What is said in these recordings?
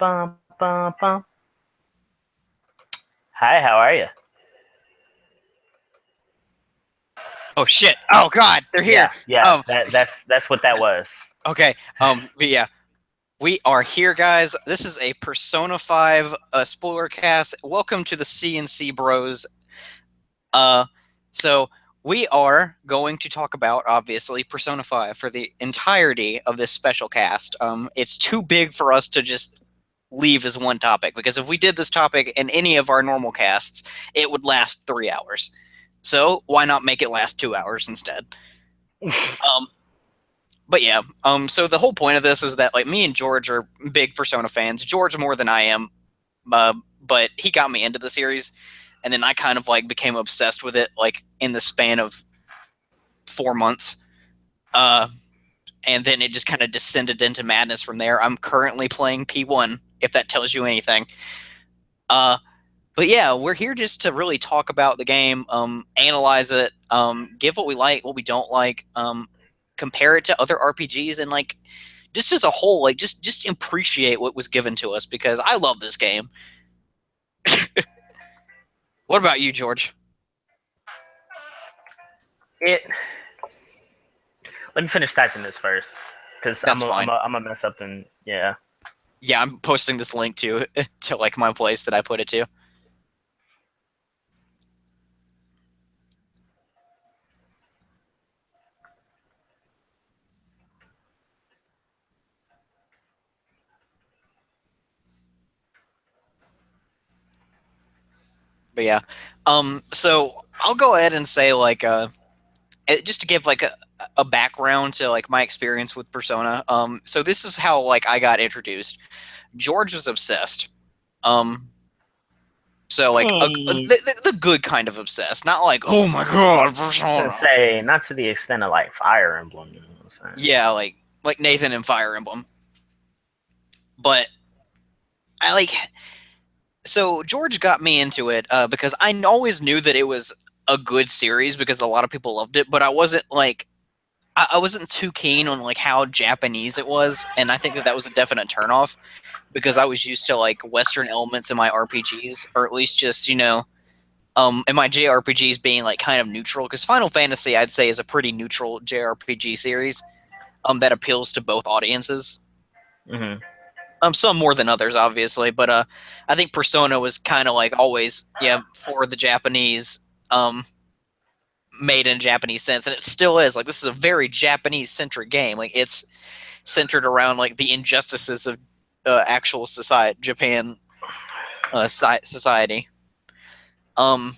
bum, bum, bum. Hi, how are you? Oh shit! Oh god, they're here. Yeah. That's what that was. Okay. But yeah, we are here, guys. This is a Persona 5 spoiler cast. Welcome to the C&C Bros. So we are going to talk about obviously Persona 5 for the entirety of this special cast. It's too big for us to just leave as one topic, because if we did this topic in any of our normal casts, it would last 3 hours. So why not make it last 2 hours instead? Um, but yeah, so the whole point of this is that like me and George are big Persona fans. George more than I am, but he got me into the series, and then I kind of like became obsessed with it like in the span of 4 months. And then it just kind of descended into madness from there. I'm currently playing P1, if that tells you anything. But yeah, we're here just to really talk about the game, analyze it, give what we like, what we don't like, compare it to other RPGs, and like just as a whole, like just appreciate what was given to us, because I love this game. What about you, George? It. Let me finish typing this first, because I'm That's fine. a mess up and yeah. Yeah, I'm posting this link to like my place that I put it to. But yeah, so I'll go ahead and say like just to give like a background to like my experience with Persona. So this is how like I got introduced. George was obsessed. Um, so like the good kind of obsessed, not like oh my god, I was gonna Persona. say not to the extent of like Fire Emblem. You know what I'm saying? Yeah, like Nathan and Fire Emblem. But I like so George got me into it because I always knew that it was a good series because a lot of people loved it, but I wasn't like I wasn't too keen on like how Japanese it was, and I think that that was a definite turnoff because I was used to like Western elements in my RPGs, or at least just in my JRPGs being like kind of neutral. Because Final Fantasy, I'd say, is a pretty neutral JRPG series that appeals to both audiences. Mm-hmm. Some more than others, obviously, but I think Persona was kind of like always, yeah, for the Japanese, made in Japanese sense, and it still is. Like this is a very Japanese centric game. Like it's centered around like the injustices of actual society, Japan society. Um,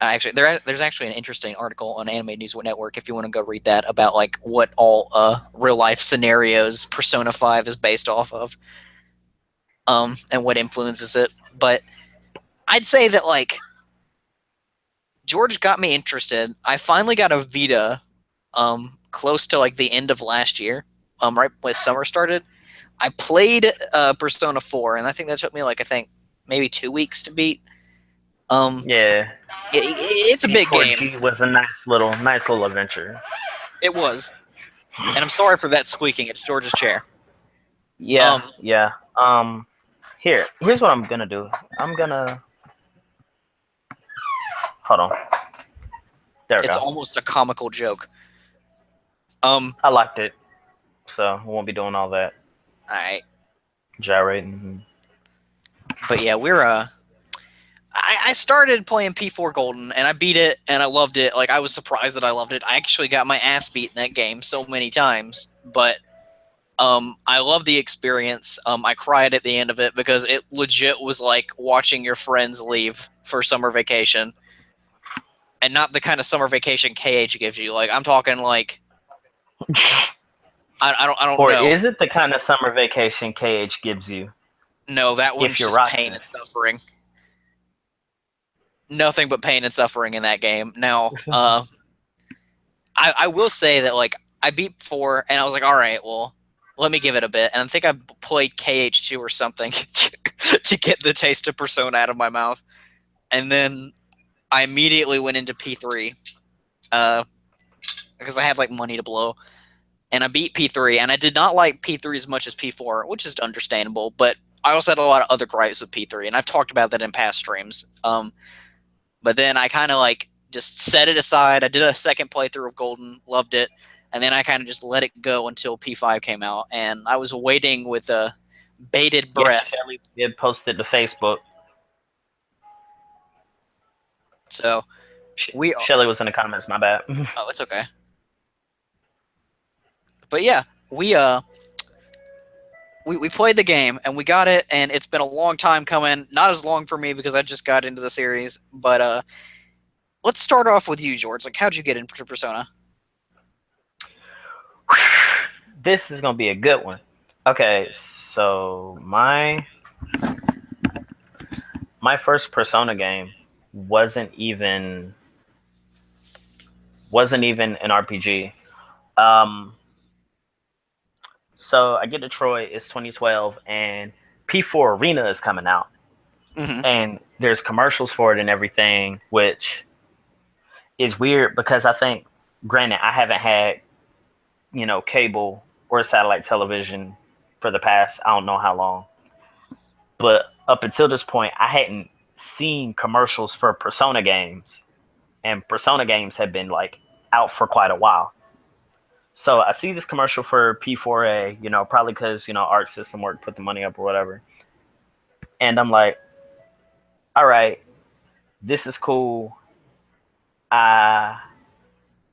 actually, there's actually an interesting article on Anime News Network if you want to go read that about like what all real life scenarios Persona 5 is based off of, and what influences it. But I'd say that like George got me interested. I finally got a Vita, close to like the end of last year, right when summer started. I played Persona 4, and I think that took me like I think maybe 2 weeks to beat. Yeah, It's a big game. P4G was a nice little adventure. It was, and I'm sorry for that squeaking. It's George's chair. Yeah, yeah. Here's what I'm gonna do. I'm gonna hold on. There we It's go. almost a comical joke. I liked it, so we won't be doing all that All right, gyrating. but yeah, I started playing P4 Golden, and I beat it, and I loved it. Like I was surprised that I loved it. I actually got my ass beat in that game so many times, but I love the experience. I cried at the end of it because it legit was like watching your friends leave for summer vacation, and not the kind of summer vacation KH gives you. Like I'm talking like I don't Or know. is it the kind of summer vacation KH gives you? No, that one's If you're just rocking pain and this. suffering. Nothing but pain and suffering in that game. Now, I will say that like I beat 4, and I was like, all right, well, let me give it a bit. And I think I played KH2 or something to get the taste of Persona out of my mouth. And then I immediately went into P3 because I had like money to blow. And I beat P3, and I did not like P3 as much as P4, which is understandable. But I also had a lot of other gripes with P3, and I've talked about that in past streams. But then I kind of like just set it aside. I did a second playthrough of Golden, loved it, and then I kind of just let it go until P5 came out, and I was waiting with a bated breath. Yeah, Shelly did post it to Facebook. So Shelly was in the comments. My bad. Oh, it's okay. But yeah, we played the game and we got it, and it's been a long time coming. Not as long for me because I just got into the series, but let's start off with you, George. Like, how'd you get into Persona? This is gonna be a good one. Okay, so my first Persona game wasn't even an RPG. So I get to Troy. It's 2012, and P4 Arena is coming out, and there's commercials for it and everything, which is weird because I think, granted, I haven't had cable or satellite television for the past I don't know how long, but up until this point, I hadn't seen commercials for Persona games, and Persona games have been like out for quite a while. So I see this commercial for P4A, probably because Arc System Work put the money up or whatever, and I'm like, all right, this is cool. I'm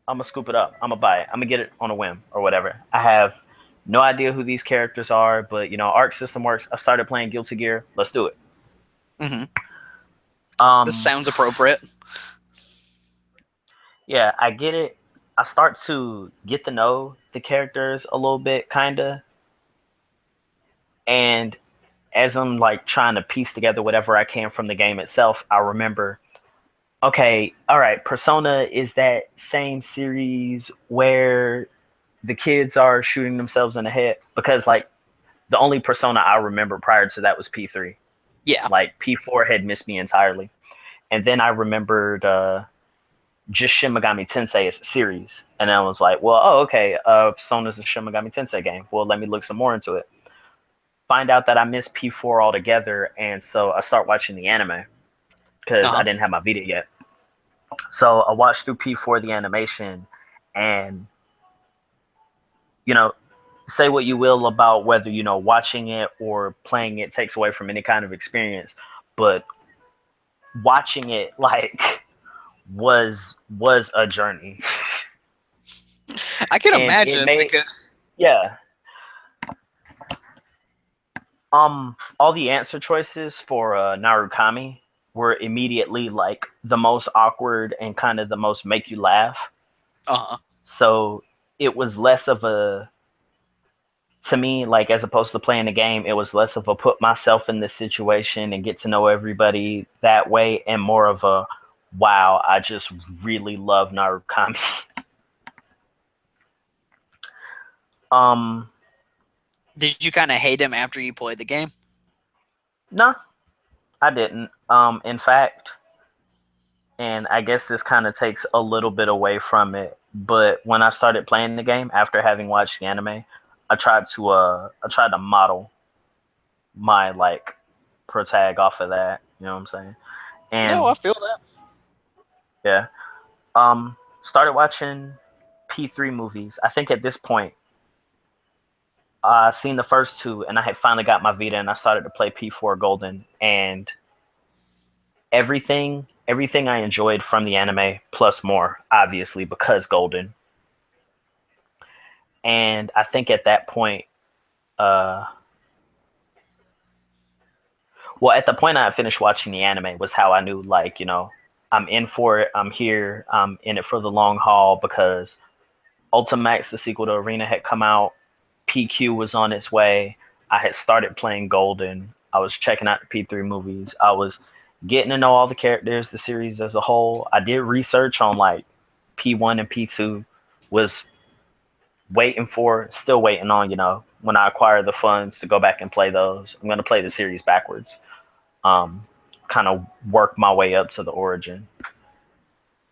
gonna scoop it up. I'm gonna buy it. I'm gonna get it on a whim or whatever. I have no idea who these characters are, but Arc System Works. I started playing Guilty Gear. Let's do it. This sounds appropriate. Yeah, I get it. I start to get to know the characters a little bit, kinda. And as I'm like trying to piece together whatever I can from the game itself, I remember, okay, all right, Persona is that same series where the kids are shooting themselves in the head, because like the only Persona I remember prior to that was P3. Yeah. Like P4 had missed me entirely. And then I remembered just Shin Megami Tensei as a series. And I was like, well, oh, okay, Persona's a Shin Megami Tensei game. Well, let me look some more into it. Find out that I missed P4 altogether. And so I start watching the anime because I didn't have my Vita yet. So I watched through P4 the animation, and say what you will about whether watching it or playing it takes away from any kind of experience, but watching it like was a journey. I can imagine because yeah. All the answer choices for Narukami were immediately like the most awkward and kind of the most make you laugh. So it was less of a, to me, like, as opposed to playing the game, it was less of a put myself in this situation and get to know everybody that way, and more of a, wow, I just really love Narukami. Did you kind of hate him after you played the game? No, I didn't. In fact, and I guess this kind of takes a little bit away from it, but when I started playing the game after having watched the anime, I tried to model my like protag off of that. You know what I'm saying? And no, I feel that. Yeah. Started watching P3 movies. I think at this point, I seen the first two, and I had finally got my Vita, and I started to play P4 Golden, and everything I enjoyed from the anime plus more, obviously, because Golden. And I think at that point, at the point I finished watching the anime was how I knew, like, I'm in for it. I'm here. I'm in it for the long haul, because Ultimax, the sequel to Arena, had come out. PQ was on its way. I had started playing Golden. I was checking out the P3 movies. I was getting to know all the characters, the series as a whole. I did research on like P1 and P2. Was still waiting on, when I acquire the funds to go back and play those. I'm going to play the series backwards. Kind of work my way up to the origin.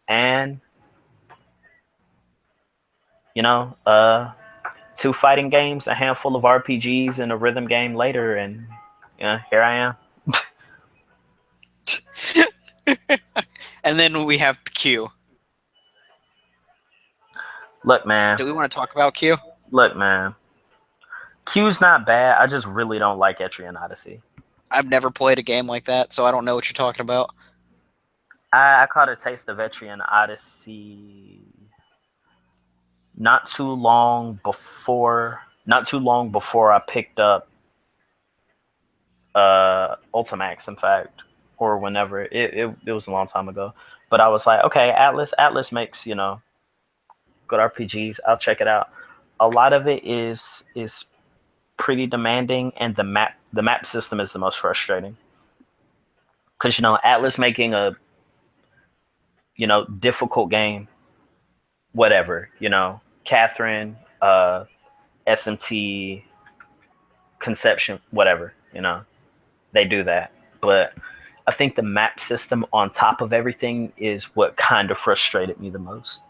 And, 2 fighting games, a handful of RPGs, and a rhythm game later, and Yeah, here I am. And then we have Q. Look, man. Do we want to talk about Q? Look, man. Q's not bad. I just really don't like Etrian Odyssey. I've never played a game like that, so I don't know what you're talking about. I caught a taste of Etrian Odyssey not too long before I picked up Ultimax, in fact, or whenever it was a long time ago. But I was like, okay, Atlas makes, you know, good RPGs. I'll check it out. A lot of it is pretty demanding, and the map system is the most frustrating. Because, you know, Atlas making a, you know, difficult game, whatever, you know, Catherine, SMT, Conception, whatever, you know, they do that. But I think the map system on top of everything is what kind of frustrated me the most.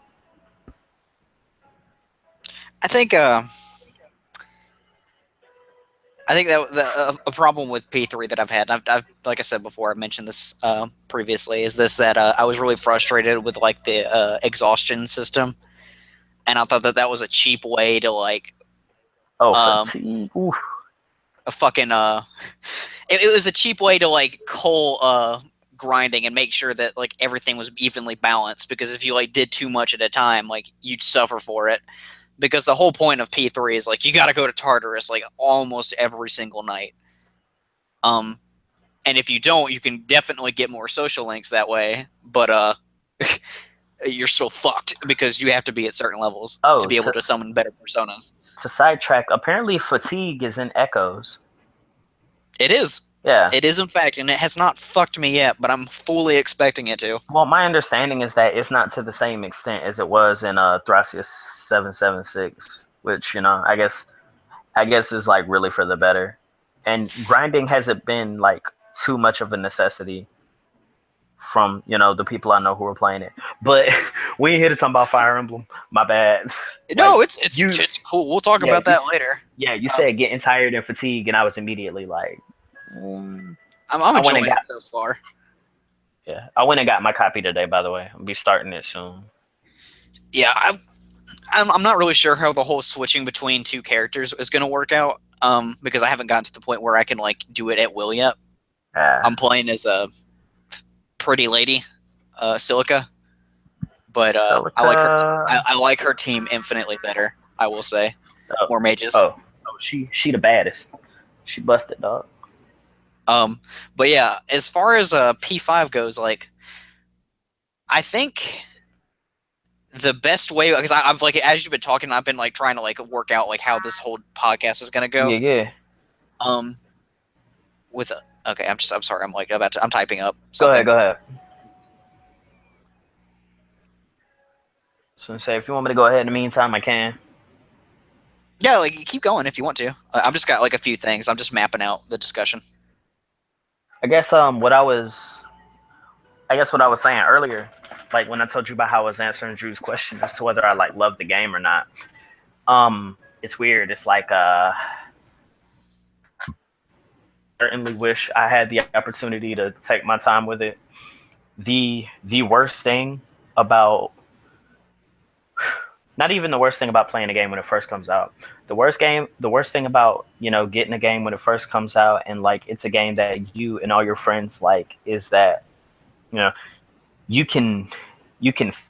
I think that a problem with P3 that I've had, I've like I said before, I mentioned this previously, is this that I was really frustrated with like the exhaustion system, and I thought that was a cheap way to like fatigue. Oof. a fucking it was a cheap way to like coal grinding and make sure that like everything was evenly balanced, because if you like did too much at a time, like you'd suffer for it. Because the whole point of P3 is like you got to go to Tartarus like almost every single night. And if you don't, you can definitely get more social links that way, but you're still fucked because you have to be at certain levels to be able to summon better personas. To sidetrack, apparently fatigue is in Echoes. It is. Yeah. It is, in fact, and it has not fucked me yet, but I'm fully expecting it to. Well, my understanding is that it's not to the same extent as it was in Thracias 776, which, you know, I guess is like really for the better. And grinding hasn't been like too much of a necessity from, you know, the people I know who are playing it. But we ain't here to talk about Fire Emblem. My bad. No, like, it's cool. We'll talk about that later. Yeah, you said getting tired and fatigue, and I was immediately like, I'm enjoying it so far. Yeah, I went and got my copy today, by the way. I'll be starting it soon. Yeah, I'm not really sure how the whole switching between two characters is going to work out, because I haven't gotten to the point where I can like do it at will yet. I'm playing as a pretty lady, Silica, but I like her team infinitely better. I will say, more mages. She the baddest. She busted, dog. But yeah, as far as P5 goes, like, I think the best way, because I've like, as you've been talking, I've been like trying to like work out like how this whole podcast is gonna go. Yeah. Okay, I'm sorry, I'm typing up something. Go ahead. So say if you want me to go ahead in the meantime, I can. Yeah, like keep going if you want to. I've just got like a few things. I'm just mapping out the discussion. I guess what I was saying earlier, like when I told you about how I was answering Drew's question as to whether I like love the game or not. It's weird. It's like certainly wish I had the opportunity to take my time with it. The worst thing about, not even the worst thing about playing a game when it first comes out. The worst thing about, you know, getting a game when it first comes out and like it's a game that you and all your friends like is that, you know, you can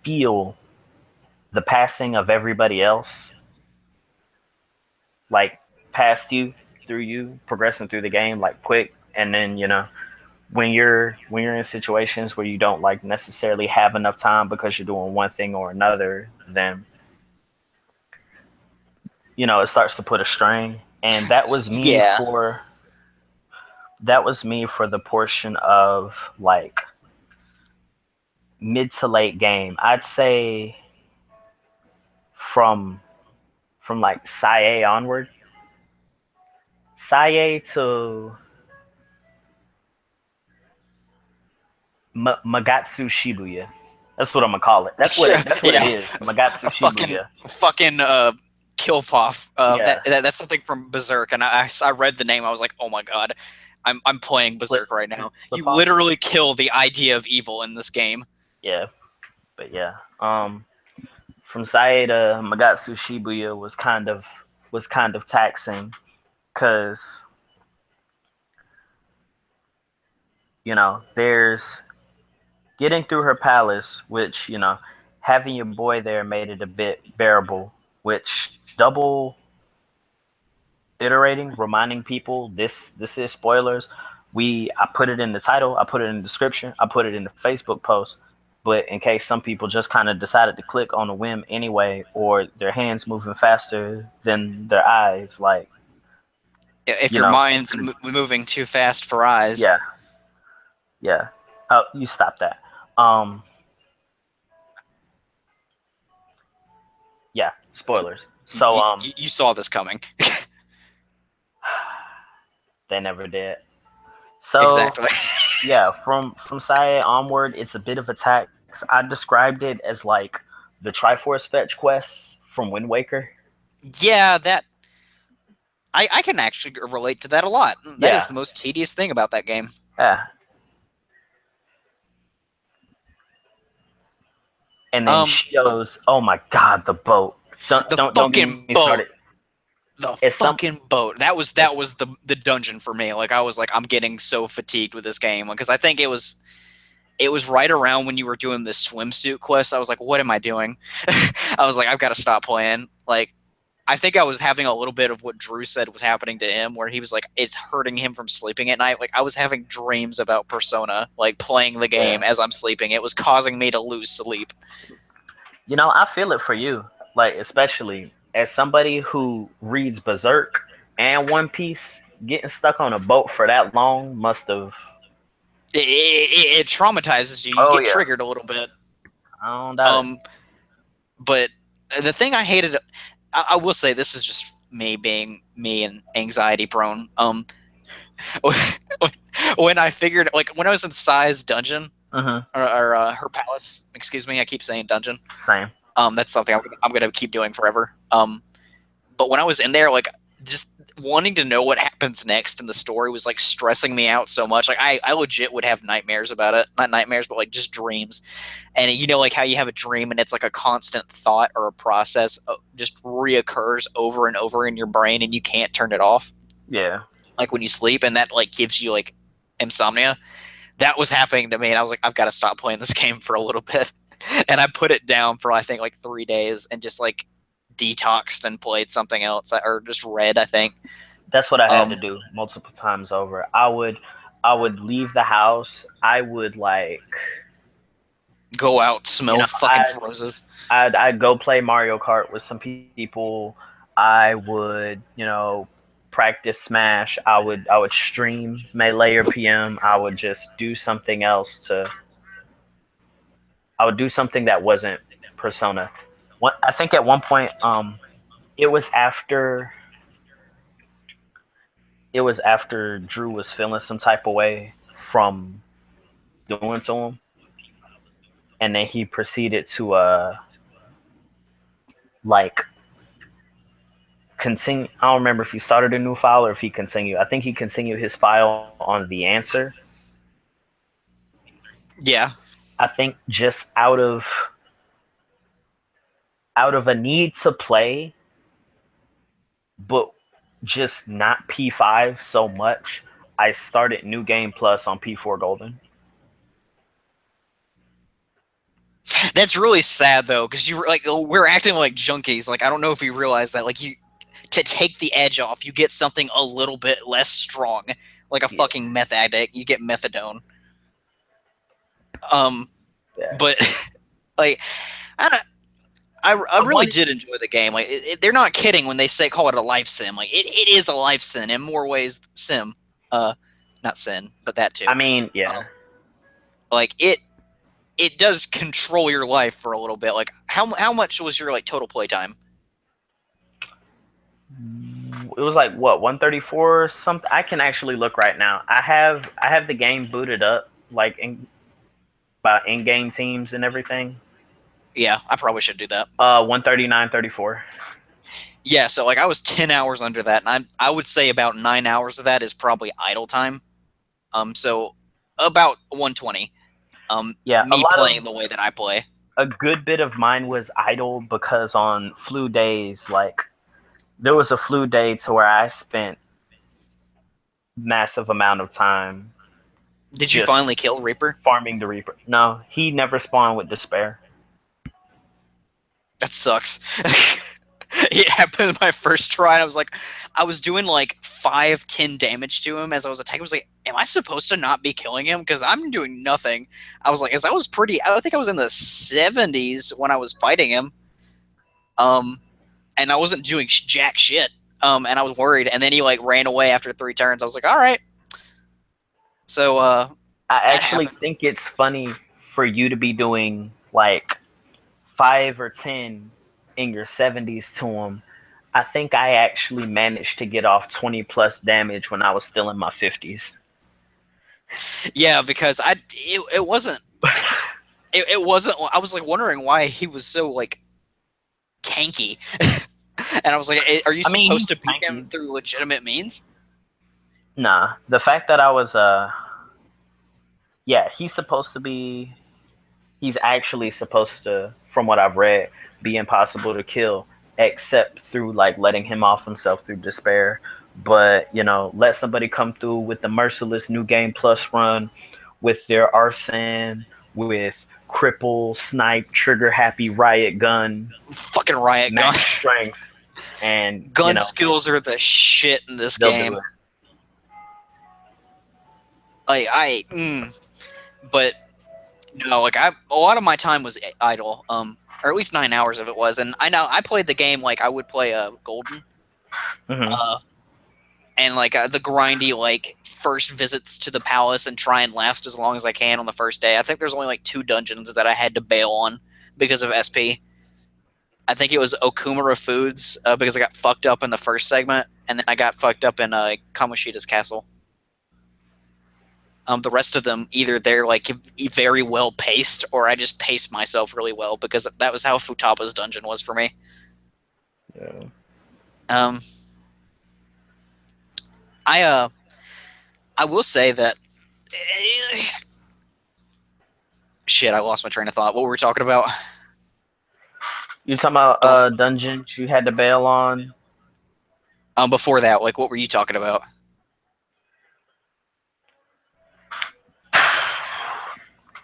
feel the passing of everybody else like past you, through you, progressing through the game like quick. And then, you know, when you're in situations where you don't like necessarily have enough time because you're doing one thing or another, then, you know, it starts to put a strain. And that was me for the portion of like mid to late game. I'd say from like Sae onward. Sae to Magatsu Shibuya. That's what I'm gonna call it. That's what it is. Magatsu Shibuya. Fucking Killpuff. That's something from Berserk, and I read the name. I was like, oh my god. I'm playing Berserk right now. You flip-flop. literally kill the idea of evil in this game. Yeah, but yeah. From Sae to Magatsu Shibuya was kind of taxing because there's getting through her palace, which having your boy there made it a bit bearable. Which double iterating, reminding people this is spoilers. I put it in the title, I put it in the description, I put it in the Facebook post. But in case some people just kind of decided to click on a whim anyway, or their hands moving faster than their eyes, like If your mind's moving too fast for eyes. Yeah. Yeah. Oh, you stop that. Yeah, spoilers. So you saw this coming. They never did. So exactly. Yeah, from Sae onward, it's a bit of a tax. I described it as like the Triforce fetch quests from Wind Waker. Yeah, that I can actually relate to that a lot. That is the most tedious thing about that game. Yeah. And then shows, oh my god, the boat. Don't get me started. The fucking boat. That was the dungeon for me. Like I was like, I'm getting so fatigued with this game because I think it was right around when you were doing this swimsuit quest. I was like, what am I doing? I was like, I've got to stop playing. Like, I think I was having a little bit of what Drew said was happening to him, where he was like, it's hurting him from sleeping at night. Like, I was having dreams about Persona, like playing the game as I'm sleeping. It was causing me to lose sleep. I feel it for you. Like, especially as somebody who reads Berserk and One Piece, getting stuck on a boat for that long must have... It traumatizes you. You get triggered a little bit. I don't doubt it. But the thing I hated... I will say this is just me being me and anxiety prone. When I figured, like, when I was in Sai's dungeon, or her palace, excuse me, I keep saying dungeon. Same. That's something I'm gonna keep doing forever. But when I was in there, like, just wanting to know what happens next in the story was like stressing me out so much. Like I legit would have nightmares about it. Not nightmares, but like just dreams. And like how you have a dream and it's like a constant thought or a process just reoccurs over and over in your brain and you can't turn it off. Yeah. Like when you sleep, and that like gives you like insomnia. That was happening to me, and I was like, I've got to stop playing this game for a little bit. And I put it down for I think like 3 days and just like detoxed and played something else, or just read, I think. That's what I had to do multiple times over. I would leave the house. I would like go out, smell fucking roses. I'd go play Mario Kart with some people. I would, practice Smash. I would stream Melee or PM. I would just do something else I would do something that wasn't Persona. I think at one point, it was after Drew was feeling some type of way from doing to him, and then he proceeded to like continue. I don't remember if he started a new file or if he continued. I think he continued his file on the answer. Yeah. I think just out of a need to play, but just not P5 so much, I started New Game Plus on P4 Golden. That's really sad though, because we're acting like junkies. Like I don't know if you realize that. Like to take the edge off, you get something a little bit less strong, like a fucking meth addict. You get methadone. But like I really did enjoy the game. Like they're not kidding when they call it a life sim. Like it is a life sim in more ways. Sim, not sin, but that too. I mean, yeah. Like it does control your life for a little bit. Like how much was your like total playtime? It was like what, 134 or something. I can actually look right now. I have the game booted up like by in-game teams and everything. Yeah, I probably should do that. 139.34. Yeah, so like I was 10 hours under that, and I would say about 9 hours of that is probably idle time. So about 120. Yeah, a Me lot of playing the way that I play. a good bit of mine was idle because on flu days, like there was a flu day to where I spent massive amount of time Did you just finally kill Reaper? farming the Reaper. No, he never spawned with despair. That sucks. It happened my first try, and I was doing like 5-10 damage to him as I was attacking. I was like, am I supposed to not be killing him? Because I'm doing nothing. I was like, as I was I think I was in the 70s when I was fighting him. And I wasn't doing jack shit. And I was worried. And then he like ran away after 3 turns. I was like, all right. So I that actually happened. think it's funny for you to be doing like 5 or 10 in your 70s to him. I think I actually managed to get off 20 plus damage when I was still in my 50s. Yeah, because it wasn't it wasn't. I was like wondering why he was so like tanky. And I was like, are you I mean, supposed he's to beat him tanky. through legitimate means? Nah, the fact that I was yeah, he's supposed to be he's actually supposed to, from what I've read, be impossible to kill, except through like letting him off himself through despair. But let somebody come through with the merciless new game plus run, with their arson, with cripple, snipe, trigger happy riot gun, Fucking riot gun. max strength, and Gun skills are the shit in this they'll do game. it. Like but no, like a lot of my time was idle. Or at least 9 hours of it was, and I know I played the game like I would play a Golden. Mm-hmm. And like the grindy like first visits to the palace and try and last as long as I can on the first day. I think there's only like 2 dungeons that I had to bail on because of SP. I think it was Okumura Foods because I got fucked up in the first segment, and then I got fucked up in Kamoshida's castle. The rest of them, either they're like very well paced, or I just paced myself really well because that was how Futaba's dungeon was for me. Yeah. Um, I will say that. Shit, I lost my train of thought. What were we talking about? You talking about dungeons you had to bail on? Before that, like, what were you talking about?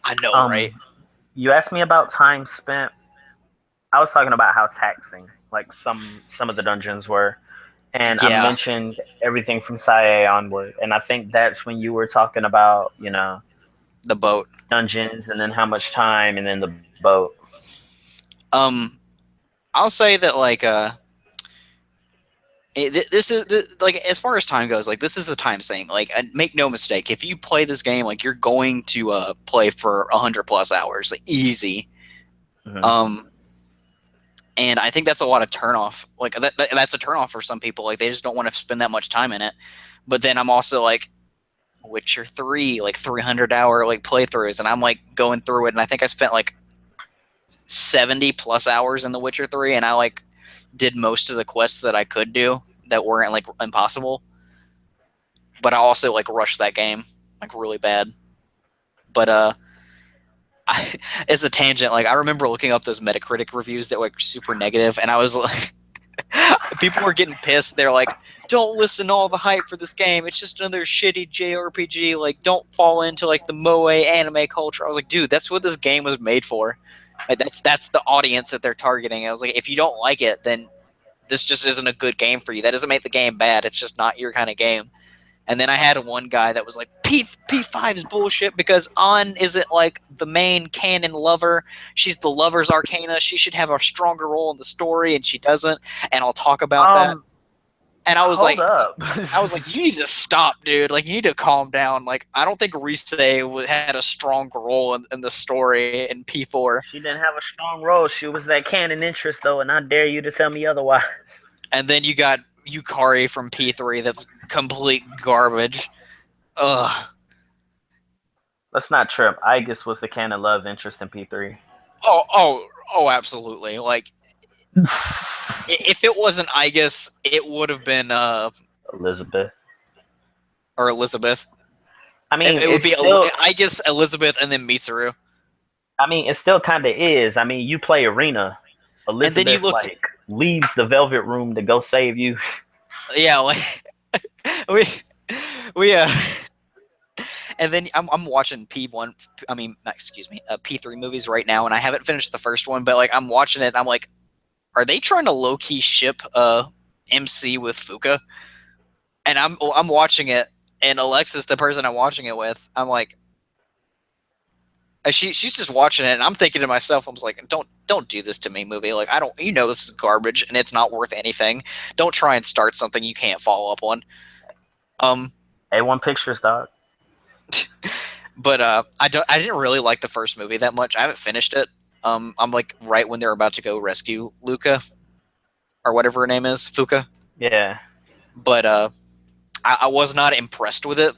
I know, right? You asked me about time spent. I was talking about how taxing, like some of the dungeons were, and I Yeah, mentioned everything from Sae onward, and I think that's when you were talking about, the boat. dungeons, and then how much time, and then the boat. I'll say that like this is like as far as time goes, like this is the time saying. Like, make no mistake, if you play this game, like you're going to play for 100+ hours, like, easy. Mm-hmm. And I think that's a lot of turnoff. Like that's a turnoff for some people. Like they just don't want to spend that much time in it. But then I'm also like Witcher 3, like 300-hour like playthroughs, and I'm like going through it, and I think I spent like 70+ hours in The Witcher 3, and I like did most of the quests that I could do that weren't like impossible. But I also like rushed that game like really bad. But it's a tangent. Like I remember looking up those Metacritic reviews that were like super negative, and I was like, people were getting pissed. They're like, "Don't listen to all the hype for this game. It's just another shitty JRPG. Like, don't fall into like the moe anime culture." I was like, "Dude, that's what this game was made for. Like, that's the audience that they're targeting." I was like, "If you don't like it, then this just isn't a good game for you. That doesn't make the game bad. It's just not your kind of game." And then I had one guy that was like, P5's bullshit because An isn't like the main canon lover. She's the lover's arcana. She should have a stronger role in the story, and she doesn't. And I'll talk about that. And Hold up. you need to stop, dude. Like, you need to calm down. Like, I don't think Rise had a strong role in the story in P4. She didn't have a strong role. She was that canon interest, though, and I dare you to tell me otherwise. And then you got Yukari from P3 that's complete garbage. Ugh. Let's not trip. Aegis was the canon love interest in P3. Oh, absolutely. Like, if it wasn't Aegis, it would have been Elizabeth. or Elizabeth. I mean, It would it's be, still. I guess, Elizabeth and then Mitsuru. I mean, it still kind of is. I mean, you play Arena. And then you Elizabeth look, like leaves the Velvet Room to go save you. yeah, like we we and then I'm watching P1. I mean, excuse me, P3 movies right now, and I haven't finished the first one, but like I'm watching it, and I'm like, are they trying to low key ship MC with Fuka? And I'm watching it, and Alexis, the person I'm watching it with, I'm like, she's just watching it, and I'm thinking to myself, I was like, don't do this to me, movie. Like, I don't, this is garbage, and it's not worth anything. Don't try and start something you can't follow up on. A1 Pictures, dog. But I didn't really like the first movie that much. I haven't finished it. I'm like right when they're about to go rescue Luca, or whatever her name is, Fuka. Yeah. But I was not impressed with it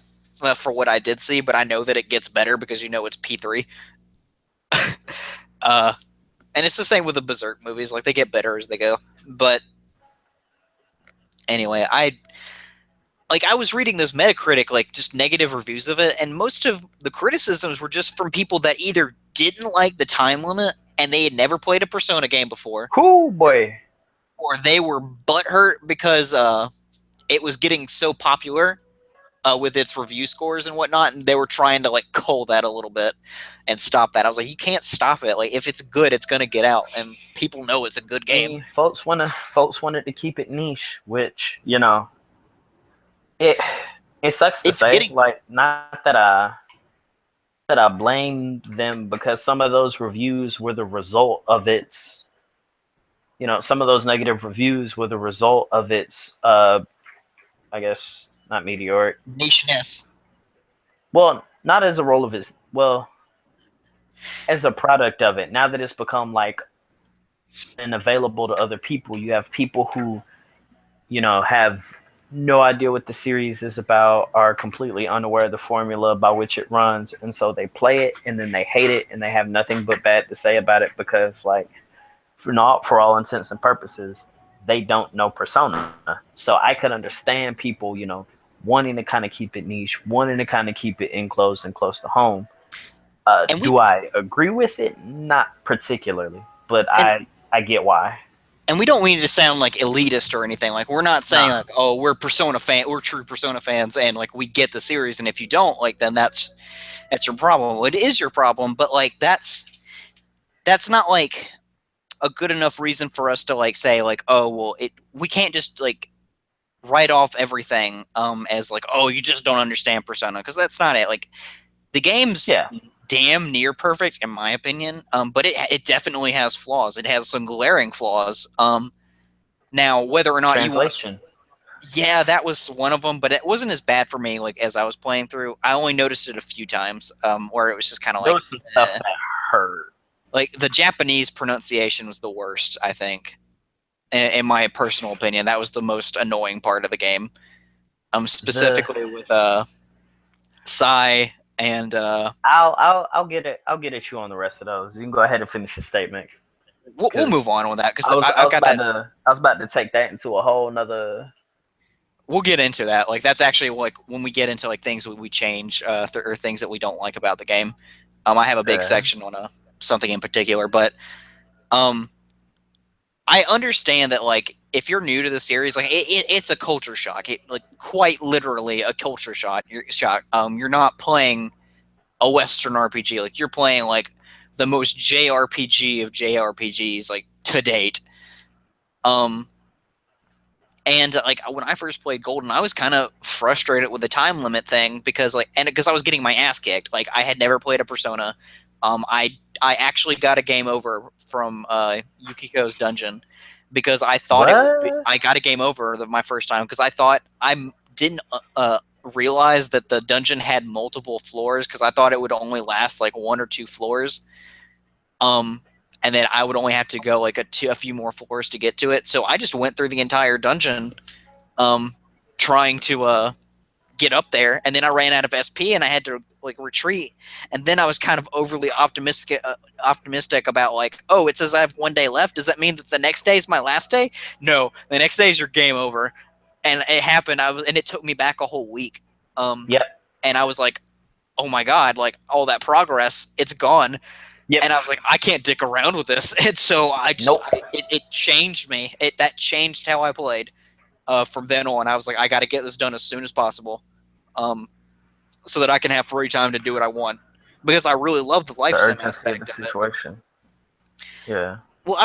for what I did see. But I know that it gets better because it's P3. And it's the same with the Berserk movies. Like, they get better as they go. But anyway, I was reading this Metacritic, like, just negative reviews of it, and most of the criticisms were just from people that either didn't like the time limit and they had never played a Persona game before. Cool boy. Or they were butthurt because it was getting so popular with its review scores and whatnot, and they were trying to, like, cull that a little bit and stop that. I was like, you can't stop it. Like, if it's good, it's going to get out, and people know it's a good game. I mean, folks wanted to keep it niche, which, it sucks to say. Like, not that I blame them, because some of those reviews were the result of its. Some of those negative reviews were the result of its. I guess not meteoric. Nicheness. Well, not as a role of its. Well, as a product of it. Now that it's become like and available to other people, you have people who, have no idea what the series is about, are completely unaware of the formula by which it runs, and so they play it and then they hate it and they have nothing but bad to say about it because, like, for all intents and purposes, they don't know Persona. So I could understand people, wanting to kind of keep it niche, wanting to kind of keep it enclosed and close to home. Do I agree with it? Not particularly, but I get why. And we don't mean to sound like elitist or anything. Like, we're not saying like, oh, we're true Persona fans, and like we get the series, and if you don't, like, then that's your problem. Well, it is your problem, but like that's not like a good enough reason for us to like say like, oh, well, we can't just like write off everything as like, oh, you just don't understand Persona, because that's not it. Like, the game's damn near perfect in my opinion, but it definitely has flaws. It has some glaring flaws. Now, whether or not translation. Yeah, that was one of them, but it wasn't as bad for me. Like, as I was playing through, I only noticed it a few times, where it was just kind of like, there was some stuff that hurt. Like, the Japanese pronunciation was the worst, I think, in my personal opinion. That was the most annoying part of the game, specifically with Sai. And I'll get at you on the rest of those. You can go ahead and finish your statement. We'll move on with that, because I was about to take that into a whole nother. We'll get into that. Like, that's actually like when we get into like things we change or things that we don't like about the game. I have a big section on something in particular, but I understand that, like, if you're new to the series, like, it's a culture shock. It, like, quite literally a culture shock. You're not playing a Western RPG. Like, you're playing like the most JRPG of JRPGs, like, to date. And like, when I first played Golden, I was kind of frustrated with the time limit thing because I was getting my ass kicked. Like, I had never played a Persona. I actually got a game over from Yukiko's dungeon because I thought I got a game over my first time because I thought I didn't realize that the dungeon had multiple floors, because I thought it would only last like 1 or 2 floors. And then I would only have to go like a few more floors to get to it. So I just went through the entire dungeon trying to get up there, and then I ran out of SP and I had to like retreat. And then I was kind of overly optimistic about like, oh, it says I have 1 day left. Does that mean that the next day is my last day? No, the next day is your game over. And it happened. And it took me back a whole week. Yep. And I was like, oh my god, like all that progress, it's gone. Yep. And I was like, I can't dick around with this. And so Nope. it changed me. That changed how I played. From then on, I was like, I got to get this done as soon as possible, so that I can have free time to do what I want. Because I really love the life The sim urgency of the aspect of it. situation. Yeah. Well,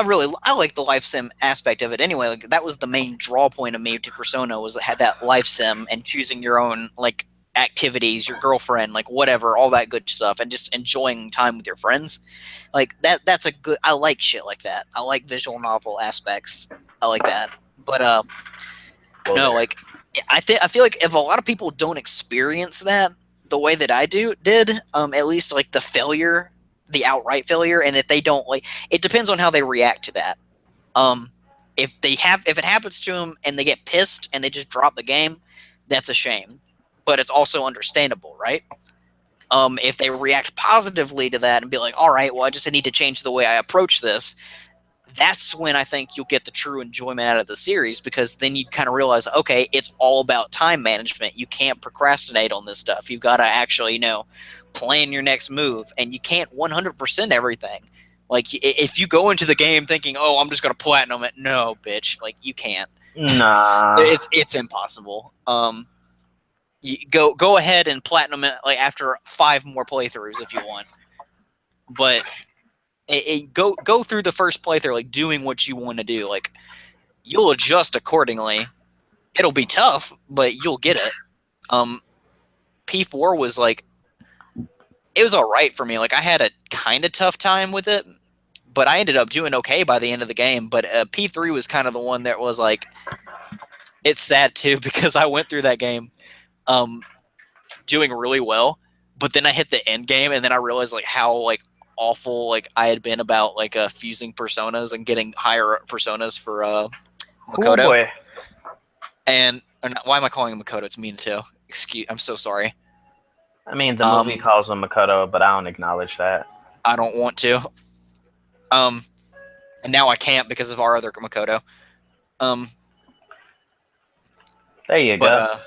I like the life sim aspect of it anyway. Like, that was the main draw point of me to Persona, was it had that life sim and choosing your own like activities, your girlfriend, like whatever, all that good stuff, and just enjoying time with your friends. Like that's a good. I like shit like that. I like visual novel aspects. I like that. But no, like I feel like if a lot of people don't experience that the way that I did, at least like the failure, the outright failure, and if they don't like, it depends on how they react to that. Um, if it happens to them and they get pissed and they just drop the game, that's a shame. But it's also understandable, right? If they react positively to that and be like, all right, well, I just need to change the way I approach this, that's when I think you'll get the true enjoyment out of the series, because then you kind of realize, okay, it's all about time management. You can't procrastinate on this stuff. You've got to actually, plan your next move, and you can't 100% everything. Like, if you go into the game thinking, oh, I'm just going to platinum it, no, bitch. Like, you can't. Nah. It's impossible. You go ahead and platinum it like after 5 more playthroughs if you want, but go through the first playthrough like doing what you want to do. Like, you'll adjust accordingly. It'll be tough, but you'll get it. P4 was like, it was all right for me. Like, I had a kind of tough time with it, but I ended up doing okay by the end of the game. But P3 was kind of the one that was like, it's sad too, because I went through that game doing really well, but then I hit the end game, and then I realized like how like awful like I had been about like fusing personas and getting higher personas for Oh Makoto. boy. And why am I calling him Makoto? It's Minato. I'm so sorry. I mean, the movie calls him Makoto, but I don't acknowledge that. I don't want to. And now I can't because of our other Makoto. There you go.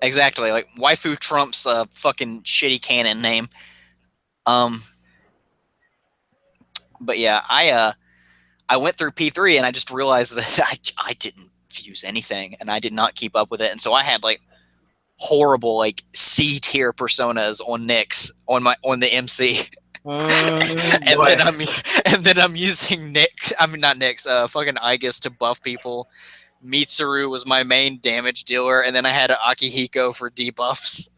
Exactly, like waifu trumps fucking shitty canon name. But yeah, I went through P3 and I just realized that I didn't fuse anything, and I did not keep up with it, and so I had like horrible like C tier personas on Nyx on the MC. And then I'm using Nyx. I mean, not Nyx. Fucking Aegis to buff people. Mitsuru was my main damage dealer, and then I had Akihiko for debuffs.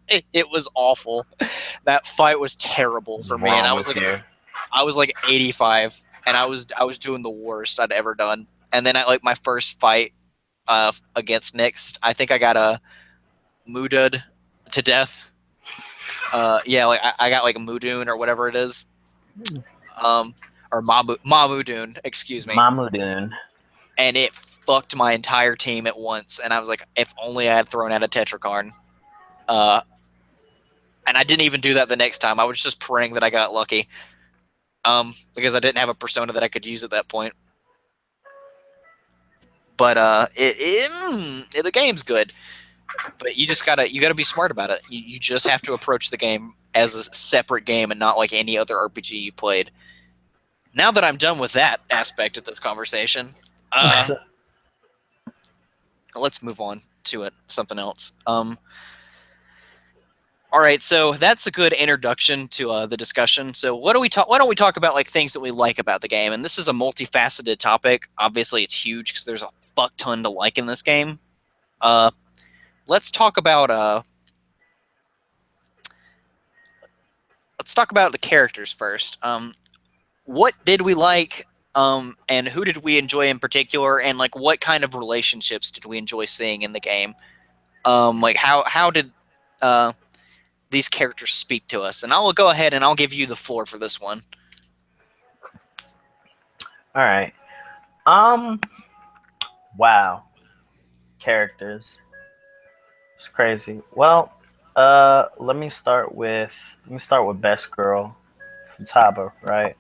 It was awful. That fight was terrible for me, and I was like 85, and I was doing the worst I'd ever done. And then my first fight against Nyx, I think I got a Mudud to death. Yeah, like I got like a Mudun or whatever it is. Or Mamudun, excuse me. Mamudun. And it fucked my entire team at once, and I was like, if only I had thrown out a Tetrakarn. And I didn't even do that the next time. I was just praying that I got lucky. Because I didn't have a persona that I could use at that point. But the game's good. But you gotta be smart about it. You just have to approach the game as a separate game and not like any other RPG you've played. Now that I'm done with that aspect of this conversation, let's move on to something else. All right, so that's a good introduction to the discussion. So why don't we talk about like things that we like about the game? And this is a multifaceted topic. Obviously, it's huge because there's a fuck ton to like in this game. Let's talk about the characters first. What did we like, and who did we enjoy in particular, and like what kind of relationships did we enjoy seeing in the game? Like how did these characters speak to us? And I will go ahead and I'll give you the floor for this one. All right. Wow. Characters. It's crazy. Well, let me start with Best Girl from Taba, right?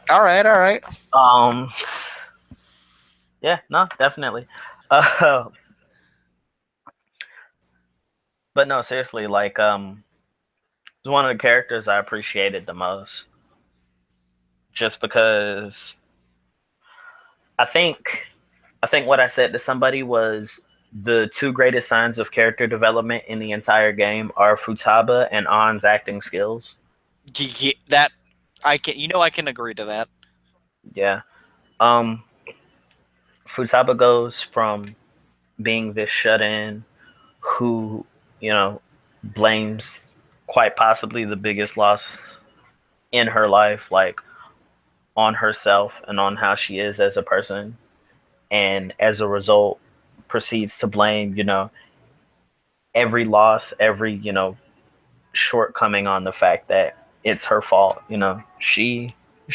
All right. Yeah, no, definitely. But no, seriously, like It's one of the characters I appreciated the most, just because I think I think what I said to somebody was the two greatest signs of character development in the entire game are Futaba and On's acting skills. That I can, I can agree to that. Yeah. Um Futaba goes from being this shut in who, you know, blames quite possibly the biggest loss in her life, like on herself and on how she is as a person. And as a result, proceeds to blame, every loss, every, shortcoming on the fact that it's her fault. She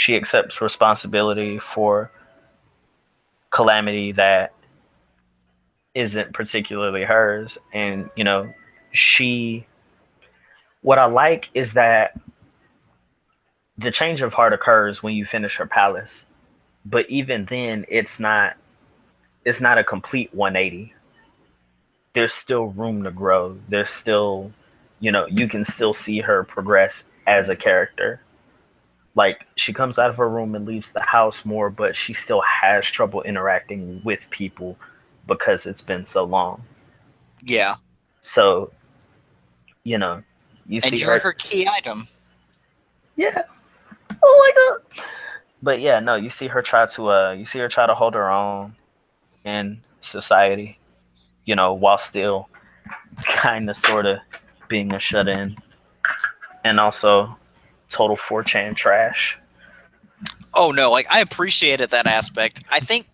accepts responsibility for calamity that isn't particularly hers. And, she what I like is that the change of heart occurs when you finish her palace. But even then it's not a complete 180. There's still room to grow. There's still, you can still see her progress as a character. Like, she comes out of her room and leaves the house more, but she still has trouble interacting with people because it's been so long. Yeah. So, you know, you And see you're her. her key item. Yeah. Oh my god. But yeah, no, you see her try to hold her own in society, while still kind of sort of being a shut in, and also total 4chan trash. Oh no, like I appreciated that aspect. I think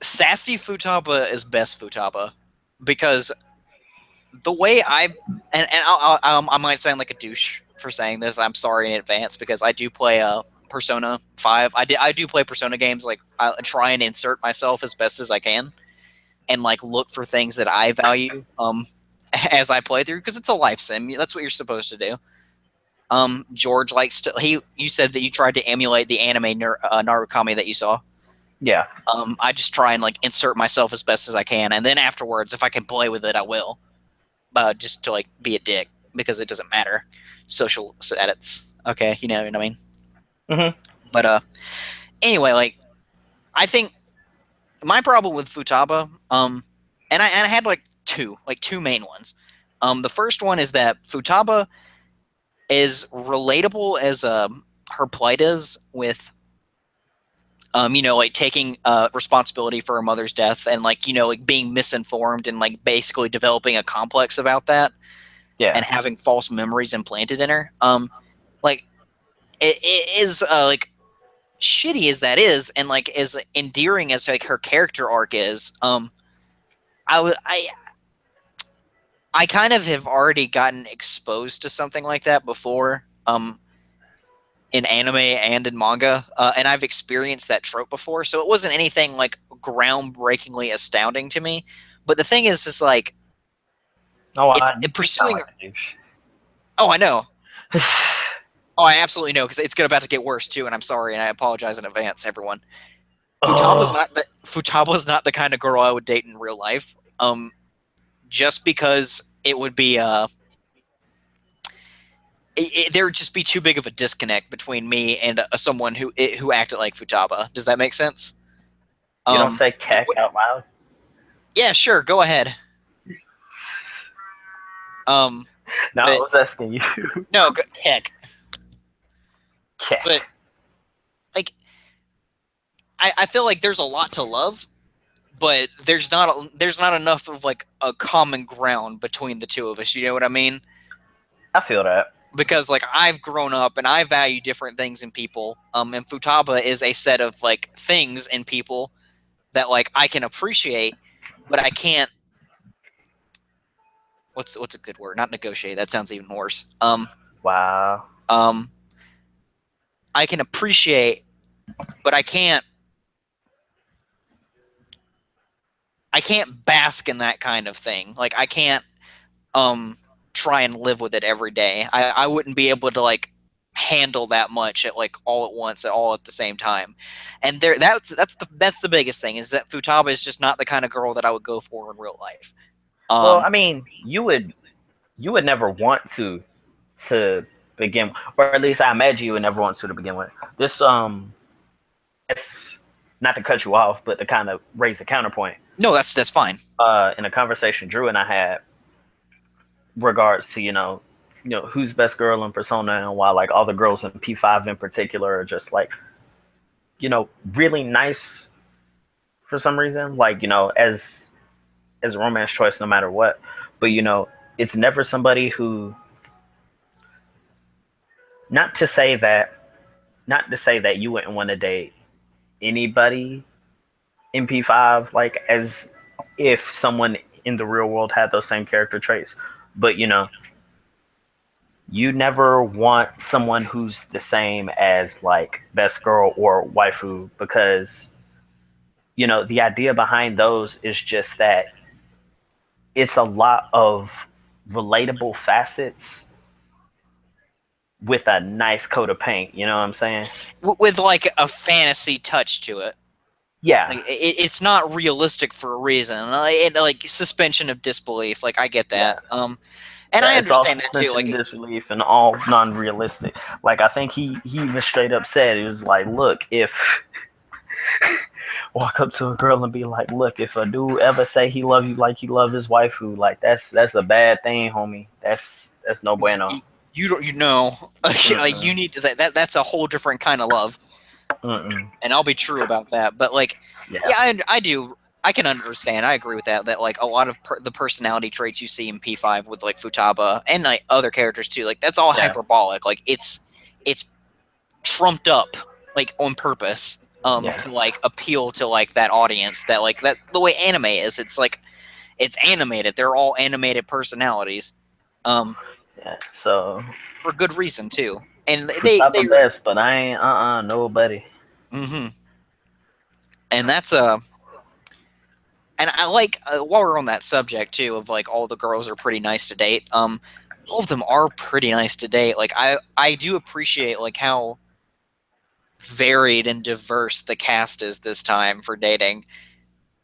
sassy Futaba is best Futaba because the way I might sound like a douche for saying this. I'm sorry in advance because I do play Persona 5. I do play Persona games. Like I try and insert myself as best as I can and like look for things that I value as I play through because it's a life sim. That's what you're supposed to do. George likes to. You said that you tried to emulate the anime Narukami that you saw. Yeah. I just try and like insert myself as best as I can, and then afterwards, if I can play with it, I will. Just to like be a dick because it doesn't matter. Social edits. Okay, you know what I mean. Mm-hmm. But anyway, like I think my problem with Futaba, and I had like two main ones. The first one is that Futaba is relatable as her plight is with like taking responsibility for her mother's death and like like being misinformed and like basically developing a complex about that Yeah. and having false memories implanted in her. Like it is like shitty as that is, and like as endearing as like her character arc is. I kind of have already gotten exposed to something like that before. In anime and in manga, and I've experienced that trope before, so it wasn't anything like groundbreakingly astounding to me. But the thing is like Oh, if you do sound pursuing, like a douche. oh, I know, oh, I absolutely know because it's about to get worse too, and I'm sorry, and I apologize in advance, everyone. Oh, Futaba's not the kind of girl I would date in real life. Just because it would be there would just be too big of a disconnect between me and someone who acted like Futaba. Does that make sense? you don't Um, say cack out loud? yeah, sure, go ahead. No, I But was asking you. no, heck. But Cack. like, I feel like there's a lot to love, but there's not enough of like a common ground between the two of us. You know what I mean? I feel that. Because like I've grown up and I value different things in people. And Futaba is a set of like things in people that like I can appreciate, but I can't. What's a good word? Not negotiate. That sounds even worse. Wow. Um, I can appreciate, but I can't. I can't bask in that kind of thing. Like I can't try and live with it every day. I wouldn't be able to like handle that much at like all at once at all at the same time. And that's the biggest thing is that Futaba is just not the kind of girl that I would go for in real life. Well, Um I mean, you would never want to to begin, or at least I imagine you would never want to begin with. This it's not to cut you off, but to kind of raise a counterpoint. No, that's fine. In a conversation Drew and I had regards to who's best girl in Persona, and why like all the girls in P5 in particular are just like really nice for some reason, like as a romance choice no matter what. But it's never somebody who, not to say that you wouldn't want to date anybody in P5, like as if someone in the real world had those same character traits. But you never want someone who's the same as like best girl or waifu, because the idea behind those is just that it's a lot of relatable facets with a nice coat of paint. You know what I'm saying? With like a fantasy touch to it. Yeah. Like, it's not realistic for a reason. Like suspension of disbelief. Like I get that. Yeah. And yeah, I it's all understand that too. Like disbelief and all non-realistic. Like I think he even straight up said, he was like, "Look, if walk up to a girl and be like, look, if a dude ever say he love you like he love his waifu, like that's a bad thing, homie. That's no bueno." You don't, like you need to, that's a whole different kind of love. Mm-mm. And I'll be true about that. But like, yeah, I do. I can understand. I agree with that. That like a lot of the personality traits you see in P5 with like Futaba and like other characters too, like that's all hyperbolic. Like it's trumped up like on purpose to like appeal to like that audience, that like that the way anime is. It's like it's animated. They're all animated personalities. So for good reason too. And they best, but I ain't nobody. Mm-hmm. And that's and I like while we're on that subject too of like all the girls are pretty nice to date. All of them are pretty nice to date. Like I do appreciate like how varied and diverse the cast is this time for dating.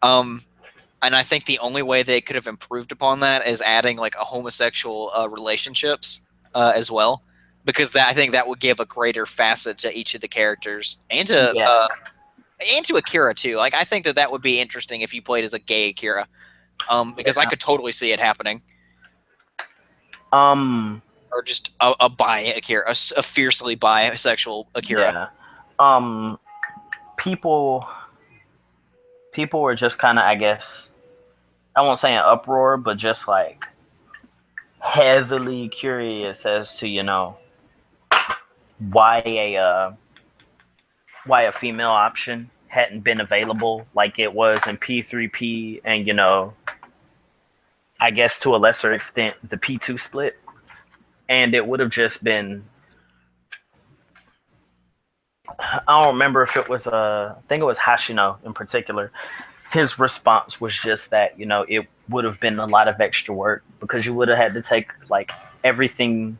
And I think the only way they could have improved upon that is adding like a homosexual relationships as well, because I think that would give a greater facet to each of the characters and to Akira too. Like I think that would be interesting if you played as a gay Akira, because I could totally see it happening. Or just a bi Akira, a fiercely bisexual Akira. Yeah. People were just kind of, I guess, I won't say an uproar, but just like heavily curious as to why a female option hadn't been available like it was in P3P, and I guess to a lesser extent the P2 split. And it would have just been, I don't remember if it was I think it was Hashino in particular. His response was just that it would have been a lot of extra work, because you would have had to take like everything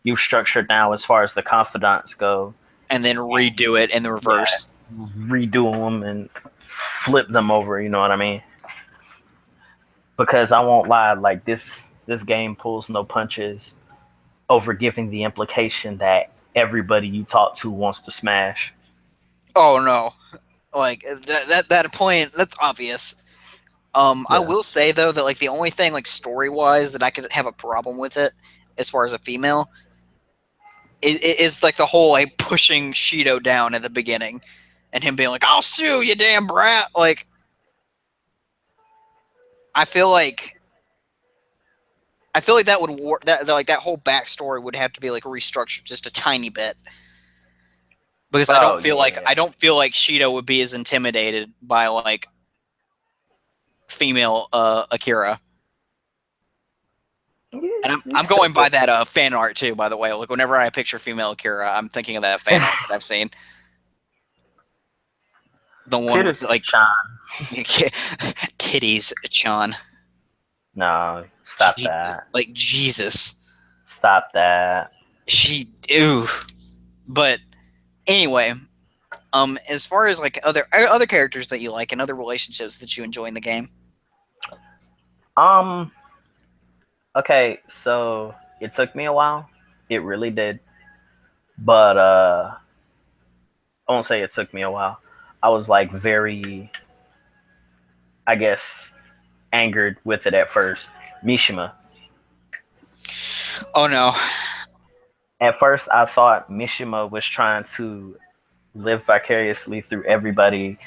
you've structured now as far as the confidants go, and then redo it in the reverse. Yeah, redo them and flip them over. You know what I mean? Because I won't lie, like this game pulls no punches over giving the implication that everybody you talk to wants to smash. Oh no. Like that point, that's obvious. I will say though that like the only thing like story wise that I could have a problem with it, as far as a female, is like the whole like pushing Shido down at the beginning, and him being like, "I'll sue you, damn brat." Like, I feel like that would that whole backstory would have to be like restructured just a tiny bit. Because I don't feel like Shido would be as intimidated by like female Akira. And I'm going by that fan art too, by the way. Like whenever I picture female Akira, I'm thinking of that fan art that I've seen. The one with like Chan. Titties Chan. No, stop that. Like Jesus. Stop that. But anyway, as far as like other characters that you like and other relationships that you enjoy in the game. Okay, so it took me a while It really did. But I won't say it took me a while. I was like very, I guess, angered with it at first. Mishima. Oh no. At first, I thought Mishima was trying to live vicariously through everybody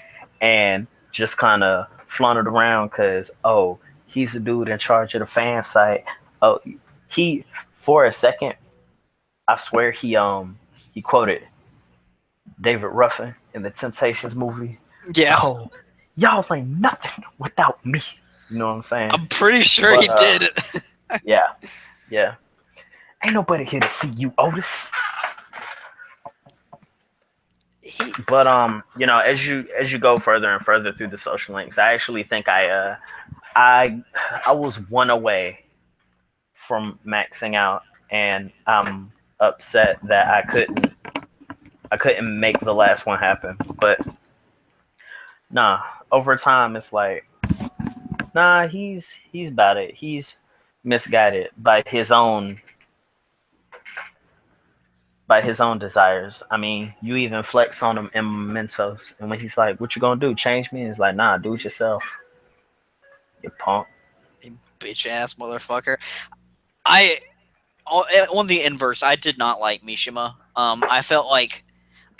and just kind of flaunt it around because, oh, he's the dude in charge of the fan site. Oh, he, for a second, I swear he quoted David Ruffin in the Temptations movie. Yeah. Oh, y'all ain't nothing without me. You know what I'm saying? I'm pretty sure But he did. yeah, yeah. Ain't nobody here to see you, Otis. But as you go further and further through the social links, I actually think I was one away from maxing out, and I'm upset that I couldn't make the last one happen. But nah, over time it's like nah, he's about it. He's misguided by his own desires. I mean, you even flex on him in Mementos, and when he's like, "What you gonna do? Change me?" He's like, "Nah, do it yourself, you punk." You bitch ass motherfucker. On the inverse, I did not like Mishima. I felt like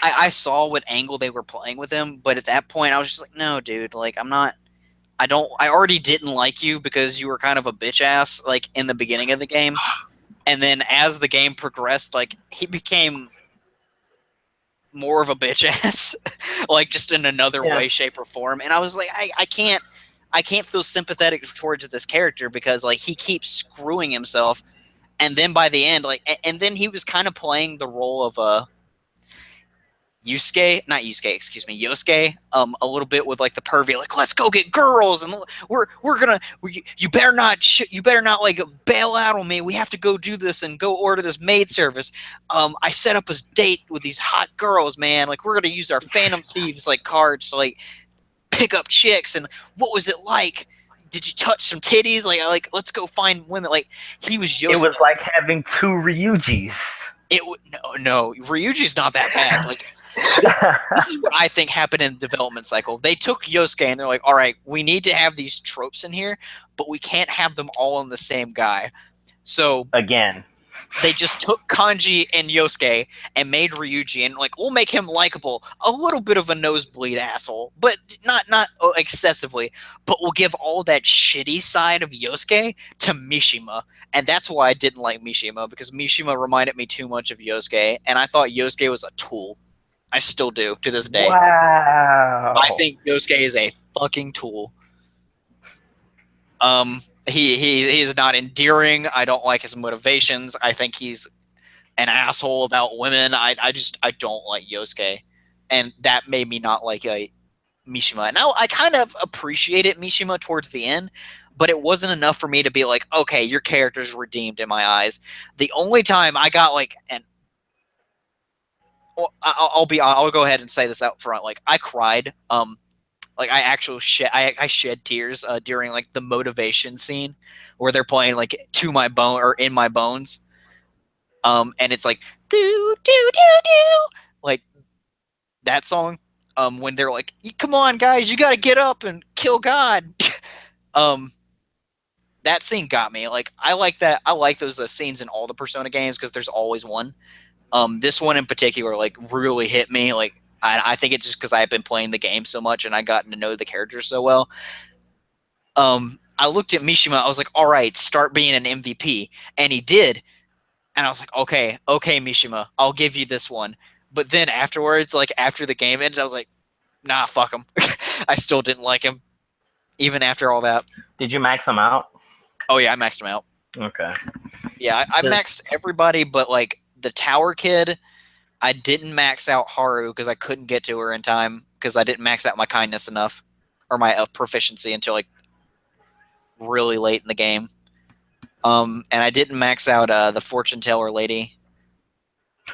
I saw what angle they were playing with him, but at that point, I was just like, no, dude. Like, I'm not. I don't. I already didn't like you because you were kind of a bitch ass, like in the beginning of the game, and then as the game progressed, like he became more of a bitch ass, like just in another Yeah, way, shape, or form. And I was like, I can't feel sympathetic towards this character because like he keeps screwing himself, and then by the end, like, and then he was kind of playing the role of a Yosuke, a little bit with like the pervy, like let's go get girls, and you better not like bail out on me. We have to go do this and go order this maid service. I set up a date with these hot girls, man. Like we're gonna use our Phantom Thieves like cards to like pick up chicks. And what was it like? Did you touch some titties? Like let's go find women. Like he was it Yosuke. was like having two Ryujis. No, Ryuji's not that bad. Like this is what I think happened in the development cycle. They took Yosuke and they're like, all right, we need to have these tropes in here, but we can't have them all in the same guy. So Again, they just took Kanji and Yosuke and made Ryuji, and like we'll make him likable, a little bit of a nosebleed asshole, but not excessively. But we'll give all that shitty side of Yosuke to Mishima, and that's why I didn't like Mishima, because Mishima reminded me too much of Yosuke, and I thought Yosuke was a tool. I still do to this day. I wow. think Yosuke is a fucking tool. He is not endearing. I don't like his motivations. I think he's an asshole about women. I don't like Yosuke, and that made me not like Mishima. Now I kind of appreciated Mishima towards the end, but it wasn't enough for me to be like, okay, your character's redeemed in my eyes. The only time I got like an I'll go ahead and say this out front. Like I cried. Like I shed tears during like the motivation scene where they're playing like "To My Bone" or "In My Bones." And it's like do do do do, like that song. When they're like, "Come on, guys, you got to get up and kill God." um, that scene got me. Like I like that. I like those scenes in all the Persona games because there's always one. This one in particular, like, really hit me. Like, I think it's just because I've been playing the game so much and I gotten to know the characters so well. I looked at Mishima. I was like, all right, start being an MVP, and he did. And I was like, okay, Mishima, I'll give you this one. But then afterwards, like after the game ended, I was like, nah, fuck him. I still didn't like him, even after all that. Did you max them out? Oh yeah, I maxed him out. Okay. Yeah, I maxed everybody, but like the tower kid, I didn't max out Haru because I couldn't get to her in time because I didn't max out my kindness enough or my proficiency until like really late in the game. And I didn't max out the fortune teller lady.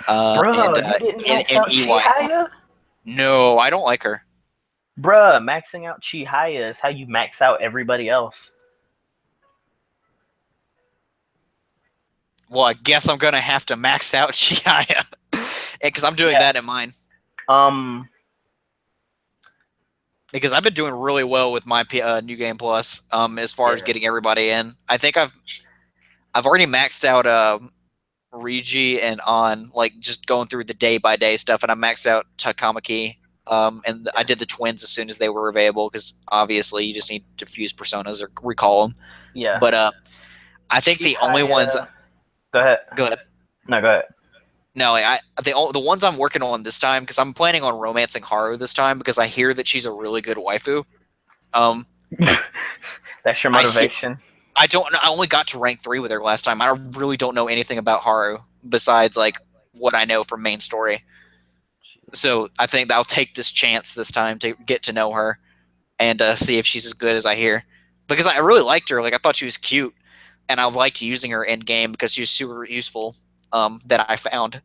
Bro, you didn't max and out EY. Chihaya? No, I don't like her. Bruh, maxing out Chihaya is how you max out everybody else. Well, I guess I'm gonna have to max out Chihaya because I'm doing Yeah. that in mine. Because I've been doing really well with my New Game Plus. As far as Yeah. getting everybody in, I think I've already maxed out Rigi and On, like just going through the day by day stuff, and I maxed out Takamaki. And I did the twins as soon as they were available because obviously you just need to fuse personas or recall them. Yeah. But I think the only ones. Go ahead. Go ahead. No, go ahead. No, the ones I'm working on this time because I'm planning on romancing Haru this time because I hear that she's a really good waifu. That's your motivation. I don't. I only got to rank 3 with her last time. I really don't know anything about Haru besides like what I know from main story. So I think I'll take this chance this time to get to know her and see if she's as good as I hear. Because I really liked her. Like I thought she was cute, and I liked using her in game because she was super useful. That I found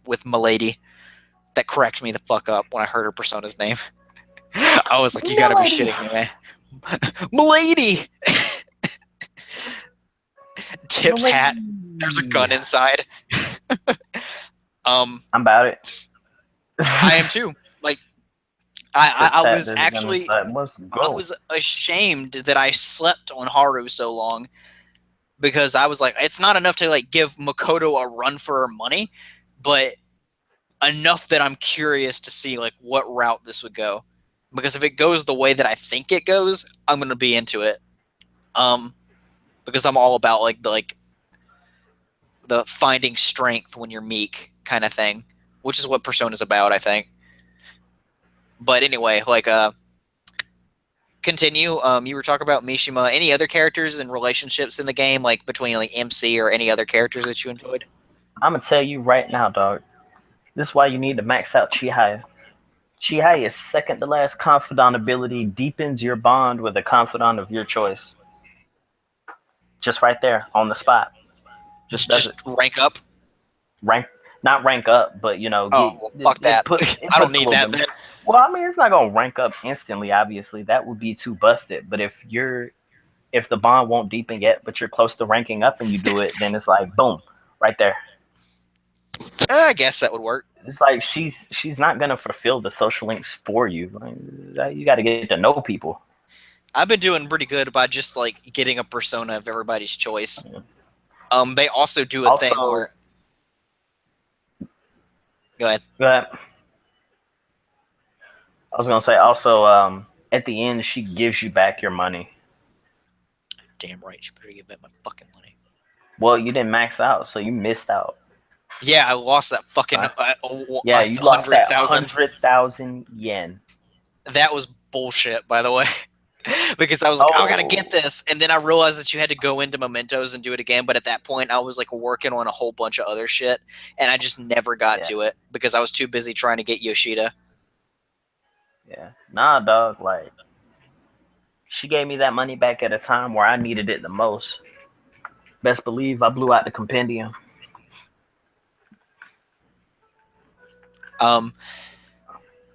with Milady that cracked me the fuck up when I heard her persona's name. I was like, you gotta be shitting me, man. Milady! Tip's hat. There's a gun inside. I'm about it. I am too. Like, I was actually, I go. was ashamed that I slept on Haru so long because I was like, it's not enough to like give Makoto a run for her money, but enough that I'm curious to see like what route this would go. Because if it goes the way that I think it goes, I'm gonna be into it. Because I'm all about like the finding strength when you're meek kind of thing, which is what Persona's about, I think. But anyway, like continue. You were talking about Mishima. Any other characters and relationships in the game, like between like MC or any other characters that you enjoyed? I'm gonna tell you right now, dog. This is why you need to max out Chihaya. Chihaya's second to last confidant ability deepens your bond with a confidant of your choice. Just right there on the spot. Just rank up. Not rank up, but you know, fuck that. I don't need that. Well, I mean, it's not gonna rank up instantly. Obviously, that would be too busted. But if the bond won't deepen yet, but you're close to ranking up and you do it, then it's like boom, right there. I guess that would work. It's like she's not gonna fulfill the social links for you. Like, you got to get to know people. I've been doing pretty good by just like getting a persona of everybody's choice. They also do a thing where. Go ahead. I was gonna say also, at the end, she gives you back your money. Damn right, she better give back my fucking money. Well, you didn't max out, so you missed out. Yeah, I lost that fucking. You lost that 100,000 yen. That was bullshit, by the way. Because I was like, I gotta get this, and then I realized that you had to go into Mementos and do it again. But at that point, I was like working on a whole bunch of other shit, and I just never got to it because I was too busy trying to get Yoshida. Yeah, nah, dog. Like, she gave me that money back at a time where I needed it the most. Best believe I blew out the compendium.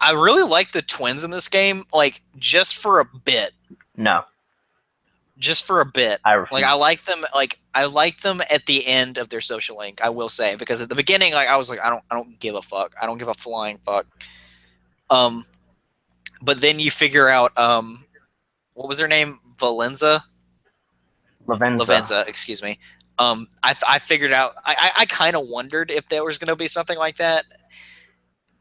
I really like the twins in this game, like just for a bit. No. Just for a bit. I like them. Like I like them at the end of their social link. I will say, because at the beginning, like I was like, I don't give a fuck. I don't give a flying fuck. But then you figure out, what was her name? Lavenza, excuse me. I figured out. I kind of wondered if there was going to be something like that.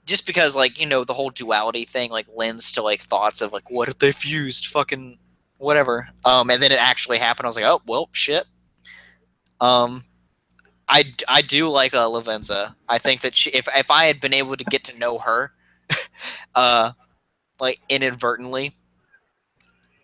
Just because, like, you know, the whole duality thing, like, lends to, like, thoughts of, like, what if they fused? Fucking whatever. And then it actually happened. I was like, oh, well, shit. I do like Lavenza. I think that if I had been able to get to know her, like, inadvertently,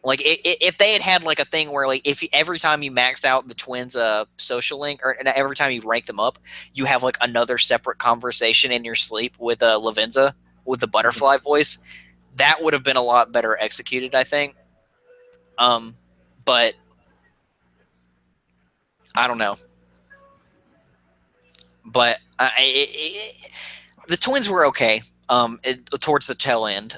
like, if they had like, a thing where, like, if every time you max out the twins' social link, or every time you rank them up, you have, like, another separate conversation in your sleep with Lavenza, with the butterfly voice, that would have been a lot better executed, I think. But I don't know. But the twins were okay towards the tail end.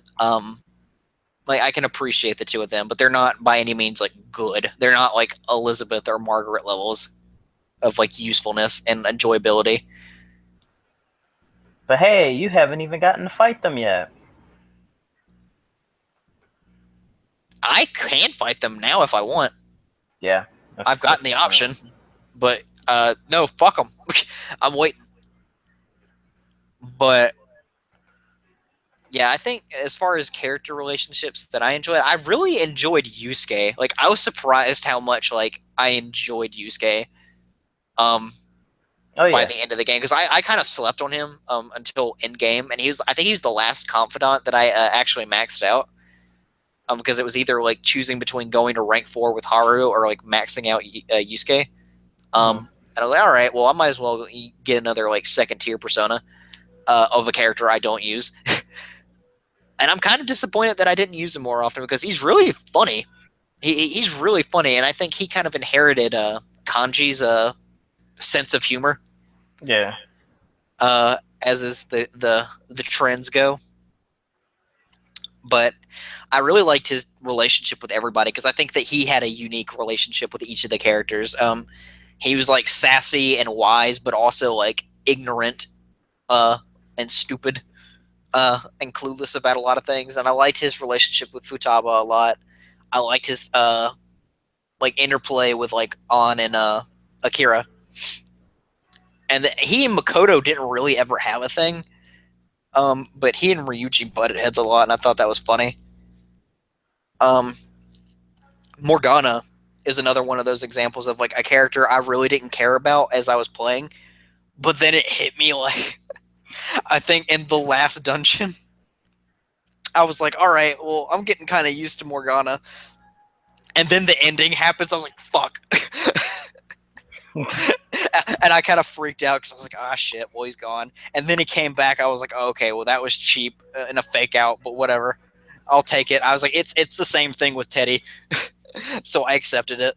Like, I can appreciate the two of them, but they're not by any means, like, good. They're not, like, Elizabeth or Margaret levels of like usefulness and enjoyability. But hey, you haven't even gotten to fight them yet. I can fight them now if I want. Yeah, I've gotten the point. option, but no, fuck them. I'm waiting. But yeah, I think as far as character relationships that I enjoyed, I really enjoyed Yusuke. Like I was surprised how much like I enjoyed Yusuke. Um, Oh by yeah, the end of the game because I kind of slept on him until end game, and I think he was the last confidant that I actually maxed out. Because it was either like choosing between going to rank 4 with Haru or like maxing out Yusuke. And I was like, all right, well, I might as well get another like second tier persona of a character I don't use. And I'm kind of disappointed that I didn't use him more often because he's really funny. He's really funny, and I think he kind of inherited Kanji's sense of humor. yeah. As is the trends go. But I really liked his relationship with everybody because I think that he had a unique relationship with each of the characters. He was like sassy and wise, but also like ignorant and stupid and clueless about a lot of things. And I liked his relationship with Futaba a lot. I liked his like interplay with like An and Akira. And he and Makoto didn't really ever have a thing. But he and Ryuji butted heads a lot, and I thought that was funny. Morgana is another one of those examples of like a character I really didn't care about as I was playing, but then it hit me like I think in the last dungeon, I was like, all right, well, I'm getting kind of used to Morgana, and then the ending happens. I was like, fuck. And I kind of freaked out because I was like, ah, shit, well, he's gone. And then he came back. I was like, oh, okay, well, that was cheap and a fake out, but whatever. I'll take it. I was like, it's the same thing with Teddy. So I accepted it.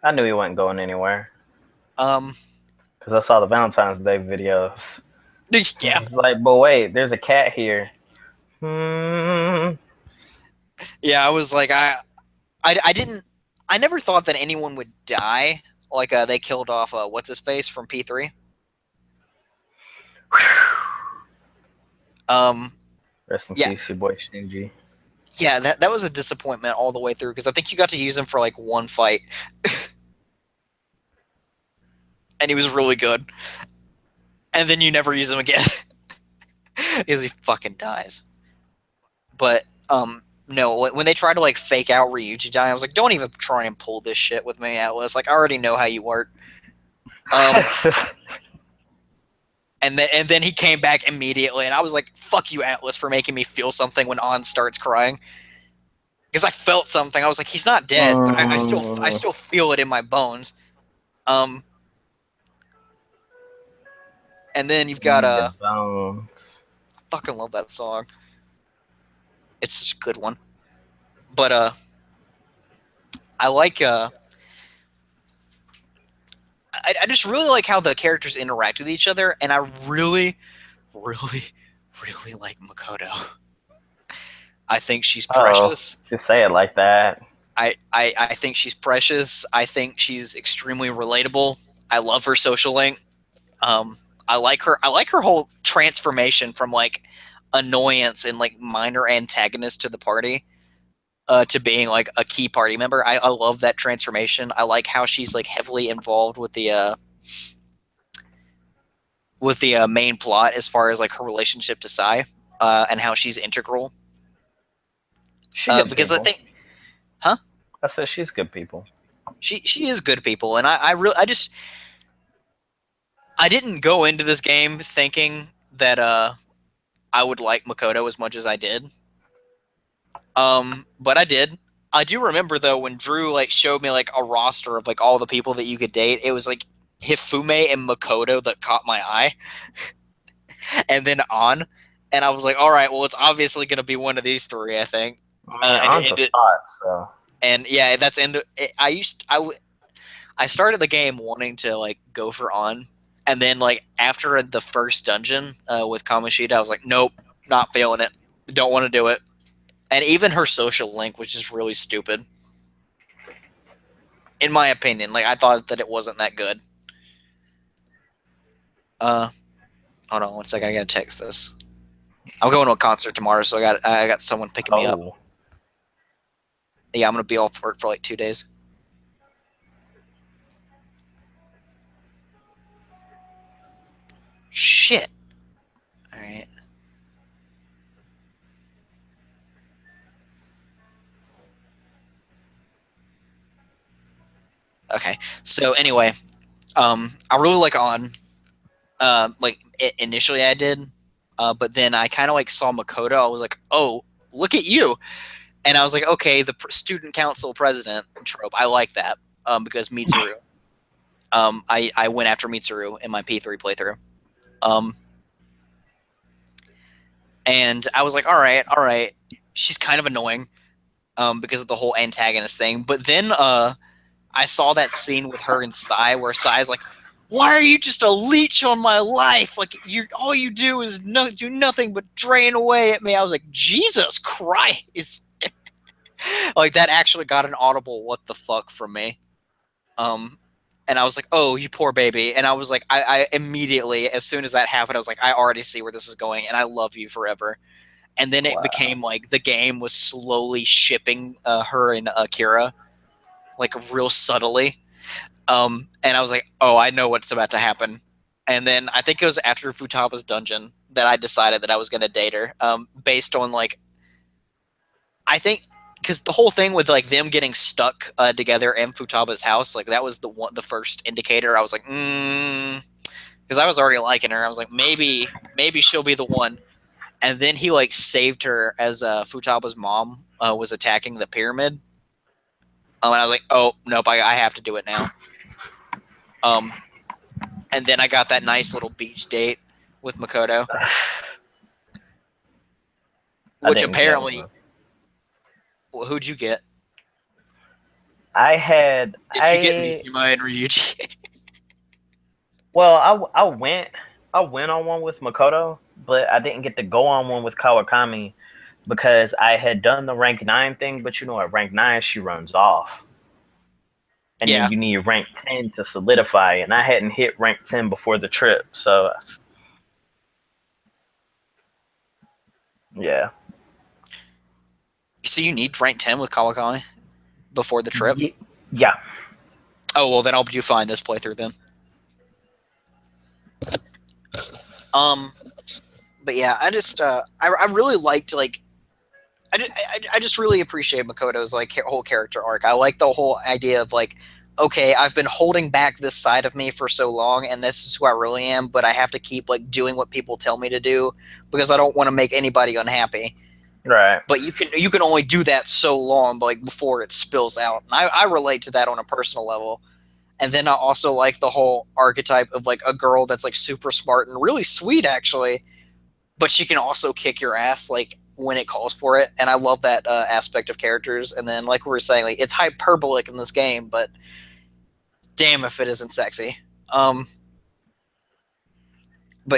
I knew he wasn't going anywhere. Um, Because I saw the Valentine's Day videos. yeah. It's like, but wait, there's a cat here. Hmm. Yeah, I was like, I didn't, I never thought that anyone would die. Like, they killed off, what's his face from P3. Rest in Yeah, peace, your boy Shinji. yeah, that was a disappointment all the way through because I think you got to use him for like one fight, and he was really good. And then you never use him again because he fucking dies. But no, when they tried to like fake out Ryuji dying, I was like, don't even try and pull this shit with me, Atlas. Like, I already know how you work. And then he came back immediately, and I was like, fuck you, Atlas, for making me feel something when An starts crying. Because I felt something. I was like, he's not dead, but I still feel it in my bones. And then you've got bones. I fucking love that song. It's such a good one. But I like I just really like how the characters interact with each other, and I really, really, really like Makoto. I think she's precious. Just say it like that. I think she's precious. I think she's extremely relatable. I love her social link. I like her. I like her whole transformation from like annoyance and like minor antagonist to the party to being like a key party member. I love that transformation. I like how she's like heavily involved with the main plot as far as like her relationship to Sai and how she's integral. Because people. I think, huh? I said she's good people. She is good people, and I didn't go into this game thinking that I would like Makoto as much as I did. But I did. I do remember though when Drew like showed me like a roster of like all the people that you could date. It was like Hifume and Makoto that caught my eye, and then An, and I was like, all right, well, it's obviously going to be one of these three, I think. An's a thought, so. And yeah, that's end. I started the game wanting to like go for An, and then like after the first dungeon with Kamoshida, I was like, nope, not feeling it. Don't want to do it. And even her social link, which is really stupid, in my opinion. Like I thought that it wasn't that good. Hold on one second. I gotta text this. I'm going to a concert tomorrow, so I got someone picking me up. Oh, Yeah, I'm gonna be off work for like 2 days. Shit. All right. Okay. So anyway, I really like On. Initially I did, but then I kind of like saw Makoto. I was like, oh, look at you, and I was like, okay, the student council president trope. I like that because Mitsuru. I went after Mitsuru in my P3 playthrough. And I was like, all right. She's kind of annoying because of the whole antagonist thing. But then I saw that scene with her and Sai where Sai's like, why are you just a leech on my life? Like, all you do is do nothing but drain away at me. I was like, Jesus Christ. Like, that actually got an audible what the fuck from me. And I was like, oh, you poor baby. And I was like, I immediately, as soon as that happened, I was like, I already see where this is going, and I love you forever. And then it became like the game was slowly shipping her and Akira, like real subtly. And I was like, oh, I know what's about to happen. And then I think it was after Futaba's dungeon that I decided that I was going to date her, based on like, I think because the whole thing with like them getting stuck together in Futaba's house, like that was the first indicator. I was like, because I was already liking her. I was like, maybe she'll be the one. And then he like saved her as Futaba's mom was attacking the pyramid. And I was like, oh nope, I have to do it now. And then I got that nice little beach date with Makoto, which apparently, well, who'd you get? I had. Did you get Mishima and Ryuji? Well, I went on one with Makoto, but I didn't get to go on one with Kawakami because I had done the rank 9 thing. But you know, at rank 9 she runs off, and then you need rank 10 to solidify. And I hadn't hit rank 10 before the trip, so yeah. So you need rank 10 with Kawakami before the trip? Yeah. Oh well, then I'll do fine this playthrough then. But yeah, I just I really liked like I just really appreciate Makoto's like whole character arc. I like the whole idea of like, okay, I've been holding back this side of me for so long, and this is who I really am, but I have to keep like doing what people tell me to do because I don't want to make anybody unhappy. Right. But you can only do that so long, like before it spills out. And I relate to that on a personal level. And then I also like the whole archetype of like a girl that's like super smart and really sweet actually, but she can also kick your ass like when it calls for it. And I love that aspect of characters. And then like we were saying, like it's hyperbolic in this game, but damn if it isn't sexy. But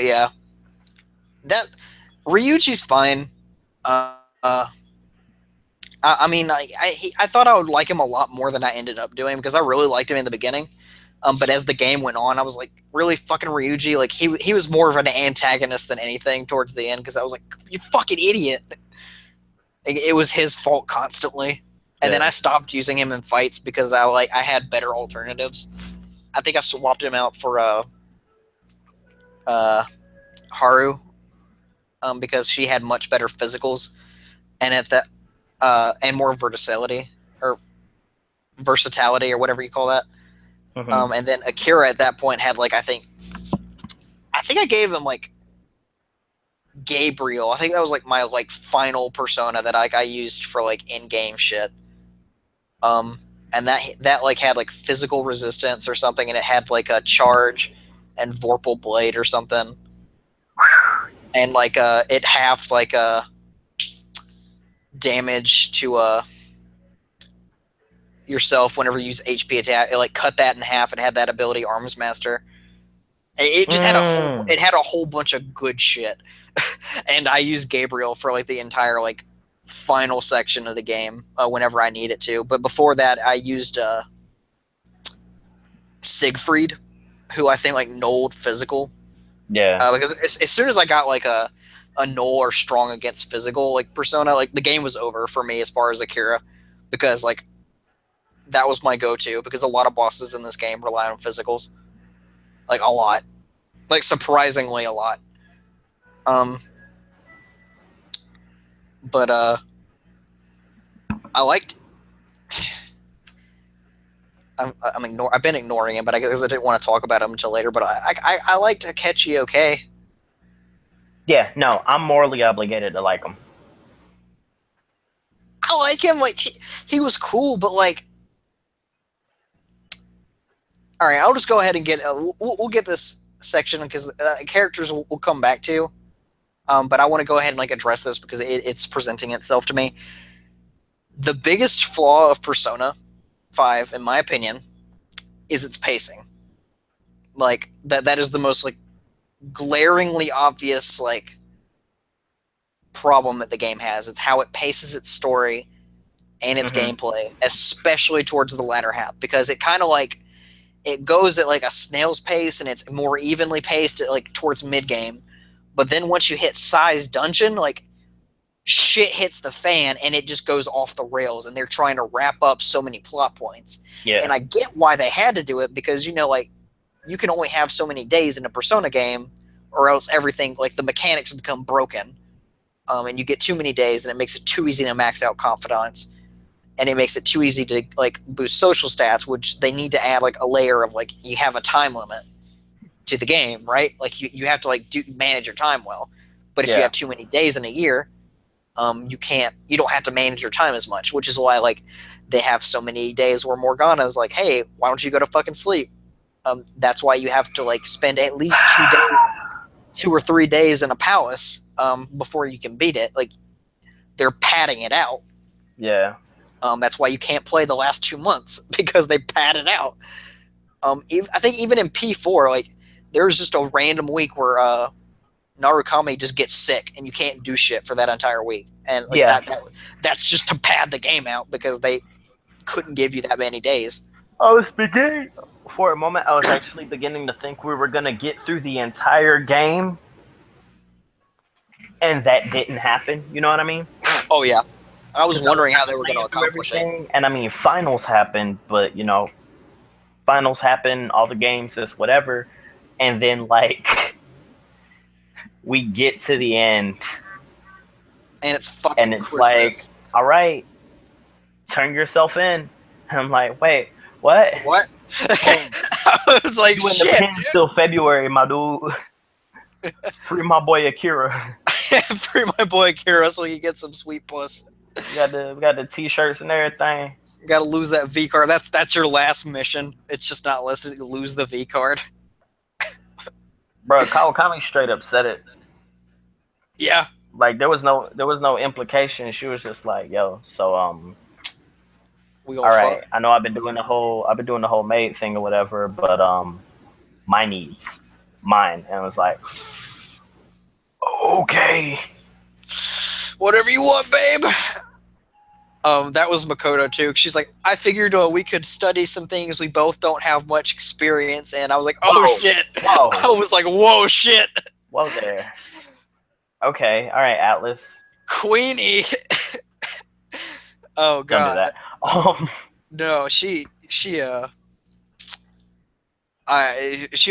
yeah, that Ryuji's fine. I mean, I thought I would like him a lot more than I ended up doing because I really liked him in the beginning. But as the game went on, I was like, really fucking Ryuji? Like he was more of an antagonist than anything towards the end because I was like, you fucking idiot. It was his fault constantly. And then I stopped using him in fights because I had better alternatives. I think I swapped him out for Haru because she had much better physicals and and more versatility or whatever you call that. Mm-hmm. And then Akira at that point had like I think I gave him like Gabriel. I think that was like my like final persona that I used for like in-game shit. And that like had like physical resistance or something, and it had like a charge and Vorpal Blade or something. And like it halved like damage to yourself whenever you use HP attack. It like cut that in half and had that ability Arms Master. It just had a whole bunch of good shit. And I used Gabriel for like the entire like final section of the game whenever I needed to. But before that I used Siegfried, who I think like nulled physical. Yeah. Because as soon as I got like a null or strong against physical like persona, like the game was over for me as far as Akira, because like that was my go-to, because a lot of bosses in this game rely on physicals, like a lot, like surprisingly a lot. Um, but I liked. I've been ignoring him, but I guess I didn't want to talk about him until later. But I liked Akechi okay. Yeah, no, I'm morally obligated to like him. I like him. Like he was cool, but like, all right, I'll just go ahead and get. We'll get this section because characters we'll come back to. But I want to go ahead and like address this because it's presenting itself to me. The biggest flaw of Persona 5, in my opinion, is its pacing. Like that is the most like glaringly obvious like problem that the game has. It's how it paces its story and its gameplay, especially towards the latter half, because it kind of like it goes at like a snail's pace and it's more evenly paced at, like towards mid game. But then once you hit size dungeon, like shit hits the fan and it just goes off the rails, and they're trying to wrap up so many plot points. Yeah. And I get why they had to do it, because like you can only have so many days in a Persona game, or else everything like the mechanics become broken. And you get too many days, and it makes it too easy to max out confidants, and it makes it too easy to like boost social stats, which they need to add like a layer of like you have a time limit to the game, right? Like you have to like manage your time well. But if you have too many days in a year, you don't have to manage your time as much, which is why like they have so many days where Morgana is like, hey, why don't you go to fucking sleep? That's why you have to like spend at least 2 or 3 days in a palace before you can beat it. Like they're padding it out. Yeah. That's why you can't play the last 2 months, because they pad it out. I think even in P4, like there's just a random week where Narukami just gets sick and you can't do shit for that entire week, and like that's just to pad the game out because they couldn't give you that many days. I was beginning for a moment. I was actually beginning to think we were gonna get through the entire game, and that didn't happen. You know what I mean? Oh yeah, I was wondering how they were going to accomplish it. And I mean, finals happened, but finals happen. All the games is whatever, and then like we get to the end, and it's fucking and it's Christmas. like, all right, turn yourself in. And I'm like, wait, what? What? I was like, you in the pen till February, my dude. Free my boy Akira. Free my boy Akira so he gets some sweet puss. We got the t-shirts and everything. You got to lose that V card. That's your last mission. It's just not listed. Lose the V card. Bro, Kawakami straight up said it. Yeah. Like there was no implication. She was just like, "Yo, so we all right. I know I've been doing the whole maid thing or whatever, but my needs, mine." And I was like, "Okay, whatever you want, babe." That was Makoto too. She's like, I figured we could study some things we both don't have much experience in. I was like, oh whoa, shit. Whoa. I was like, whoa, shit. Whoa there. Okay, all right, Atlas. Queenie. Oh god. Don't do that. No, she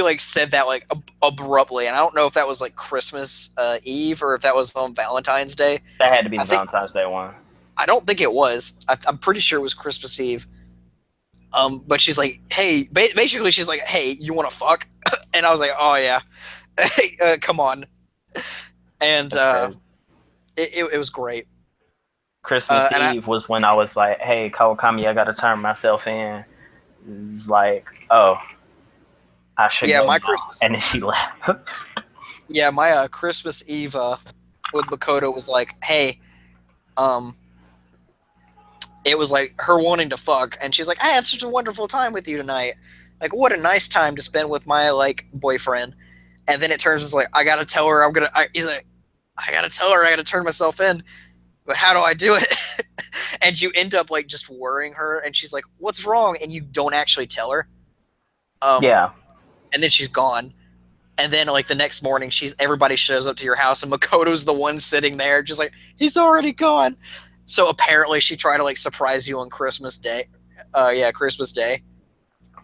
like said that like abruptly, and I don't know if that was like Christmas Eve or if that was on Valentine's Day. That had to be the Valentine's Day one. I don't think it was. I'm pretty sure it was Christmas Eve. But she's like, hey, basically she's like, hey, you want to fuck? And I was like, oh yeah, hey, come on. And it was great. Christmas Eve was when I was like, hey, Kawakami, I got to turn myself in. It's like, oh, I should go my now. Christmas. And then she left. Yeah, my Christmas Eve with Makoto was like, hey, it was like her wanting to fuck, and she's like, I had such a wonderful time with you tonight. Like, what a nice time to spend with my like boyfriend. And then it turns into like, I gotta tell her he's like, I gotta tell her I gotta turn myself in, but how do I do it? And you end up like just worrying her, and she's like, what's wrong? And you don't actually tell her. Yeah. And then she's gone. And then, like, the next morning, everybody shows up to your house, and Makoto's the one sitting there, just like, he's already gone. So apparently, she tried to like surprise you on Christmas Day. Christmas Day.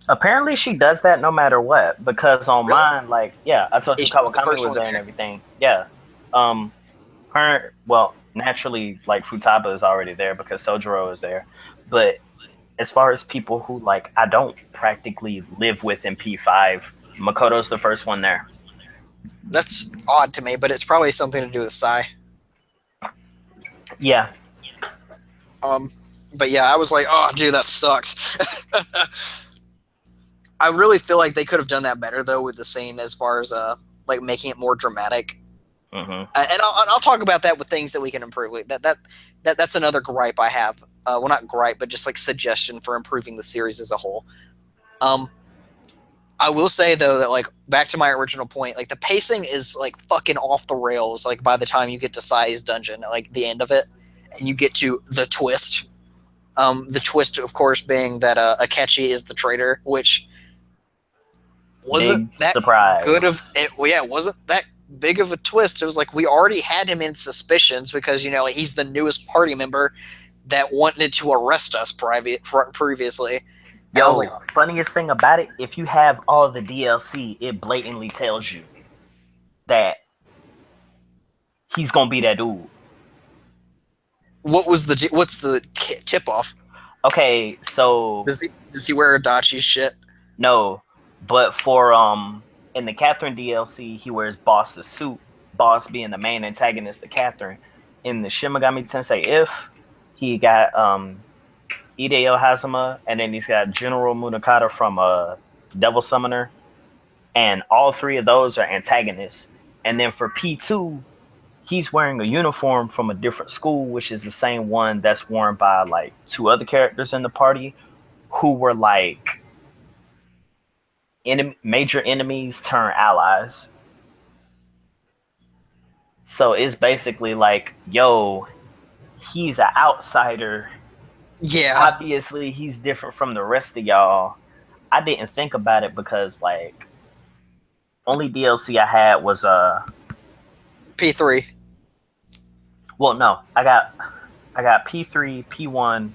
Apparently, she does that no matter what. Because on Really? mine, like, yeah, I told you Is she the Kawakami first was one there and there? everything. Yeah. Naturally, like Futaba is already there because Sojiro is there. But as far as people who like I don't practically live with in P5, Makoto's the first one there. That's odd to me, but it's probably something to do with Sai. Yeah. But yeah, I was like, oh, dude, that sucks. I really feel like they could have done that better though with the scene as far as like making it more dramatic. Mm-hmm. And I'll talk about that with things that we can improve. Like that's another gripe I have. Well, not gripe, but just like suggestion for improving the series as a whole. I will say though that like back to my original point, like the pacing is like fucking off the rails. Like by the time you get to Sai's dungeon, like the end of it, and you get to the twist. The twist, of course, being that Akechi is the traitor, which wasn't Big that surprise. good of it. Well, yeah, it wasn't that big of a twist. It was like we already had him in suspicions because like, he's the newest party member that wanted to arrest us previously. And Yo, I was like, funniest thing about it, if you have all the DLC, it blatantly tells you that he's gonna be that dude. what's the tip off? Okay, so Does he wear Adachi's shit? no, but for in the Catherine DLC, he wears Boss's suit. Boss being the main antagonist of Catherine. In the Shin Megami Tensei If, he got Hideo Hazama, and then he's got General Munakata from Devil Summoner, and all three of those are antagonists. And then for P2, he's wearing a uniform from a different school, which is the same one that's worn by like two other characters in the party who were like major enemies turn allies. So it's basically like, yo, he's an outsider. Yeah. Obviously, he's different from the rest of y'all. I didn't think about it because like only DLC I had was P3. Well, no, I got P3, P1,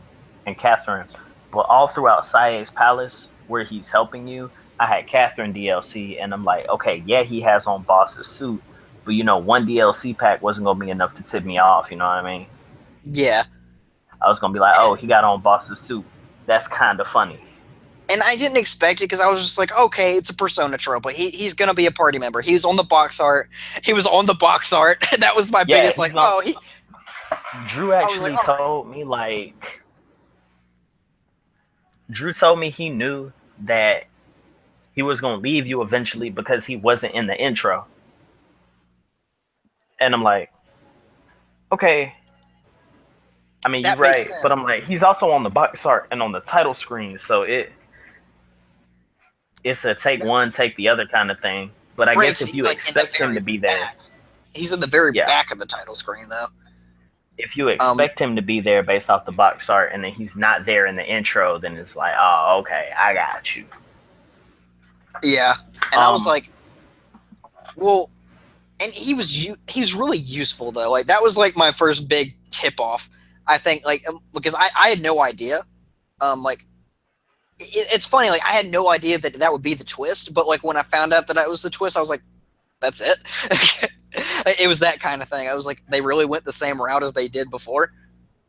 and Catherine. But all throughout Sae's Palace, where he's helping you, I had Catherine DLC, and I'm like, okay, yeah, he has on Boss's suit, but one DLC pack wasn't gonna be enough to tip me off. You know what I mean? Yeah. I was gonna be like, oh, he got on Boss's suit. That's kind of funny. And I didn't expect it because I was just like, okay, it's a Persona trope. But he's gonna be a party member. He was on the box art. That was my biggest like. Drew actually told me like. Drew told me he knew that he was gonna leave you eventually because he wasn't in the intro. And I'm like, okay. I mean, you're right, but I'm like, he's also on the box art and on the title screen, so it's a take one, take the other kind of thing. But I guess if you expect him to be there, he's in the very back of the title screen, though. If you expect him to be there based off the box art, and then he's not there in the intro, then it's like, oh, okay, I got you. Yeah, and I was like, well, and he was really useful though. Like that was like my first big tip off. I think like because I had no idea. Like it's funny. Like I had no idea that would be the twist. But like when I found out that it was the twist, I was like, that's it. It was that kind of thing. I was like, they really went the same route as they did before.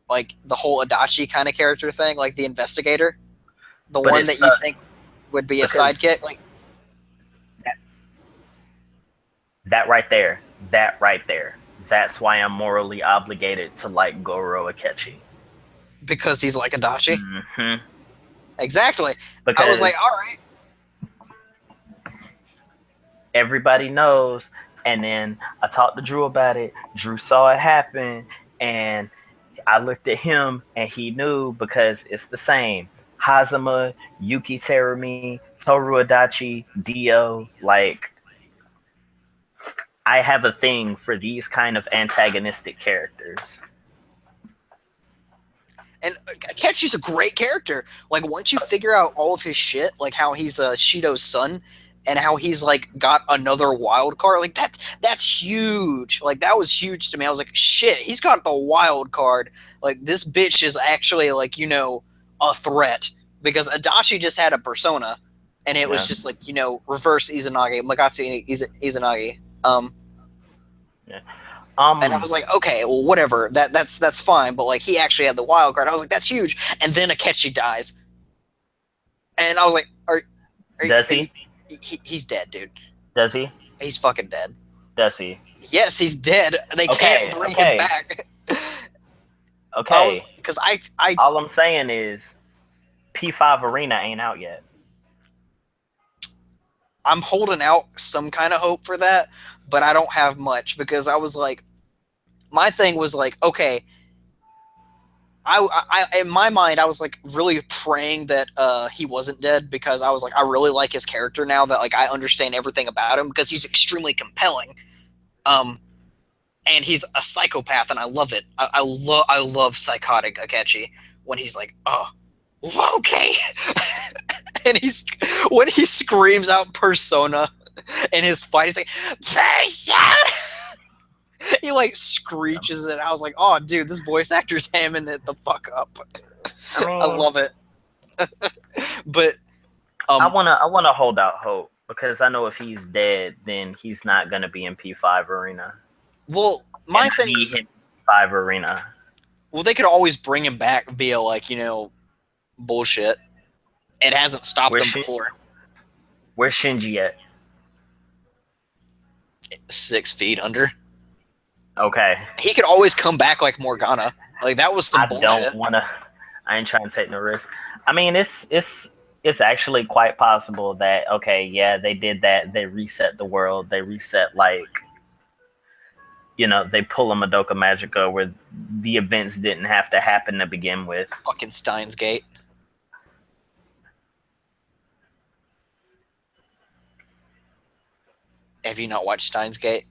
Like the whole Adachi kind of character thing, like the investigator, the one that you think would be a sidekick. Like that right there. That's why I'm morally obligated to like Goro Akechi. Because he's like Adachi? Mm-hmm. Exactly. Because I was like, all right. Everybody knows. And then I talked to Drew about it. Drew saw it happen. And I looked at him and he knew because it's the same. Hazama, Yuki Terumi, Toru Adachi, Dio, like I have a thing for these kind of antagonistic characters. And Akechi's a great character. Like once you figure out all of his shit, like how he's Shido's son, and how he's like got another wild card. Like that's huge. Like that was huge to me. I was like, shit, he's got the wild card. Like this bitch is actually like, you know, a threat, because Adachi just had a persona, and it was just like, you know, reverse Izanagi, Magatsu Izanagi. Yeah. And I was like, okay, well, whatever. That's fine. But like, he actually had the wild card. I was like, that's huge. And then Akechi dies, and I was like, does he? He's dead, dude. Does he? He's fucking dead. Does he? Yes, he's dead. They can't bring him back. Okay. Because I all I'm saying is, P5 Arena ain't out yet. I'm holding out some kind of hope for that, but I don't have much, because I was like, my thing was like, okay, I in my mind I was like really praying that he wasn't dead, because I was like, I really like his character now that like I understand everything about him, because he's extremely compelling, and he's a psychopath, and I love it. I love psychotic Akechi when he's like, oh, Loki, and when he screams out persona in his fight, he's like, persona. He like screeches it. I was like, oh, dude, this voice actor's hamming it the fuck up. I mean, I love it. But I wanna hold out hope, because I know if he's dead, then he's not gonna be in P5 Arena. Well, my thing, P5 Arena. Well, they could always bring him back via like, you know, bullshit. It hasn't stopped them before. Where's Shinji at? 6 feet under. Okay. He could always come back like Morgana. Like that was some bullshit. I ain't trying to take no risk. I mean, it's actually quite possible that, okay, yeah, they did that. They reset the world. They reset, like, you know, they pull a Madoka Magica where the events didn't have to happen to begin with. Fucking Steins Gate. Have you not watched Steins Gate?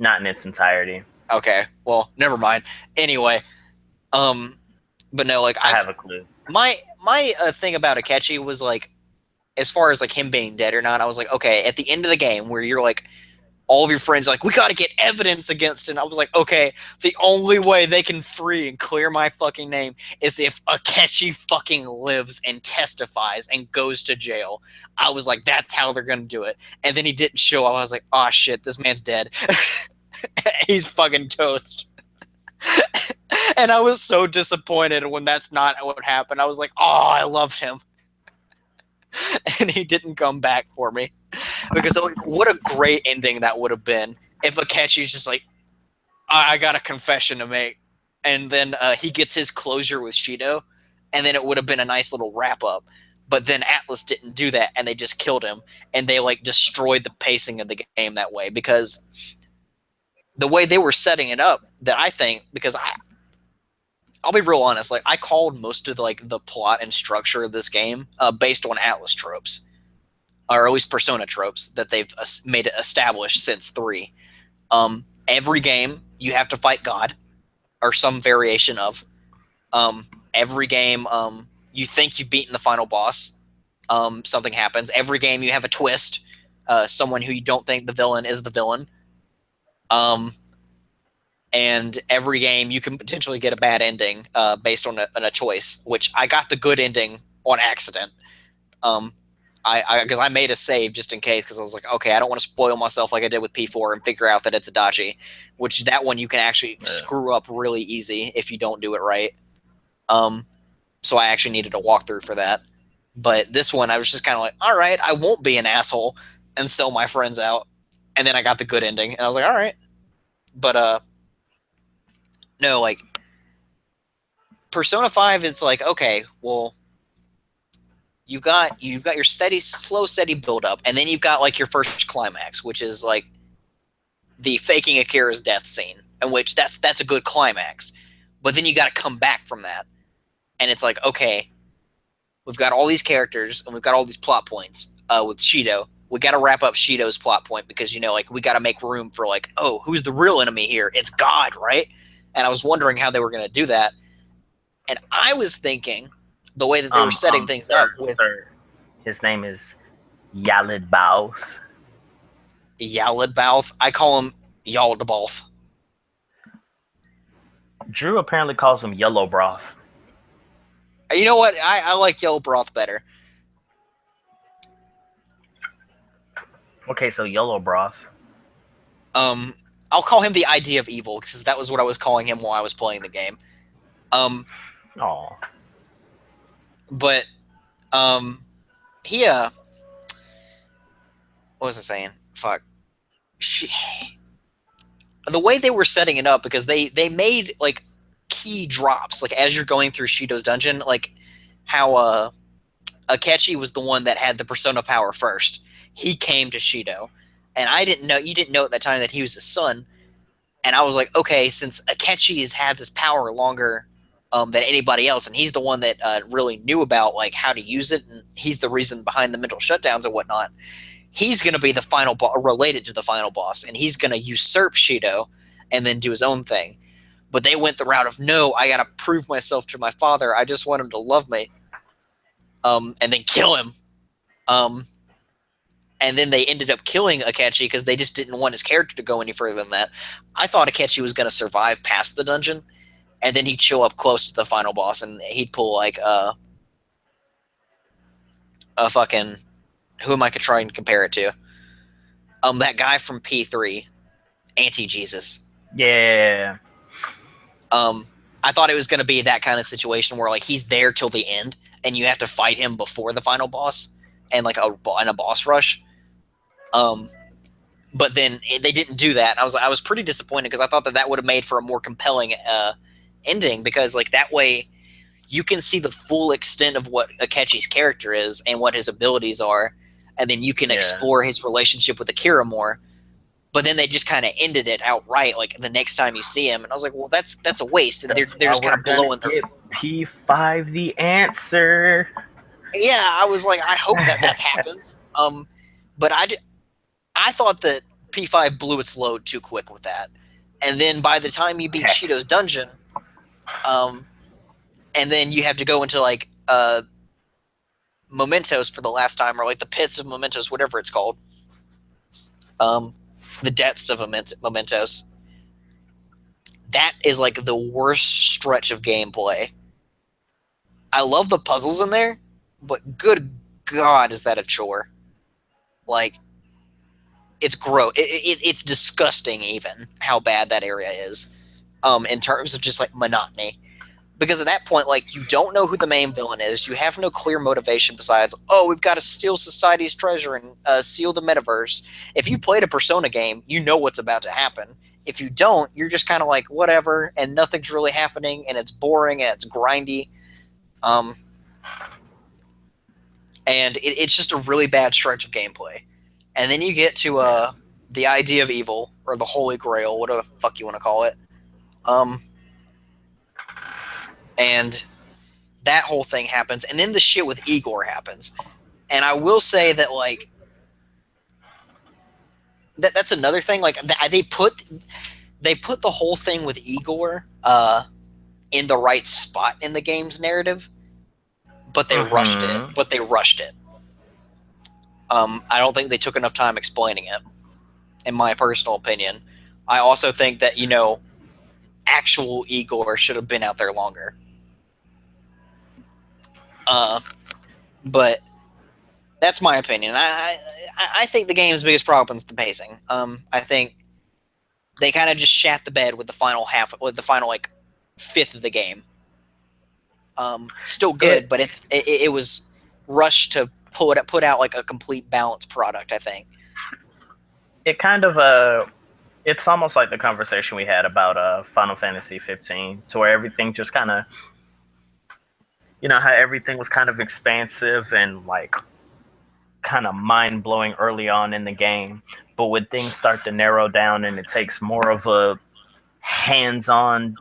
Not in its entirety. Okay, well, never mind. Anyway, but no, like I have a clue. My thing about Akechi was like, as far as like him being dead or not, I was like, okay, at the end of the game where you're like, all of your friends are like, we got to get evidence against him. I was like, okay, the only way they can free and clear my fucking name is if Akechi fucking lives and testifies and goes to jail. I was like, that's how they're going to do it. And then he didn't show up. I was like, oh shit, this man's dead. He's fucking toast. And I was so disappointed when that's not what happened. I was like, oh, I loved him. And he didn't come back for me. Because like, what a great ending that would have been if Akechi's just like, I got a confession to make. And then he gets his closure with Shido. And then it would have been a nice little wrap up. But then Atlas didn't do that, and they just killed him. And they like destroyed the pacing of the game that way. Because the way they were setting it up, that I think, because I'll be real honest, like I called most of the plot and structure of this game based on Atlas tropes, or at least Persona tropes that they've made it established since 3. Every game you have to fight God, or some variation of. Every game you think you've beaten the final boss, something happens. Every game you have a twist, someone who you don't think the villain is the villain. And every game you can potentially get a bad ending based on a choice, which I got the good ending on accident. Because I made a save just in case, because I was like, okay, I don't want to spoil myself like I did with P4 and figure out that it's Adachi, which that one you can actually screw up really easy if you don't do it right. So I actually needed a walkthrough for that. But this one, I was just kind of like, all right, I won't be an asshole and sell my friends out. And then I got the good ending, and I was like, all right. But no, like Persona 5, it's like, okay, well, you've got your slow, steady build up, and then you've got like your first climax, which is like the faking Akira's death scene, in which that's a good climax. But then you got to come back from that, and it's like, okay, we've got all these characters and we've got all these plot points with Shido. We got to wrap up Shido's plot point, because like we got to make room for like, oh, who's the real enemy here? It's God, right? And I was wondering how they were going to do that. And I was thinking the way that they were setting things up with... His name is Yalidbouth. Yalidbouth. I call him Yaldabouth. Drew apparently calls him Yellow Broth. You know what? I like Yellow Broth better. Okay, so Yellow Broth. I'll call him the idea of evil because that was what I was calling him while I was playing the game. Oh. But he what was I saying? Fuck. The way they were setting it up, because they made like key drops, like as you're going through Shido's dungeon, like how Akechi was the one that had the persona power first. He came to Shido, and you didn't know at that time that he was his son. And I was like, okay, since Akechi has had this power longer than anybody else, and he's the one that really knew about like how to use it, and he's the reason behind the mental shutdowns and whatnot. He's going to be the final related to the final boss, and he's going to usurp Shido and then do his own thing. But they went the route of, no, I got to prove myself to my father. I just want him to love me, and then kill him. And then they ended up killing Akechi because they just didn't want his character to go any further than that. I thought Akechi was going to survive past the dungeon, and then he'd show up close to the final boss, and he'd pull like a fucking, who am I trying to compare it to? That guy from P3, Anti-Jesus. Yeah. I thought it was going to be that kind of situation where like he's there till the end, and you have to fight him before the final boss, and like a boss rush. But then they didn't do that. And I was pretty disappointed because I thought that would have made for a more compelling ending, because like that way you can see the full extent of what Akechi's character is and what his abilities are, and then you can explore his relationship with Akira more. But then they just kind of ended it outright, like the next time you see him, and I was like, well, that's a waste. And they're just kind of blowing the P5 the answer. Yeah, I was like, I hope that happens. But I thought that P5 blew its load too quick with that, and then by the time you beat Shido's dungeon, and then you have to go into like Mementos for the last time, or like the pits of Mementos, whatever it's called. The depths of Mementos. That is like the worst stretch of gameplay. I love the puzzles in there, but good God, is that a chore? Like, it's gross. It's disgusting, even how bad that area is, in terms of just like monotony. Because at that point, like, you don't know who the main villain is. You have no clear motivation besides, oh, we've got to steal society's treasure and seal the metaverse. If you played a Persona game, you know what's about to happen. If you don't, you're just kind of like, whatever, and nothing's really happening, and it's boring, and it's grindy. And it's just a really bad stretch of gameplay. And then you get to the idea of evil, or the Holy Grail, whatever the fuck you want to call it. And that whole thing happens, and then the shit with Igor happens. And I will say that, like, that's another thing. Like, they put the whole thing with Igor in the right spot in the game's narrative, but they rushed it. I don't think they took enough time explaining it, in my personal opinion. I also think that, actual Igor should have been out there longer. But that's my opinion. I think the game's biggest problem is the pacing. I think they kind of just shat the bed with the final like fifth of the game. Still good, but it was rushed to put out like a complete balanced product, I think. It kind of it's almost like the conversation we had about Final Fantasy 15, to where everything just kind of, how everything was kind of expansive and like kind of mind-blowing early on in the game, but when things start to narrow down and it takes more of a hands-on,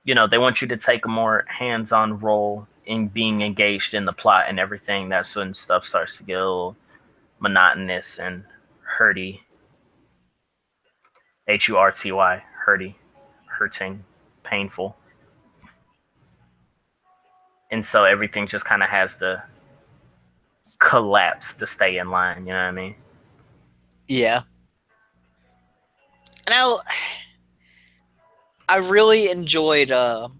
they want you to take a more hands-on role in being engaged in the plot and everything. That's when stuff starts to get a little monotonous and hurty. Hurty, hurting, painful. And so everything just kind of has to collapse to stay in line. You know what I mean? Yeah. Now, I really enjoyed if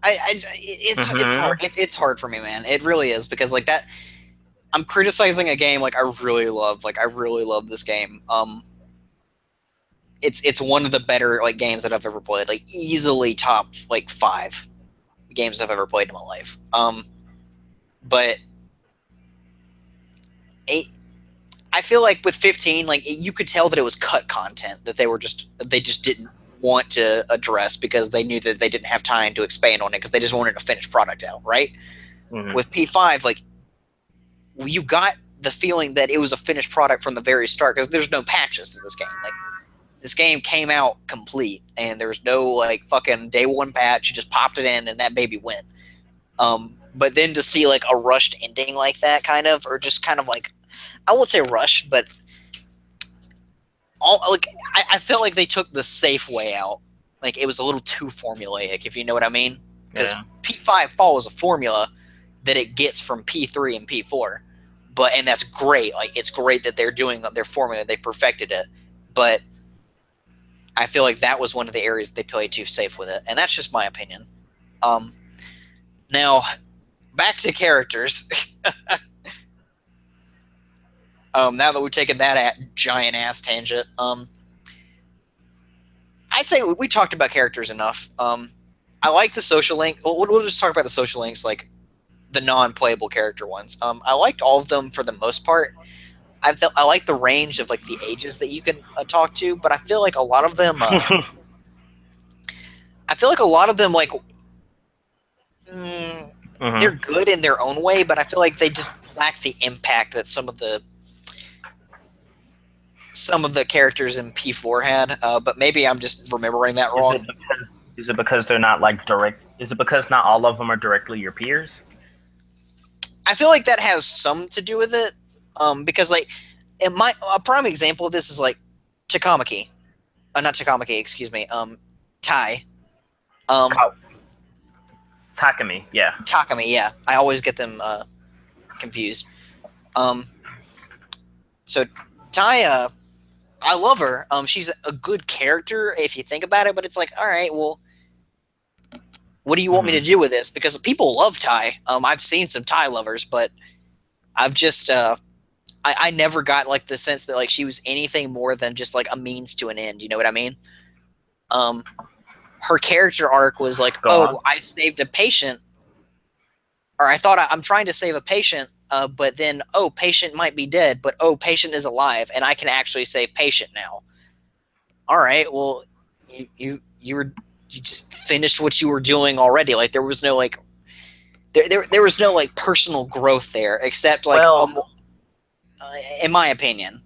it's hard. Mm-hmm. It's hard for me, man. It really is because like that. I'm criticizing a game like I really love. Like I really love this game. It's one of the better like games that I've ever played. Like easily top like 5 games I've ever played in my life. But it, I feel like with 15, like you could tell that it was cut content that they just didn't want to address because they knew that they didn't have time to expand on it because they just wanted a finished product out, right? Mm-hmm. With P5, like you got the feeling that it was a finished product from the very start because there's no patches to this game. Like this game came out complete and there's no like fucking day one patch. You just popped it in and that baby went. But then to see like a rushed ending like that, kind of, or just kind of like, I won't say rushed, but I felt like they took the safe way out. Like it was a little too formulaic, if you know what I mean. Because Yeah. P5 follows a formula that it gets from P3 and P4, and that's great. Like it's great that they're doing their formula, they perfected it. But I feel like that was one of the areas they played too safe with it, and that's just my opinion. Now back to characters. Now that we've taken that giant ass tangent, I'd say we talked about characters enough. I like the social link. We'll just talk about the social links, like the non-playable character ones. I liked all of them for the most part. I like the range of like the ages that you can talk to, but I feel like a lot of them. I feel like a lot of them like they're Mm-hmm. good in their own way, but I feel like they just lack the impact that some of the characters in P4 had. But maybe I'm just remembering that Is it wrong. because they're not like direct? Is it because not all of them are directly your peers? I feel like that has some to do with it. Because like, a prime example of this is like Takamaki. Not Takamaki, excuse me. Tai. Um, Oh, Takami, yeah. Takami. Yeah, I always get them confused. Um, so Tai, I love her. She's a good character if you think about it, but it's like, all right, well, what do you want me to Mm-hmm. do with this? Because people love Tai. I've seen some Tai lovers, but I've just I never got like the sense that like she was anything more than just like a means to an end. You know what I mean? Um, her character arc was like, Go on. oh, I saved a patient, or I'm trying to save a patient, but then oh, patient might be dead, but oh, patient is alive, and I can actually save patient now. All right, well, you just finished what you were doing already. Like there was no like there was no like personal growth there, except like Well, in my opinion,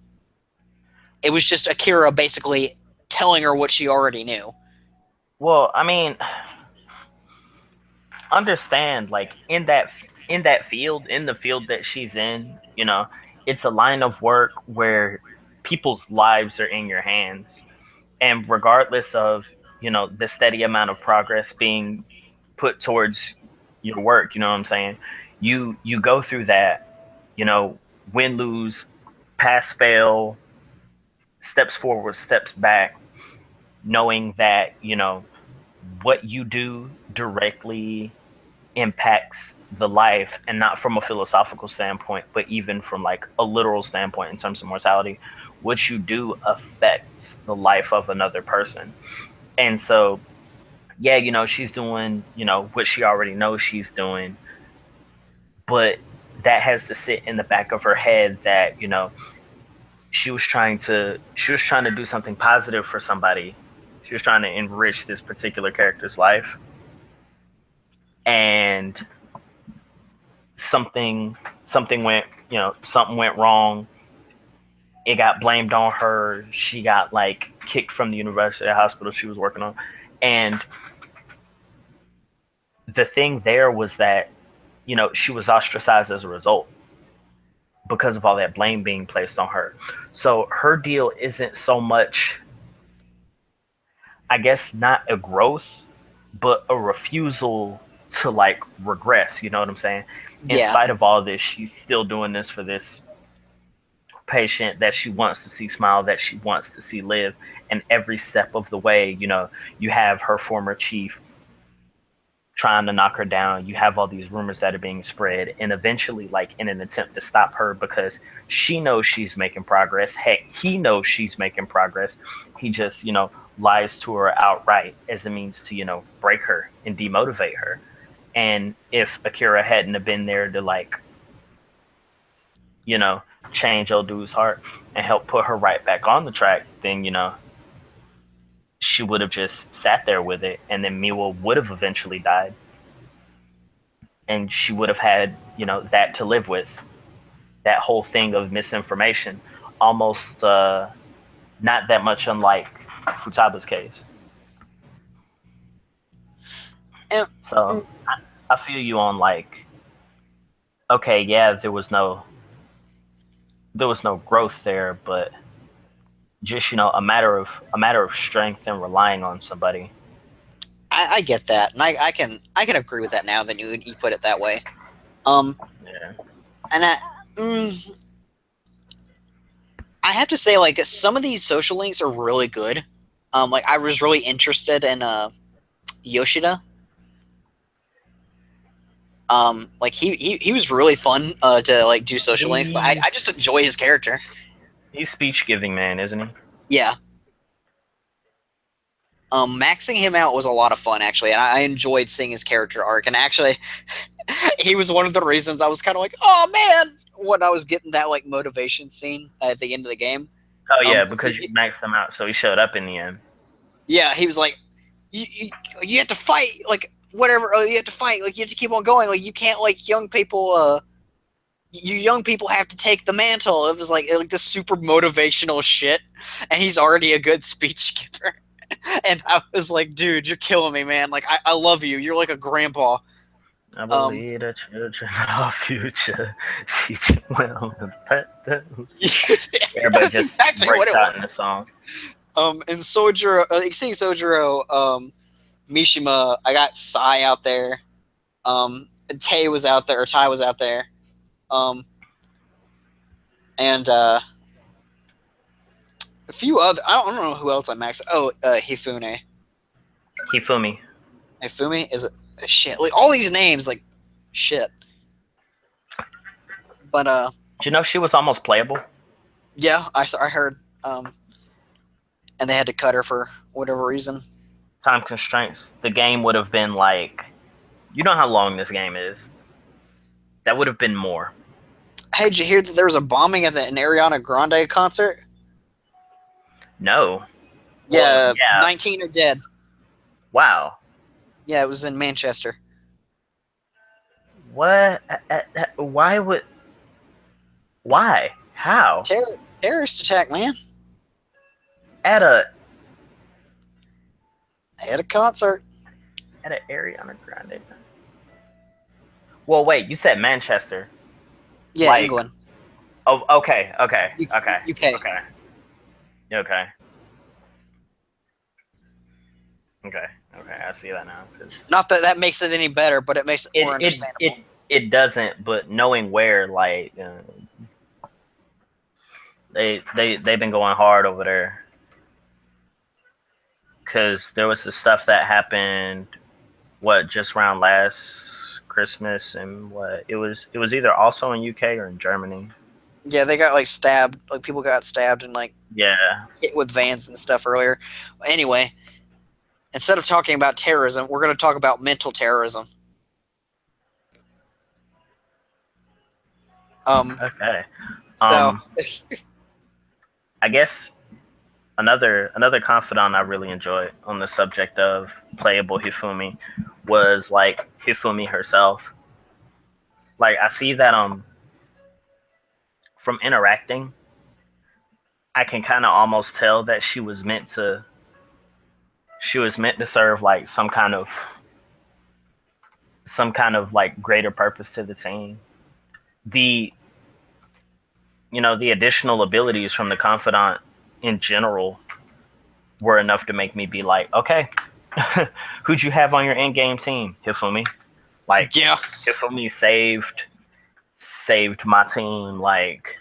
it was just Akira basically telling her what she already knew. I mean, understand like in the field that she's in, it's a line of work where people's lives are in your hands, and regardless of the steady amount of progress being put towards your work, you know what I'm saying, you go through that, win lose, pass fail, steps forward, steps back, knowing that what you do directly impacts the life, and not from a philosophical standpoint, but even from like a literal standpoint in terms of mortality. What you do affects the life of another person. And so, yeah, she's doing, what she already knows she's doing, but that has to sit in the back of her head that, she was trying to do something positive for somebody. She was trying to enrich this particular character's life, and something went wrong. It got blamed on her. She got like kicked from the university hospital she was working on. And the thing there was that, she was ostracized as a result because of all that blame being placed on her. So her deal isn't so much, I guess, not a growth, but a refusal to like regress. You know what I'm saying? In Yeah. spite of all this, she's still doing this for this patient that she wants to see smile, that she wants to see live. And every step of the way, you have her former chief trying to knock her down. You have all these rumors that are being spread, and eventually, like in an attempt to stop her, because she knows she's making progress. Heck, he knows she's making progress. He just, lies to her outright as a means to, break her and demotivate her. And if Akira hadn't have been there to like, you know, change old dude's heart and help put her right back on the track, then she would have just sat there with it, and then Miwa would have eventually died, and she would have had that to live with. That whole thing of misinformation, almost not that much unlike Futaba's case. And, So I feel you on like, okay, yeah, there was no growth there, but just a matter of strength and relying on somebody. I get that, and I can agree with that now that you put it that way. Yeah. And I have to say, like, some of these social links are really good. Like, I was really interested in Yoshida. Like he was really fun to like do social links. I just enjoy his character. He's speech giving, man, isn't he? Yeah. Maxing him out was a lot of fun, actually, and I enjoyed seeing his character arc. And actually, he was one of the reasons I was kind of like, oh man, when I was getting that like motivation scene at the end of the game. Oh yeah, because you maxed him out, so he showed up in the end. Yeah, he was like, you have to fight, like whatever. You have to fight, like you have to keep on going. Like you can't like young people. You young people have to take the mantle. It was like this super motivational shit, and he's already a good speech giver. And I was like, dude, you're killing me, man. Like, I love you. You're like a grandpa. I believe the children of our future. Teach well and let them. Everybody just exactly breaks out in the song. And Sojiro, seeing Sojiro, Mishima, I got Sai out there. Tay was out there, or Tai was out there. And a few other. I don't know who else I maxed. Oh, Hifune. Hifumi. Hifumi? Is it? Shit. Like, all these names, like, shit. But, Did you know she was almost playable? yeah, I heard. And they had to cut her for whatever reason. Time constraints. The game would have been like, you know how long this game is. That would have been more. Hey, did you hear that there was a bombing at an Ariana Grande concert? No. Yeah, Well, yeah. 19 are dead. Wow. Yeah, it was in Manchester. What? Why would? Why? How? Terrorist attack, man. At a concert. At an Ariana Grande. Well, wait. You said Manchester. Yeah, like, England. Oh, okay. UK. Okay, I see that now. Not that makes it any better, but it makes it more understandable. It doesn't, but knowing where, like, they've been going hard over there. Because there was the stuff that happened, just around last Christmas, and it was either also in UK or in Germany. Yeah, they got like stabbed, like people got stabbed and like hit with vans and stuff earlier. Anyway, instead of talking about terrorism, we're going to talk about mental terrorism. Okay. So, I guess another confidant I really enjoyed on the subject of playable Hifumi was like Hifumi herself. Like, I see that from interacting, I can kind of almost tell that she was meant to serve like some kind of like greater purpose to the team. The additional abilities from the confidant in general were enough to make me be like, okay, Who'd you have on your end game team? Hifumi. Like Yeah. Hifumi saved my team. Like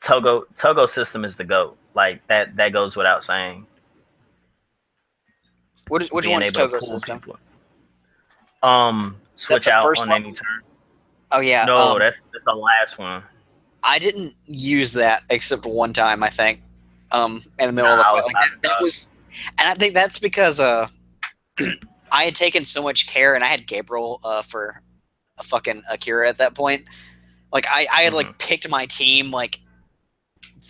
Togo system is the GOAT. Like that goes without saying. Which Being one's able to Togo pull system? people. That Switch the out first on any level? turn. Oh yeah. No, that's the last one. I didn't use that except one time, I think. In the Nah, middle of the I fight, was like about to that was, and I think that's because I had taken so much care, and I had Gabriel for a fucking Akira at that point. Like I had like picked my team like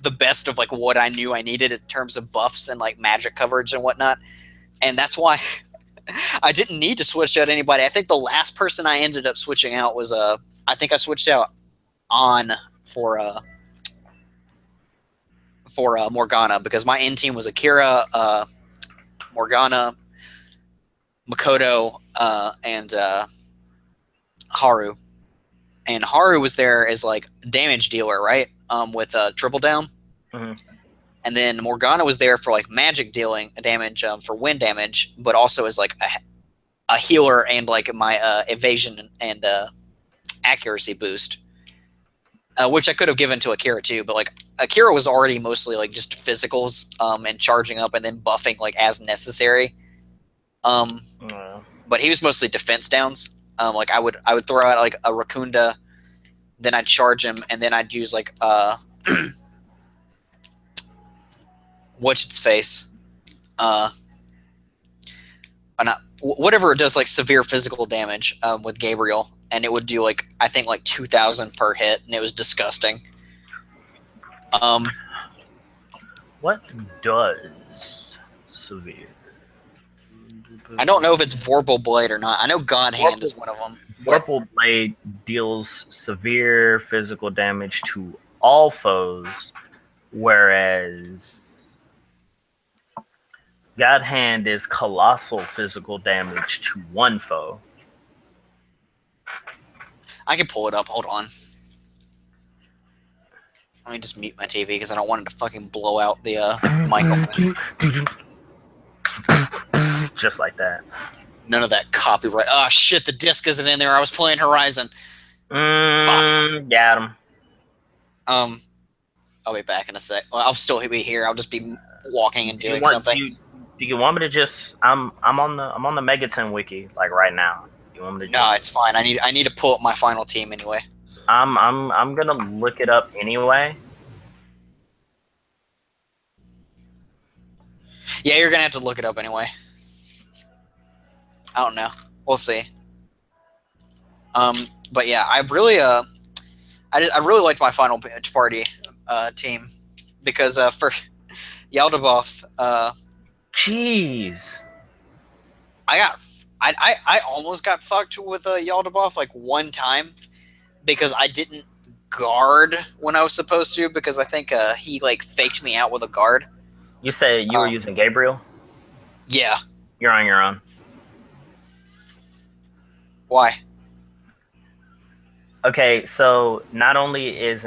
the best of like what I knew I needed in terms of buffs and like magic coverage and whatnot, and that's why I didn't need to switch out anybody. I think the last person I ended up switching out was I think I switched out on for Morgana because my end team was Akira, Morgana, Makoto, and Haru. And Haru was there as like damage dealer, right? With triple down. Mm-hmm. And then Morgana was there for like magic dealing damage for wind damage, but also as like a healer and like my evasion and accuracy boost, which I could have given to Akira too. But like Akira was already mostly like just physicals and charging up and then buffing like as necessary. But he was mostly defense downs. Like I would throw out like a Rakunda, then I'd charge him, and then I'd use like what's its face, whatever it does, like severe physical damage with Gabriel, and it would do like I think like 2,000 per hit, and it was disgusting. What does severe? I don't know if it's Vorpal Blade or not. I know God Hand is one of them. Vorpal Blade deals severe physical damage to all foes, whereas God Hand is colossal physical damage to one foe. I can pull it up. Hold on. Let me just mute my TV because I don't want it to fucking blow out the mic. Just like that. None of that copyright. Oh shit, the disc isn't in there. I was playing Horizon. Fuck. Got him. I'll be back in a sec. Well, I'll still be here. I'll just be walking and doing something. Do you want me to just? I'm on the Megaton wiki like right now. You want me to? No, it's fine. I need to pull up my final team anyway. I'm gonna look it up anyway. Yeah, you're gonna have to look it up anyway. I don't know. We'll see. But yeah, I really liked my final party team because for Yaldabaoth, jeez, I almost got fucked with Yaldabaoth like one time because I didn't guard when I was supposed to because I think he like faked me out with a guard. You said you were using Gabriel? Yeah. You're on your own. Why? Okay, so not only is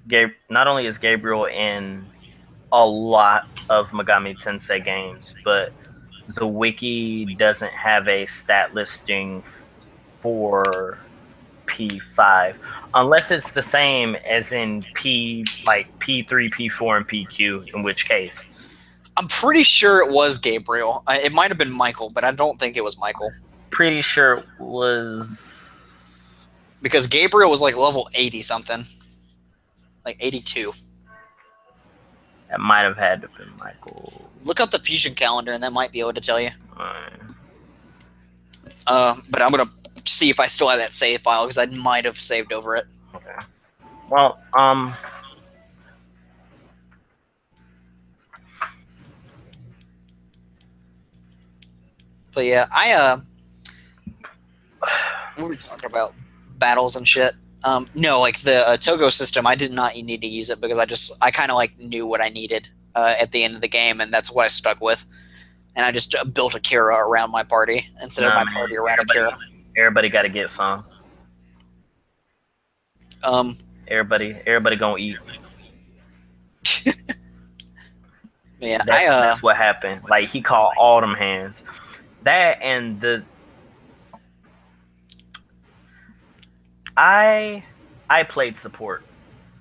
Gabriel in a lot of Megami Tensei games, but the wiki doesn't have a stat listing for P5 unless it's the same as in P3, P4, and PQ, in which case I'm pretty sure it was Gabriel. It might have been Michael, but I don't think it was Michael. Pretty sure it was because Gabriel was like level 80 something, like 82. That might have had to have been Michael. Look up the fusion calendar, and that might be able to tell you. Right. But I'm gonna see if I still have that save file because I might have saved over it. Okay. Well, But yeah, what were we talking about? Battles and shit. No, like the Togo system, I did not need to use it because I kind of like knew what I needed at the end of the game, and that's what I stuck with. And I just built Akira around my party instead of my party around Akira. Everybody got to get some. Everybody gonna eat. Yeah, That's what happened. Like he called all them hands. That and I played support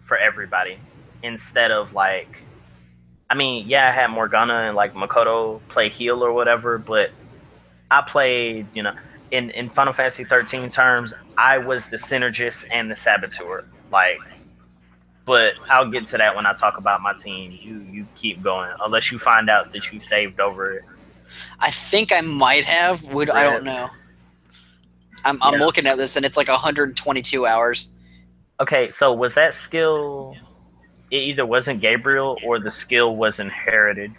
for everybody instead of like, I mean, yeah, I had Morgana and like Makoto play heal or whatever, but I played, in Final Fantasy 13 terms, I was the synergist and the saboteur. Like, but I'll get to that when I talk about my team. You keep going unless you find out that you saved over it. I think I might have. I don't know. I'm looking at this and it's like 122 hours. Okay, so was that skill? It either wasn't Gabriel or the skill was inherited.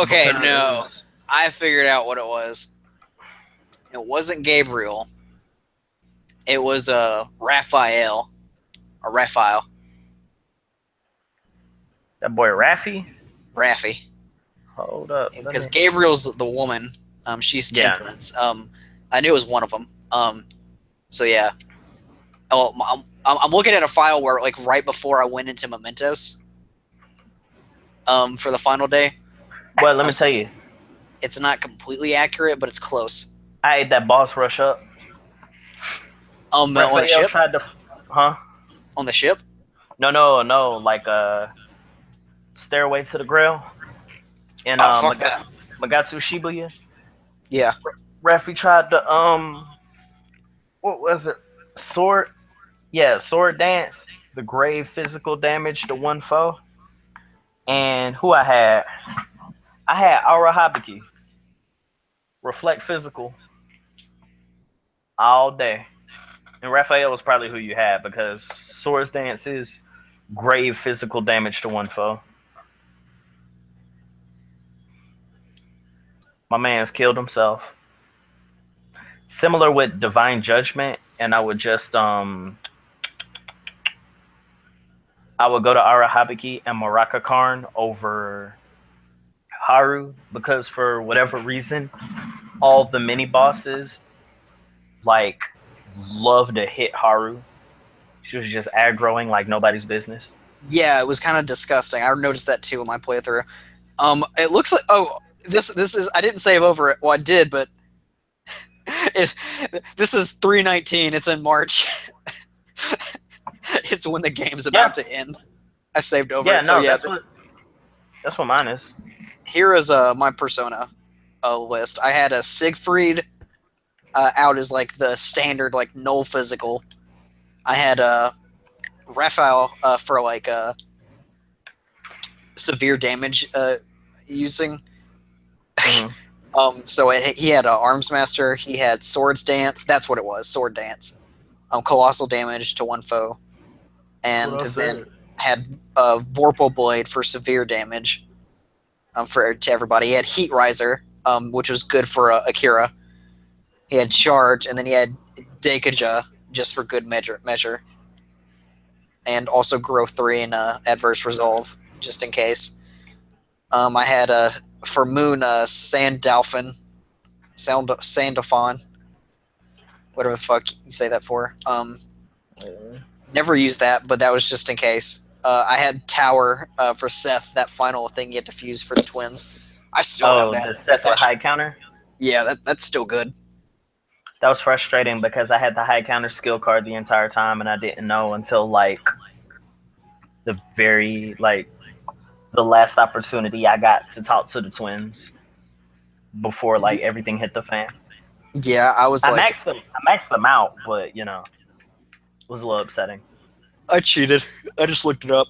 Okay, no. I figured out what it was. It wasn't Gabriel. It was Raphael. Or Raphael. That boy Raffi? Raffi. Hold up. Because Gabriel's the woman. She's Temperance. I knew it was one of them. So yeah. Oh, I'm looking at a file where, like, right before I went into Mementos, for the final day. Well, let me tell you. It's not completely accurate, but it's close. I ate that boss rush up. On the ship? Tried to, huh? On the ship? No. Like Stairway to the Grail. And Magatsu Shibuya. Yeah. Raffi tried to what was it? Sword dance. The grave physical damage to one foe. And who I had? I had Aura Habiki. Reflect physical. All day. And Raphael was probably who you had because Swords Dance is grave physical damage to one foe. My man's killed himself. Similar with Divine Judgment, and I would just I would go to Arahabiki and Maraka Karn over Haru because for whatever reason, all the mini bosses like love to hit Haru. She was just aggroing like nobody's business. Yeah, it was kind of disgusting. I noticed that too in my playthrough. It looks like this is I didn't save over it. Well, I did, but this is 3/19. It's in March. It's when the game's about to end. I saved over it. So that's what mine is. Here is my persona list. I had a Siegfried out as like the standard like null physical. I had Raphael for like severe damage using. Mm-hmm. So he had Arms Master. He had Swords Dance. That's what it was. Sword Dance. Colossal damage to one foe, and then had Vorpal Blade for severe damage. To everybody, he had Heat Riser, which was good for Akira. He had Charge, and then he had Deikaja just for good measure, and also Grow 3 and Adverse Resolve just in case. I had for Moon Sandalphon, Sandophon, whatever the fuck you say that for. Never used that, but that was just in case. I had Tower for Seth, that final thing you had to fuse for the twins. I still have that. The Seth with high counter? Yeah, that's still good. That was frustrating because I had the high counter skill card the entire time and I didn't know until like the last opportunity I got to talk to the twins before like everything hit the fan. Yeah, I maxed them out, but it was a little upsetting. I cheated. I just looked it up.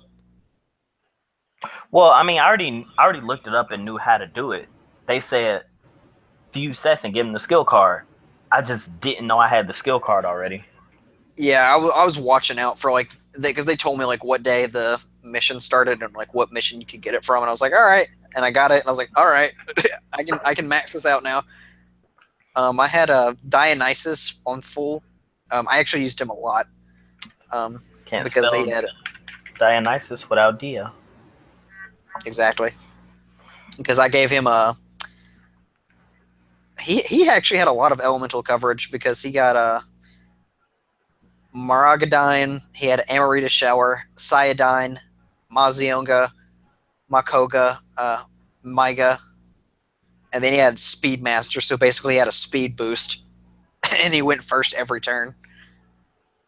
Well, I mean, I already looked it up and knew how to do it. They said fuse Seth and give him the skill card. I just didn't know I had the skill card already. Yeah, I was watching out for like because they told me like what day the mission started and like what mission you could get it from, and I was like, all right, and I got it, and I was like, all right, I can max this out now. I had a Dionysus on full. I actually used him a lot. Because he had Dionysus without Dia. Exactly. Because I gave him a. He actually had a lot of elemental coverage because he got a Maragadine, he had Amarita Shower, Cyodine, Mazionga, Makoga, Maiga, and then he had Speedmaster, so basically he had a speed boost, and he went first every turn.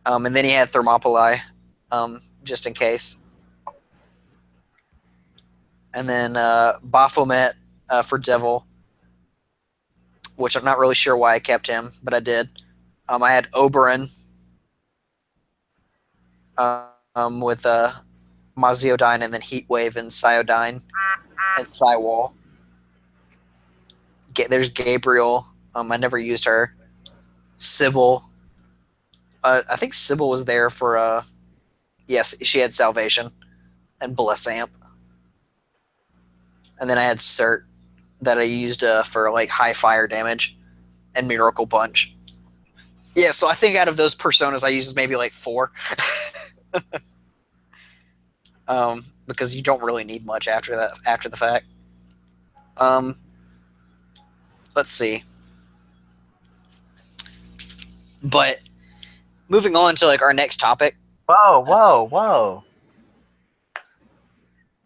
And then he had Thermopylae, just in case. And then Baphomet for Devil, which I'm not really sure why I kept him, but I did. I had Oberon with Maziodyne, and then Heatwave and Cyodyne and Cywall. There's Gabriel. I never used her. Sybil. I think Sybil was there for. Yes, she had Salvation and Bless Amp. And then I had Cert that I used for like high fire damage and Miracle Punch. Yeah, so I think out of those personas, I used maybe like 4. Because you don't really need much after the fact. Let's see. But moving on to like our next topic. Whoa.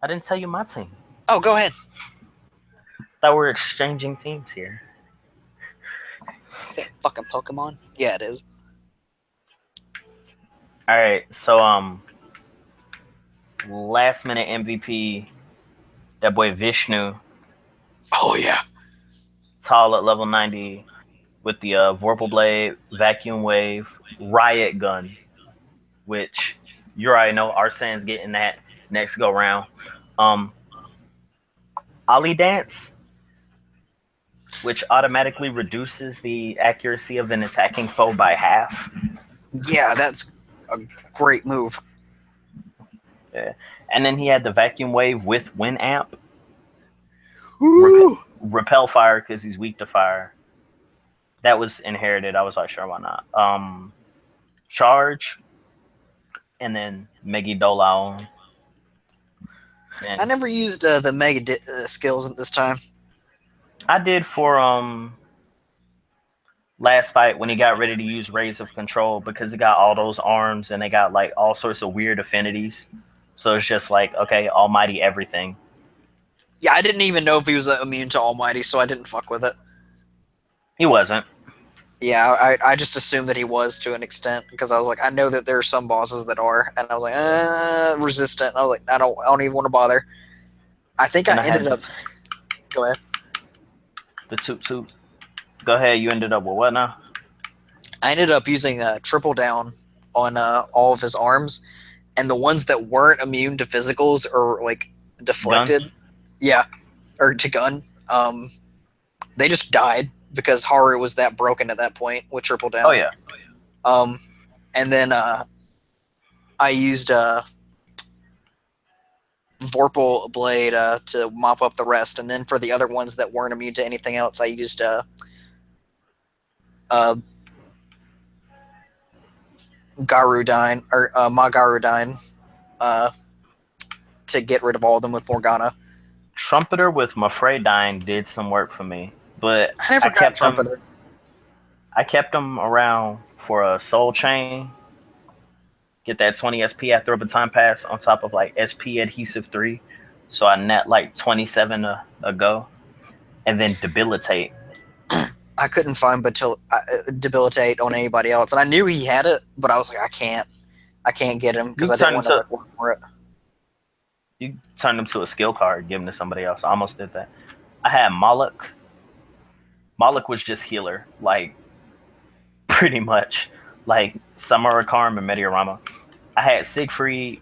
I didn't tell you my team. Oh, go ahead. Thought we're exchanging teams here. Is that fucking Pokemon? Yeah, it is. Alright, so last minute MVP, that boy Vishnu. Oh yeah. Tall at level 90 with the Vorpal Blade, Vacuum Wave, Riot Gun, which you already know Arsene's getting that next go round. Ollie Dance, which automatically reduces the accuracy of an attacking foe by half. Yeah, that's a great move. Yeah. And then he had the Vacuum Wave with Wind Amp. Repel fire because he's weak to fire. That was inherited. I was like, sure, why not? Charge. And then Megidolaon. I never used the Mega skills at this time. I did for last fight when he got ready to use Rays of Control because he got all those arms and they got like all sorts of weird affinities. So it's just like, okay, Almighty everything. Yeah, I didn't even know if he was immune to Almighty, so I didn't fuck with it. He wasn't. Yeah, I just assumed that he was to an extent because I was like, I know that there are some bosses that are, and I was like, resistant. I was like, I don't even want to bother. I think I ended up. Go ahead. The toot. Go ahead. You ended up with what now? I ended up using triple down on all of his arms, and the ones that weren't immune to physicals or like deflected, Gun? Yeah, or to gun, they just died because Haru was that broken at that point with triple down. Oh yeah. And then I used Vorpal Blade to mop up the rest, and then for the other ones that weren't immune to anything else, I used Garudyne or Magarudyne to get rid of all of them with Morgana. Trumpeter with Mafredyne did some work for me, but I never got Trumpeter. I kept them around for a Soul Chain. Get that 20 SP after a Baton Pass on top of like SP Adhesive 3. So I net like 27 a go. And then Debilitate. I couldn't find Debilitate on anybody else. And I knew he had it, but I was like, I can't get him because I didn't want to like, work for it. You turned him to a skill card, give him to somebody else. I almost did that. I had Moloch. Moloch was just healer, like pretty much. Like Samara Karm and Meteorama. I had Siegfried.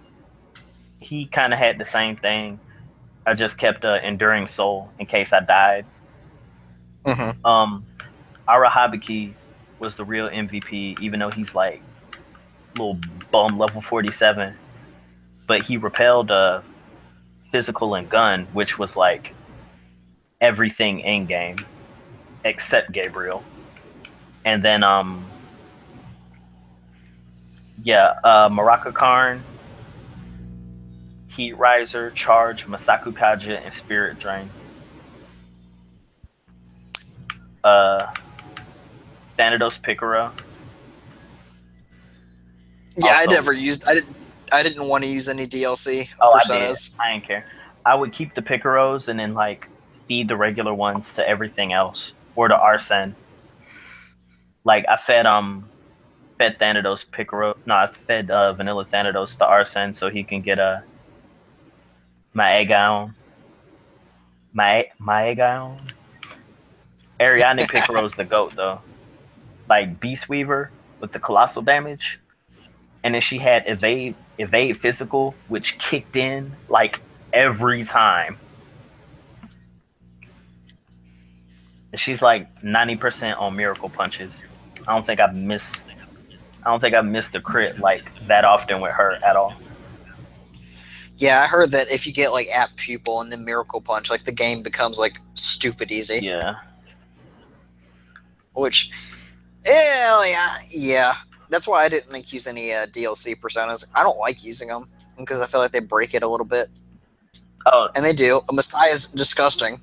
He kind of had the same thing. I just kept Enduring Soul in case I died. Mm-hmm. Arahabiki was the real MVP, even though he's like little bum level 47. But he repelled physical and gun, which was like everything in game except Gabriel. And then Maraka Karn, Heat Riser, Charge, Masaku Kaja, and Spirit Drain. Thanatos Picora. Yeah, also, I I didn't want to use any DLC Oh, I did. personas. I didn't care. I would keep the Picaros and then like feed the regular ones to everything else or the Arsene. Like I fed Thanatos Picaro. No, I fed Vanilla Thanatos to Arsene so he can get my Aegon. My Aegon. Ariadne Picaro's the goat though. Like Beast Weaver with the colossal damage. And then she had evade physical, which kicked in like every time. And she's like 90% on miracle punches. I don't think I've missed a crit like that often with her at all. Yeah, I heard that if you get like App Pupil and then Miracle Punch, like the game becomes like stupid easy. Yeah. Which, yeah. That's why I didn't use any DLC personas. I don't like using them because I feel like they break it a little bit. Oh, and they do. Messiah is disgusting.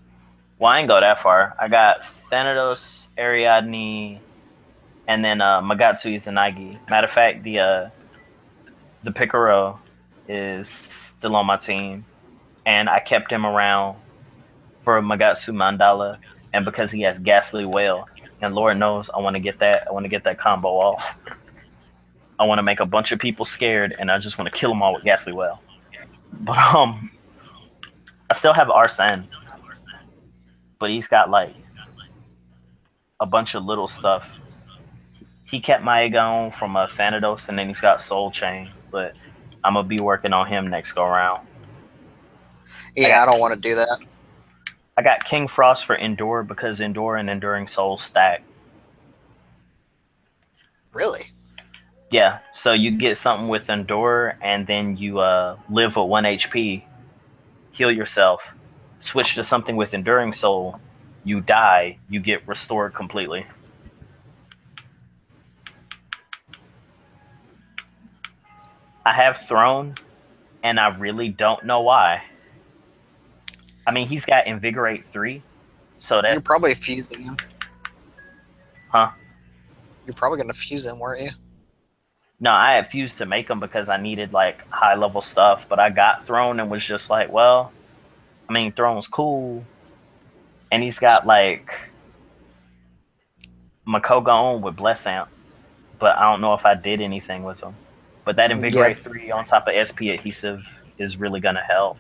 Well, I ain't go that far. I got Thanatos, Ariadne, and then Magatsu Izanagi. Matter of fact, the Picaro is still on my team, and I kept him around for Magatsu Mandala, and because he has Ghastly Whale, and Lord knows I want to get that. I want to get that combo off. I want to make a bunch of people scared, and I just want to kill them all with Ghastly Whale. But I still have Arsene, but he's got like a bunch of little stuff. He kept my Aegon from Thanatos, and then he's got Soul Chain, but I'm gonna be working on him next go around. Yeah, I don't want to do that. I got King Frost for Endure because Endure and Enduring Soul stack. Really? Yeah, so you get something with Endure, and then you live with 1 HP, heal yourself, switch to something with Enduring Soul, you die, you get restored completely. I have Throne, and I really don't know why. I mean, he's got Invigorate 3, so that... You're probably fusing him. Huh? You're probably going to fuse him, weren't you? No, I had fused to make him because I needed, like, high-level stuff, but I got Throne and was just like, well, I mean, Throne's cool, and he's got, like, Makoto on with Bless Amp, but I don't know if I did anything with him. But that Invigorate 3 on top of SP Adhesive is really going to help.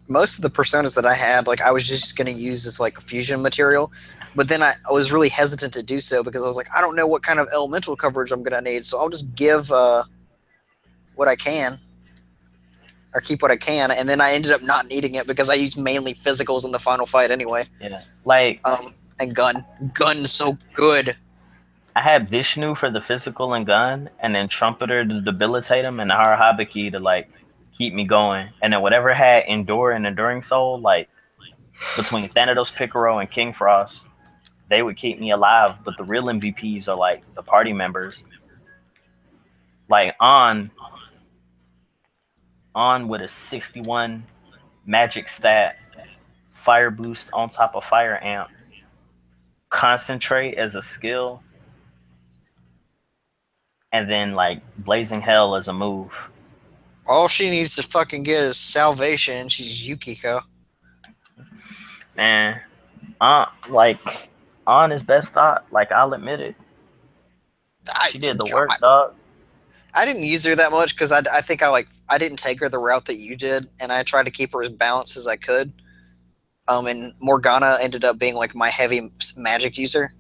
Most of the personas that I had, like, I was just going to use as, like, a fusion material, but then I was really hesitant to do so because I was like, I don't know what kind of elemental coverage I'm going to need, so I'll just give what I can, or keep what I can, and then I ended up not needing it because I used mainly physicals in the final fight anyway. Yeah, like... and Gun's so good. I had Vishnu for the physical and gun, and then Trumpeter to debilitate him, and Harahabiki to, like, keep me going. And then whatever had Endure and Enduring Soul, like, between Thanatos, Picaro, and King Frost, they would keep me alive. But the real MVPs are, like, the party members. Like, on with a 61 magic stat, fire boost on top of fire amp, concentrate as a skill, and then, like, Blazing Hell as a move. All she needs to fucking get is salvation, and she's Yukiko. Man, like, on his best thought, like, I'll admit it. She did the work, dog. I didn't use her that much because I think I didn't take her the route that you did, and I tried to keep her as balanced as I could. And Morgana ended up being like my heavy magic user,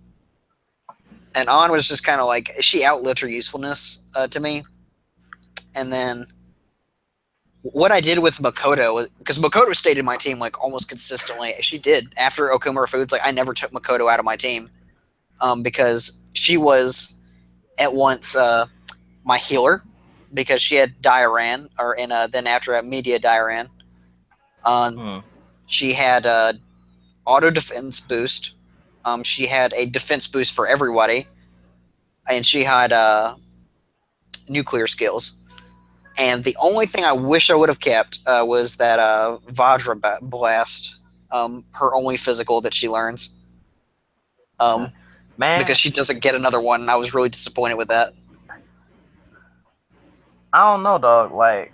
and An was just kind of like she outlived her usefulness to me. And then what I did with Makoto was because Makoto stayed in my team like almost consistently. She did after Okumura Foods. Like I never took Makoto out of my team because she was at once my healer because she had Diaran, or then after Media Diaran. She had auto defense boost. She had a defense boost for everybody, and she had nuclear skills. And the only thing I wish I would have kept was that Vajra Blast, her only physical that she learns. Man, because she doesn't get another one, and I was really disappointed with that. I don't know, dog. Like,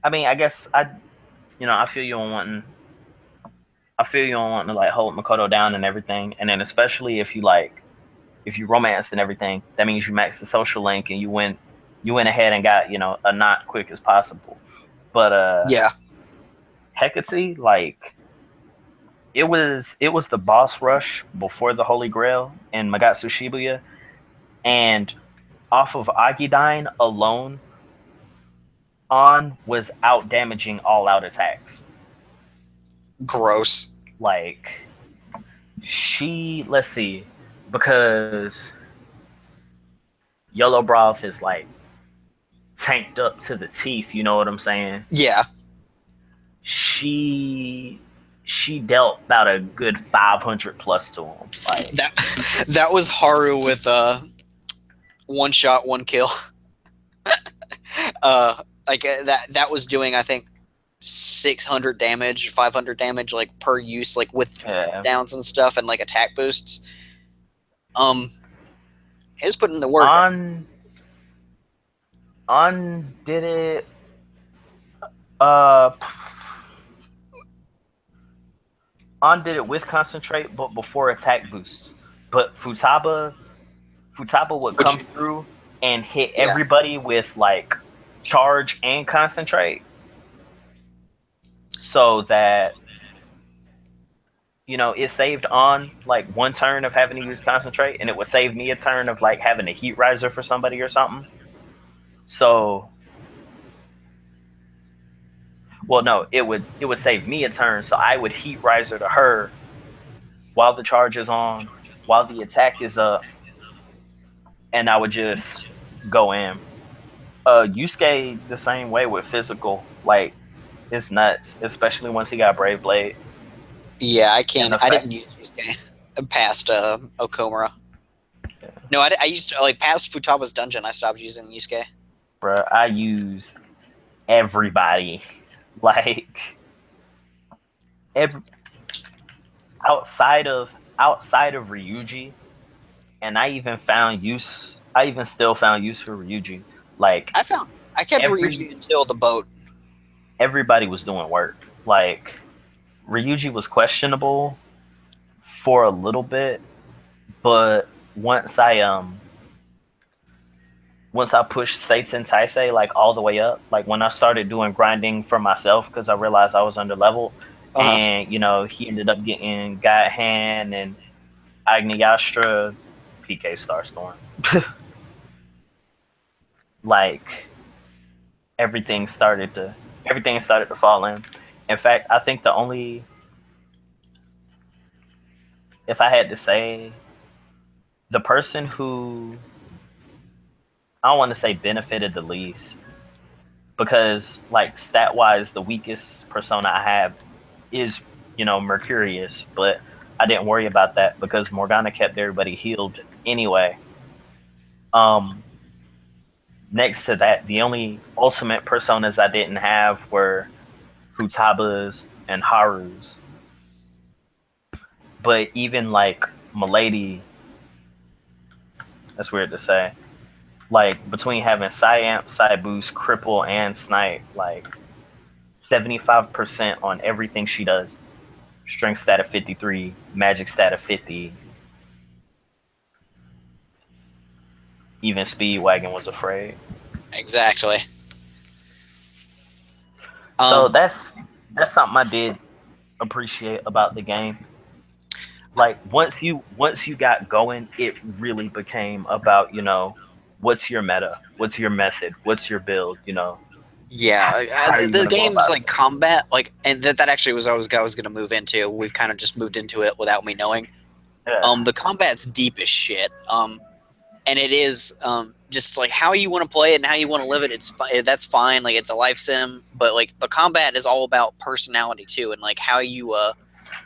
I mean, I guess I feel you on wanting. I feel you on wanting to like hold Makoto down and everything, and then especially if you romanced and everything, that means you maxed the social link and you went ahead and got a knot quick as possible. But Yeah. Hecate, like it was the boss rush before the Holy Grail in Magatsu Shibuya, and off of Agidine alone, On was out damaging all out attacks. Gross. Like let's see, because Yellow Broth is like tanked up to the teeth. You know what I'm saying? Yeah. She she dealt about a good 500 plus to him. Like That was Haru with one shot, one kill. That was doing, I think, 600 damage, 500 damage, like per use, like with downs and stuff, and like attack boosts. He was putting the work. On did it. On did it with concentrate, but before attack boosts. But Futaba would come through and hit everybody with like charge and concentrate, so that it saved On like one turn of having to use concentrate, and it would save me a turn of like having a heat riser for somebody or something. So, well, no, it would save me a turn, so I would heat riser to her while the charge is on, while the attack is up, and I would just go in. Yusuke the same way with physical, like it's nuts, especially once he got Brave Blade. Yeah, I can't. I didn't use Yusuke past Okomura. Yeah. No, I used to, like, past Futaba's dungeon. I stopped using Yusuke. Bruh, I used everybody, like outside of Ryuji, and I even still found use for Ryuji. Like I kept Ryuji until the boat. Everybody was doing work. Like Ryuji was questionable for a little bit, but once I pushed Satan Taisei like all the way up, like when I started doing grinding for myself because I realized I was under leveled, and he ended up getting God Hand and Agnyastra, PK Starstorm. Like everything started to fall in. In fact, I think if I had to say, the person who I don't want to say benefited the least, because like stat wise the weakest persona I have is Mercurius, but I didn't worry about that because Morgana kept everybody healed anyway. Next to that, the only ultimate personas I didn't have were Futaba's and Haru's. But even like Milady, that's weird to say, like between having Psyamp, Psyboost, Cripple, and Snipe, like 75% on everything she does. Strength stat of 53, magic stat of 50. Even Speedwagon was afraid. Exactly. So that's something I did appreciate about the game. Like once you got going, it really became about what's your meta, what's your method, what's your build, Yeah, the game's like combat, like, and that actually was I was going to move into. We've kind of just moved into it without me knowing. Yeah. The combat's deep as shit. And it is just like how you want to play it and how you want to live it. That's fine. Like it's a life sim, but like the combat is all about personality too, and like how you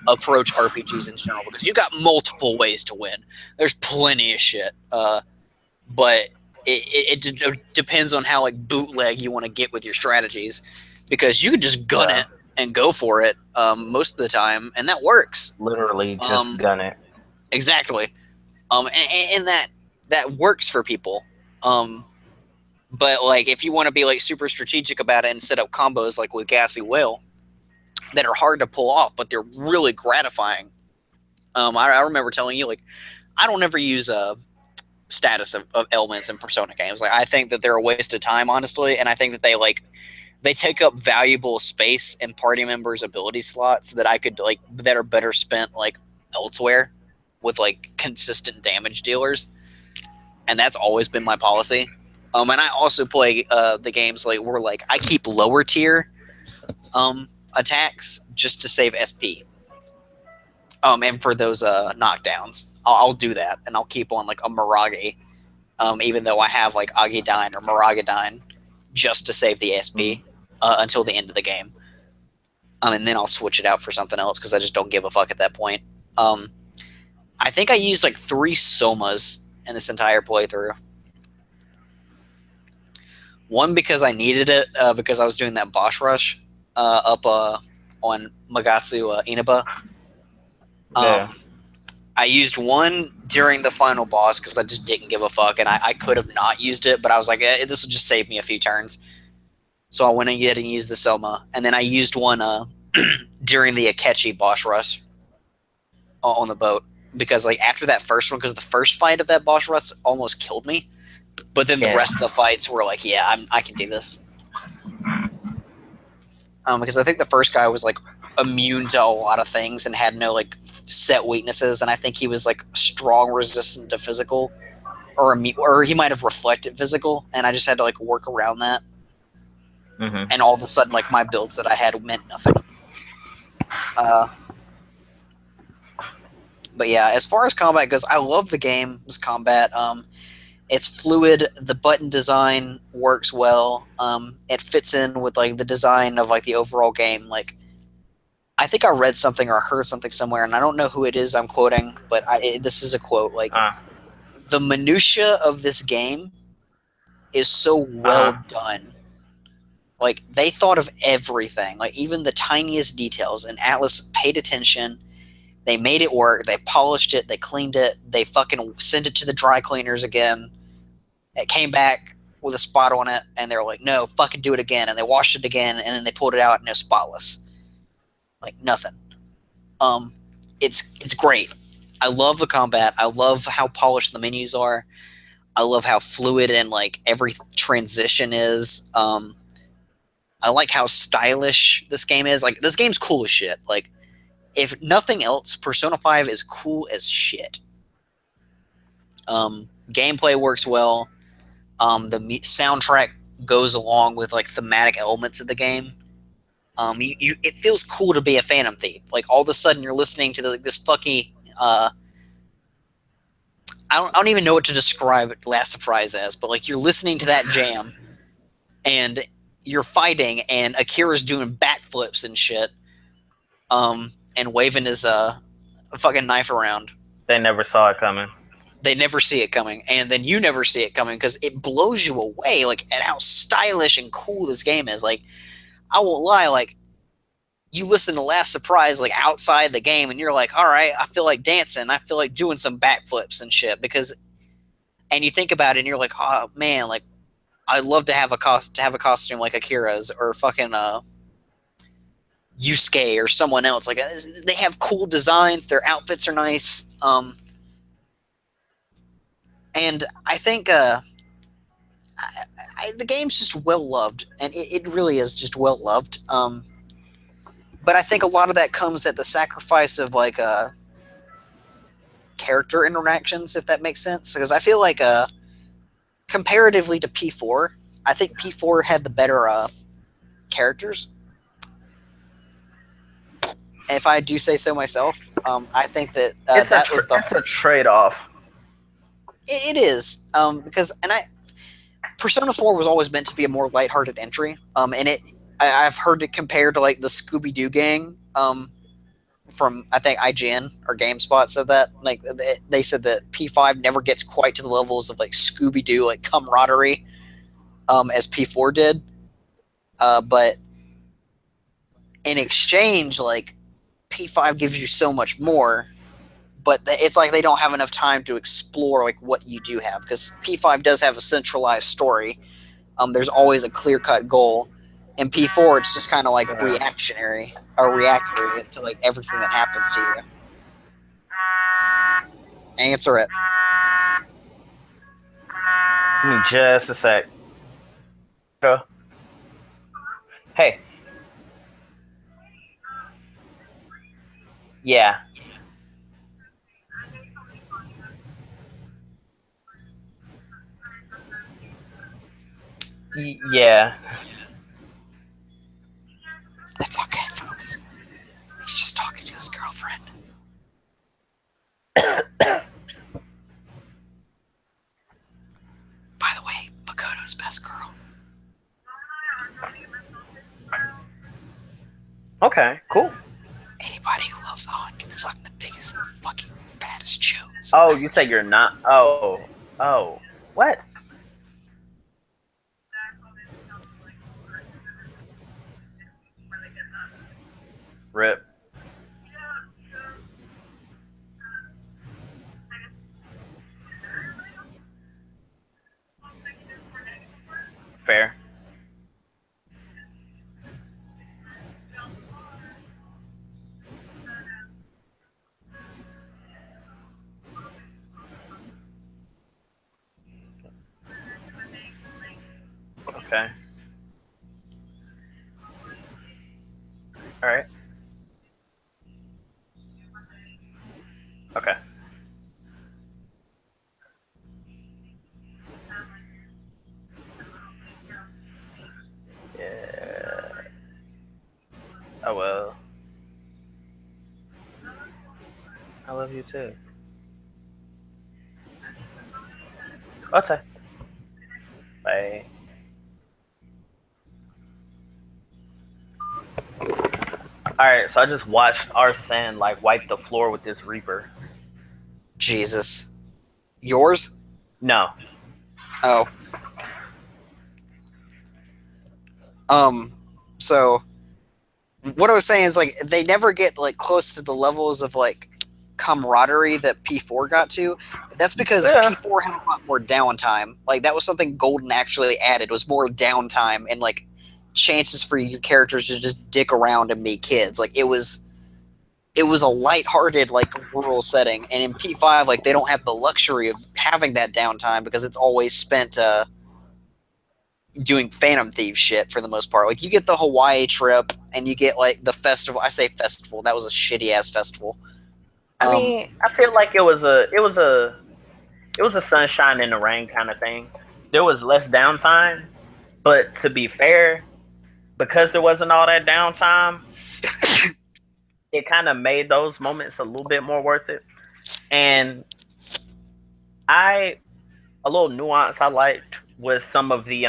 approach RPGs in general, because you got multiple ways to win. There's plenty of shit, but it depends on how like bootleg you want to get with your strategies, because you can just gun it and go for it most of the time, and that works. Literally just gun it. Exactly. And that works for people. But like, if you want to be like super strategic about it and set up combos like with Gassy Whale that are hard to pull off, but they're really gratifying. I remember telling you, like, I don't ever use a status of elements in Persona games. Like, I think that they're a waste of time, honestly, and I think that they take up valuable space in party members' ability slots that I could like that are better spent like elsewhere with like consistent damage dealers, and that's always been my policy. And I also play the games like where like I keep lower tier attacks just to save SP. And for those knockdowns, I'll do that, and I'll keep on like a Mirage, even though I have like Agidine or Miragadine, just to save the SP until the end of the game. And then I'll switch it out for something else because I just don't give a fuck at that point. I think I used like 3 Somas in this entire playthrough. One because I needed it because I was doing that boss rush up on Magatsu Inaba. Yeah. I used one during the final boss because I just didn't give a fuck, and I could have not used it, but I was like, this will just save me a few turns. So I went ahead and used the Soma, and then I used one during the Akechi boss rush on the boat because like after that first one, because the first fight of that boss rush almost killed me. But then the rest of the fights were like, yeah, I can do this. Because I think the first guy was like immune to a lot of things and had no like set weaknesses, and I think he was like strong resistant to physical, or he might have reflected physical, and I just had to like work around that. And all of a sudden, like my builds that I had meant nothing. But yeah, as far as combat goes, I love the game's combat. It's fluid. The button design works well. It fits in with like the design of like the overall game. Like, I think I read something or heard something somewhere, and I don't know who it is I'm quoting, but this is a quote. Like, the minutia of this game is so well done. Like, they thought of everything, like even the tiniest details, and Atlas paid attention. They made it work. They polished it. They cleaned it. They fucking sent it to the dry cleaners again. It came back with a spot on it, and they were like, no, fucking do it again. And they washed it again, and then they pulled it out, and it was spotless. Like, nothing. It's great. I love the combat. I love how polished the menus are. I love how fluid and, like, every transition is. I like how stylish this game is. Like, this game's cool as shit. Like, if nothing else, Persona 5 is cool as shit. Gameplay works well. The soundtrack goes along with like thematic elements of the game. It feels cool to be a Phantom Thief. Like all of a sudden you're listening to this fucking I don't even know what to describe Last Surprise as, but like you're listening to that jam and you're fighting and Akira's doing backflips and shit. And waving his fucking knife around. They never saw it coming. They never see it coming, and then you never see it coming because it blows you away, like at how stylish and cool this game is. Like, I won't lie, like you listen to Last Surprise like outside the game, and you're like, all right, I feel like dancing, I feel like doing some backflips and shit and you think about it, and you're like, oh man, like I'd love to have a costume like Akira's or fucking Yusuke or someone else. Like they have cool designs, their outfits are nice. And I think the game's just well loved, and it really is just well loved. But I think a lot of that comes at the sacrifice of like character interactions, if that makes sense. Because I feel like comparatively to P4, I think P4 had the better characters. If I do say so myself, I think that that's a trade-off. It is because Persona 4 was always meant to be a more lighthearted entry, and I've heard it compared to like the Scooby-Doo gang from I think IGN or GameSpot said that like they said that P5 never gets quite to the levels of like Scooby-Doo like camaraderie as P4 did, but in exchange like P5 gives you so much more. But it's like they don't have enough time to explore like what you do have, because P5 does have a centralized story there's always a clear-cut goal. In P4, it's just kind of like reactionary or reactory to like everything that happens to you. Answer it. Give me just a sec. Hey. Yeah. Yeah. It's okay, folks. He's just talking to his girlfriend. By the way, Makoto's best girl. Okay, cool. Anybody who loves On can suck the biggest, fucking, baddest chodes. Oh, you say you're not? Oh. What? Rip. Fair. Okay. All right. Okay. Yeah. Oh well. I love you too. Okay. Bye. Alright, so I just watched Arsene like wipe the floor with this Reaper. Jesus. Yours? No. Oh. So what I was saying is like they never get like close to the levels of like camaraderie that P4 got to. That's because P4 had a lot more downtime. Like that was something Golden actually added, was more downtime and like chances for your characters to just dick around and meet kids. Like it was a lighthearted like rural setting, and in P5 like they don't have the luxury of having that downtime because it's always spent doing Phantom Thief shit for the most part. Like you get the Hawaii trip and you get like the festival. I say festival, that was a shitty ass festival. I mean, I feel like it was a sunshine in the rain kind of thing. There was less downtime, but to be fair, because there wasn't all that downtime, it kind of made those moments a little bit more worth it. And a little nuance I liked was some of the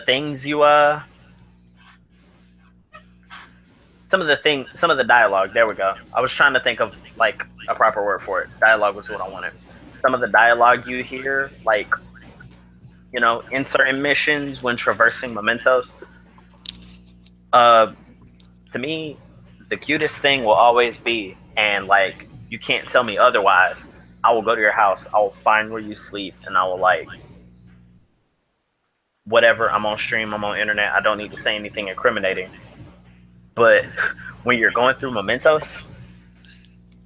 things you some of the dialogue. There we go. I was trying to think of like a proper word for it. Dialogue was what I wanted. Some of the dialogue you hear, like, you know, in certain missions when traversing mementos. To me, the cutest thing will always be, and like you can't tell me otherwise. I will go to your house. I will find where you sleep, and I will like whatever. I'm on stream. I'm on internet. I don't need to say anything incriminating. But when you're going through mementos,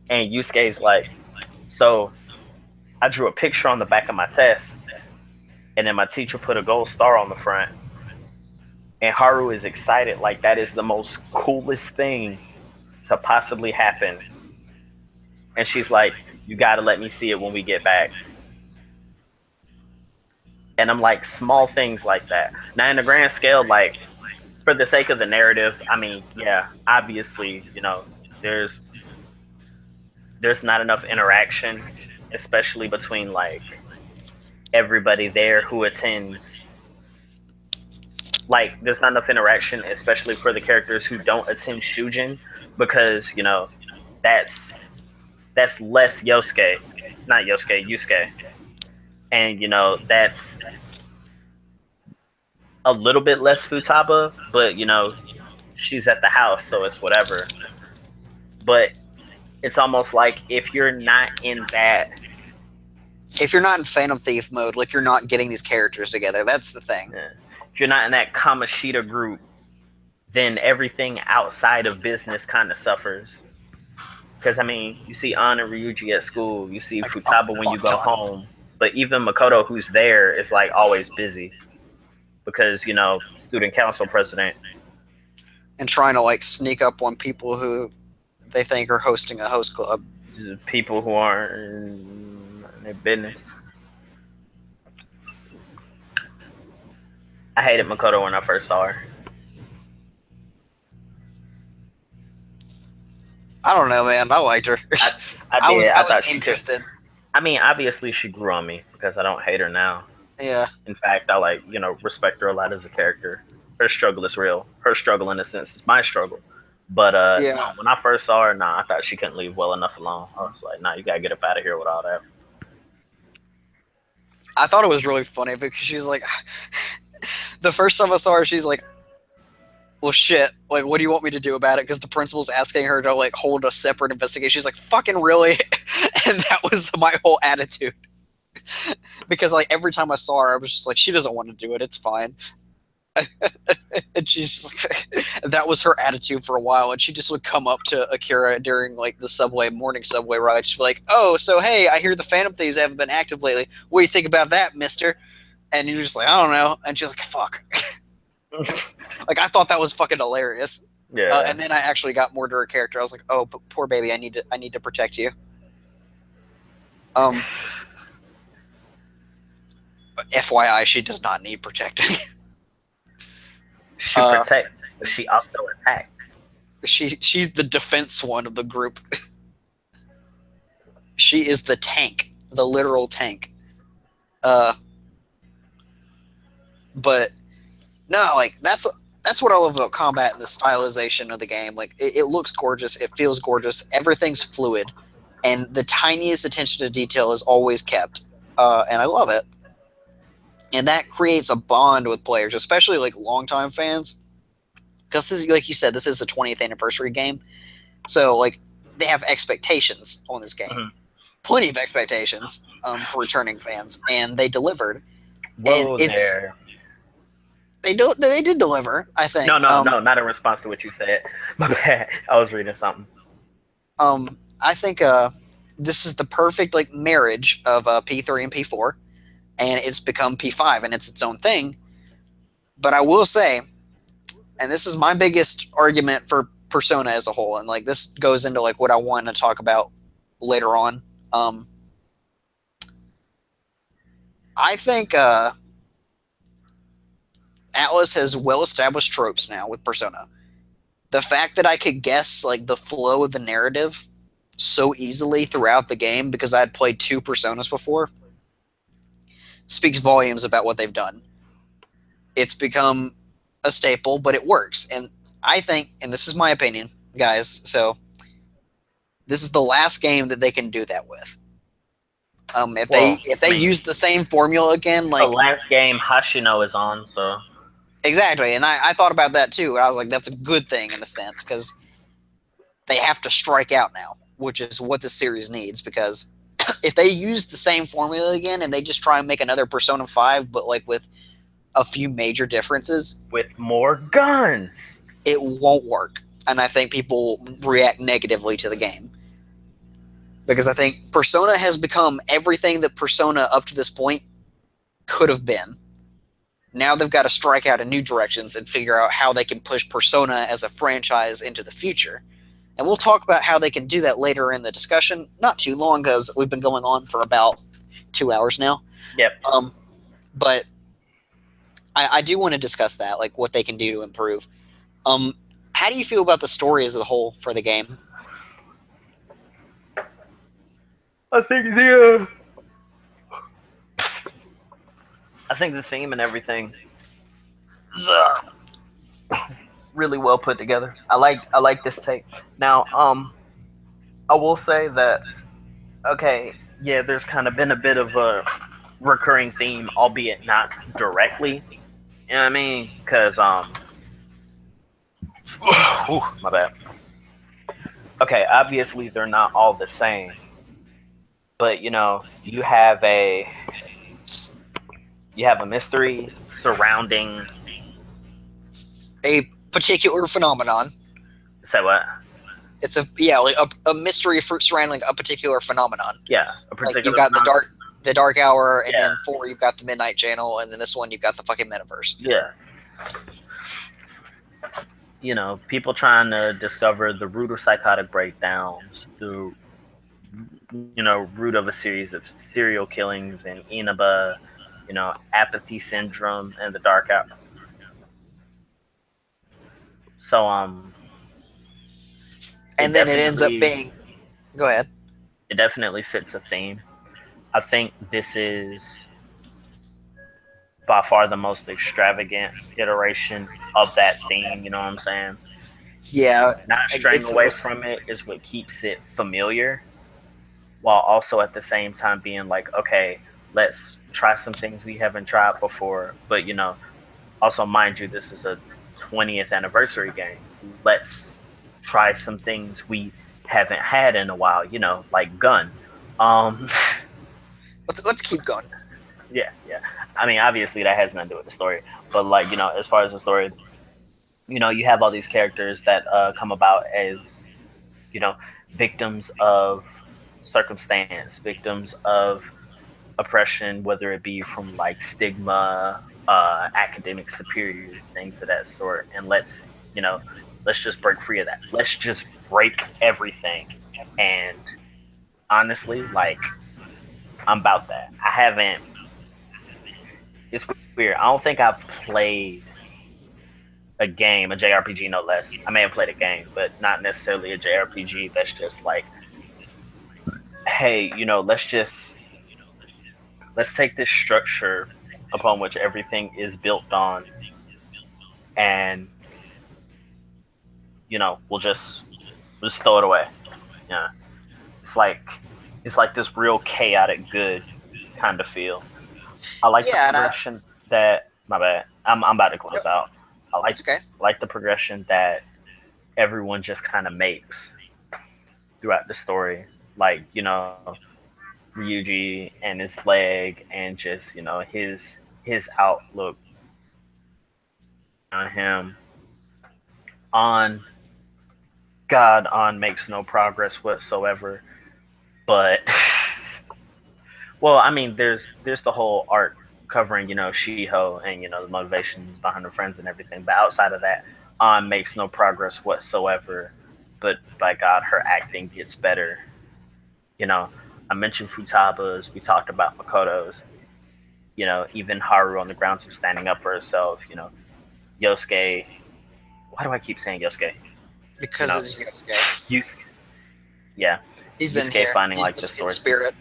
and Yusuke's like, so I drew a picture on the back of my test, and then my teacher put a gold star on the front. And Haru is excited, like that is the most coolest thing to possibly happen. And she's like, you gotta let me see it when we get back. And I'm like, small things like that. Now, in the grand scale, like, for the sake of the narrative, I mean, yeah, obviously, you know, there's not enough interaction, especially between like everybody there who attends. Like, there's not enough interaction, especially for the characters who don't attend Shujin, because, you know, that's less Yusuke. And, you know, that's a little bit less Futaba, but, you know, she's at the house, so it's whatever. But it's almost like if you're not in that If you're not in Phantom Thief mode, like, you're not getting these characters together. That's the thing. Yeah. If you're not in that Kamoshida group, then everything outside of business kind of suffers. Because, I mean, you see An and Ryuji at school, you see Like, Futaba when you go home, but even Makoto, who's there, is like always busy because, you know, student council president. And trying to, like, sneak up on people who they think are hosting a host club. People who aren't in their business. I hated Makoto when I first saw her. I don't know, man. I liked her. I was interested. I mean, obviously she grew on me because I don't hate her now. Yeah. In fact, I like, you know, respect her a lot as a character. Her struggle is real. Her struggle, in a sense, is my struggle. But no, when I first saw her, I thought she couldn't leave well enough alone. I was like, you gotta get up out of here with all that. I thought it was really funny because she's like, the first time I saw her, she's like, well, shit, like, what do you want me to do about it? Because the principal's asking her to, like, hold a separate investigation. She's like, fucking really? And that was my whole attitude. Because, like, every time I saw her, I was just like, she doesn't want to do it. It's fine. And she's like, that was her attitude for a while. And she just would come up to Akira during, like, the morning subway ride. She'd be like, oh, so, hey, I hear the Phantom Thieves haven't been active lately. What do you think about that, mister? And you're just like, I don't know. And she's like, fuck. Like, I thought that was fucking hilarious. Yeah. And then I actually got more to her character. I was like, oh, but poor baby, I need to protect you. FYI, she does not need protecting. She protects, but she also attacks. She's the defense one of the group. She is the tank, the literal tank. But no, like, that's what I love about combat and the stylization of the game. Like, it looks gorgeous, it feels gorgeous, everything's fluid, and the tiniest attention to detail is always kept. And I love it. And that creates a bond with players, especially, like, longtime fans. Because this is, like you said, this is the 20th anniversary game. So, like, they have expectations on this game. Mm-hmm. Plenty of expectations for returning fans. And they delivered. Whoa, and there. They did deliver, I think. No, not in response to what you said. My bad. I was reading something. I think this is the perfect, like, marriage of P3 and P4. And it's become P5, and it's its own thing. But I will say, and this is my biggest argument for Persona as a whole, and, like, this goes into, like, what I want to talk about later on. I think Atlas has well-established tropes now with Persona. The fact that I could guess, like, the flow of the narrative so easily throughout the game because I had played 2 Personas before speaks volumes about what they've done. It's become a staple, but it works. And I think, and this is my opinion, guys, so this is the last game that they can do that with. If they use the same formula again, like, the last game Hashino is on, so exactly. And I thought about that too. I was like, that's a good thing in a sense because they have to strike out now, which is what the series needs. Because if they use the same formula again and they just try and make another Persona 5, but, like, with a few major differences, with more guns, it won't work. And I think people react negatively to the game. Because I think Persona has become everything that Persona up to this point could have been. Now they've got to strike out in new directions and figure out how they can push Persona as a franchise into the future. And we'll talk about how they can do that later in the discussion. Not too long, because we've been going on for about 2 hours now. Yep. But I do want to discuss that, like, what they can do to improve. How do you feel about the story as a whole for the game? I think the theme and everything is really well put together. I like this take. Now, I will say that, okay, yeah, there's kind of been a bit of a recurring theme, albeit not directly. You know what I mean? Because, my bad. Okay, obviously they're not all the same. but you have a mystery surrounding. A particular phenomenon. Say what? It's like a mystery surrounding a particular phenomenon. Yeah, a Like particular you've got phenomenon. the dark hour, and Yeah. then 4 you've got the midnight channel, and then this one you've got the fucking metaverse. Yeah. People trying to discover the root of psychotic breakdowns, the root of a series of serial killings and Inaba, apathy syndrome and the dark hour. So And then it ends up being. Go ahead. It definitely fits a theme. I think this is by far the most extravagant iteration of that theme. You know what I'm saying? Yeah, Not straying away from it is what keeps it familiar, while also at the same time being like, okay, let's try some things we haven't tried before. But also mind you, this is a 20th anniversary game. Let's try some things we haven't had in a while. Like Gun. Let's keep going. Yeah. I mean, obviously that has nothing to do with the story, but as far as the story, you have all these characters that come about as victims of circumstance, victims of oppression, whether it be from like stigma, academic superiors, things of that sort. And let's just break free of that. Let's just break everything. And honestly, like, I'm about that. I haven't. It's weird. I don't think I've played a game, a JRPG no less. I may have played a game, but not necessarily a JRPG that's just like, hey, let's take this structure upon which everything is built on, and we'll just throw it away. Yeah, it's like this real chaotic good kind of feel. I like the progression that. My bad. I'm about to close out. It's okay. I like the progression that everyone just kind of makes throughout the story. Like Ryuji and his leg, and just his outlook on him. On on makes no progress whatsoever, but well, I mean, there's the whole arc covering Shiho and the motivations behind her friends and everything. But outside of that, On makes no progress whatsoever. But by God, her acting gets better. I mentioned Futaba's. We talked about Makoto's. Even Haru on the grounds of standing up for herself. Yosuke. Why do I keep saying Yosuke? Because it's Yosuke. Yusuke. Yeah. He's Yusuke in here. finding He's like the source. Spirit.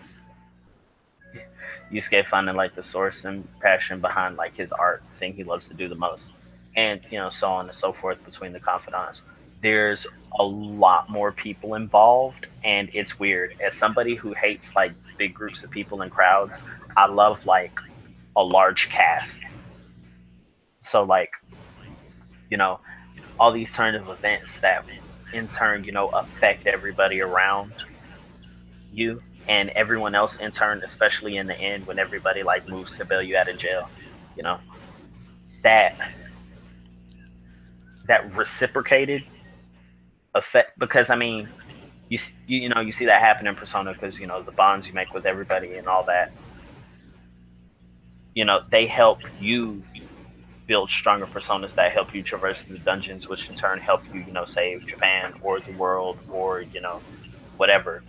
Yusuke finding like the source and passion behind like his art, thing he loves to do the most, and so on and so forth between the confidants. There's a lot more people involved, and it's weird. As somebody who hates like big groups of people and crowds, I love like a large cast. So like all these turn of events that in turn affect everybody around you and everyone else in turn, especially in the end when everybody like moves to bail you out of jail. You know that reciprocated effect, because I mean, you see that happen in Persona, because the bonds you make with everybody and all that. They help you build stronger personas that help you traverse the dungeons, which in turn help you save Japan or the world or whatever.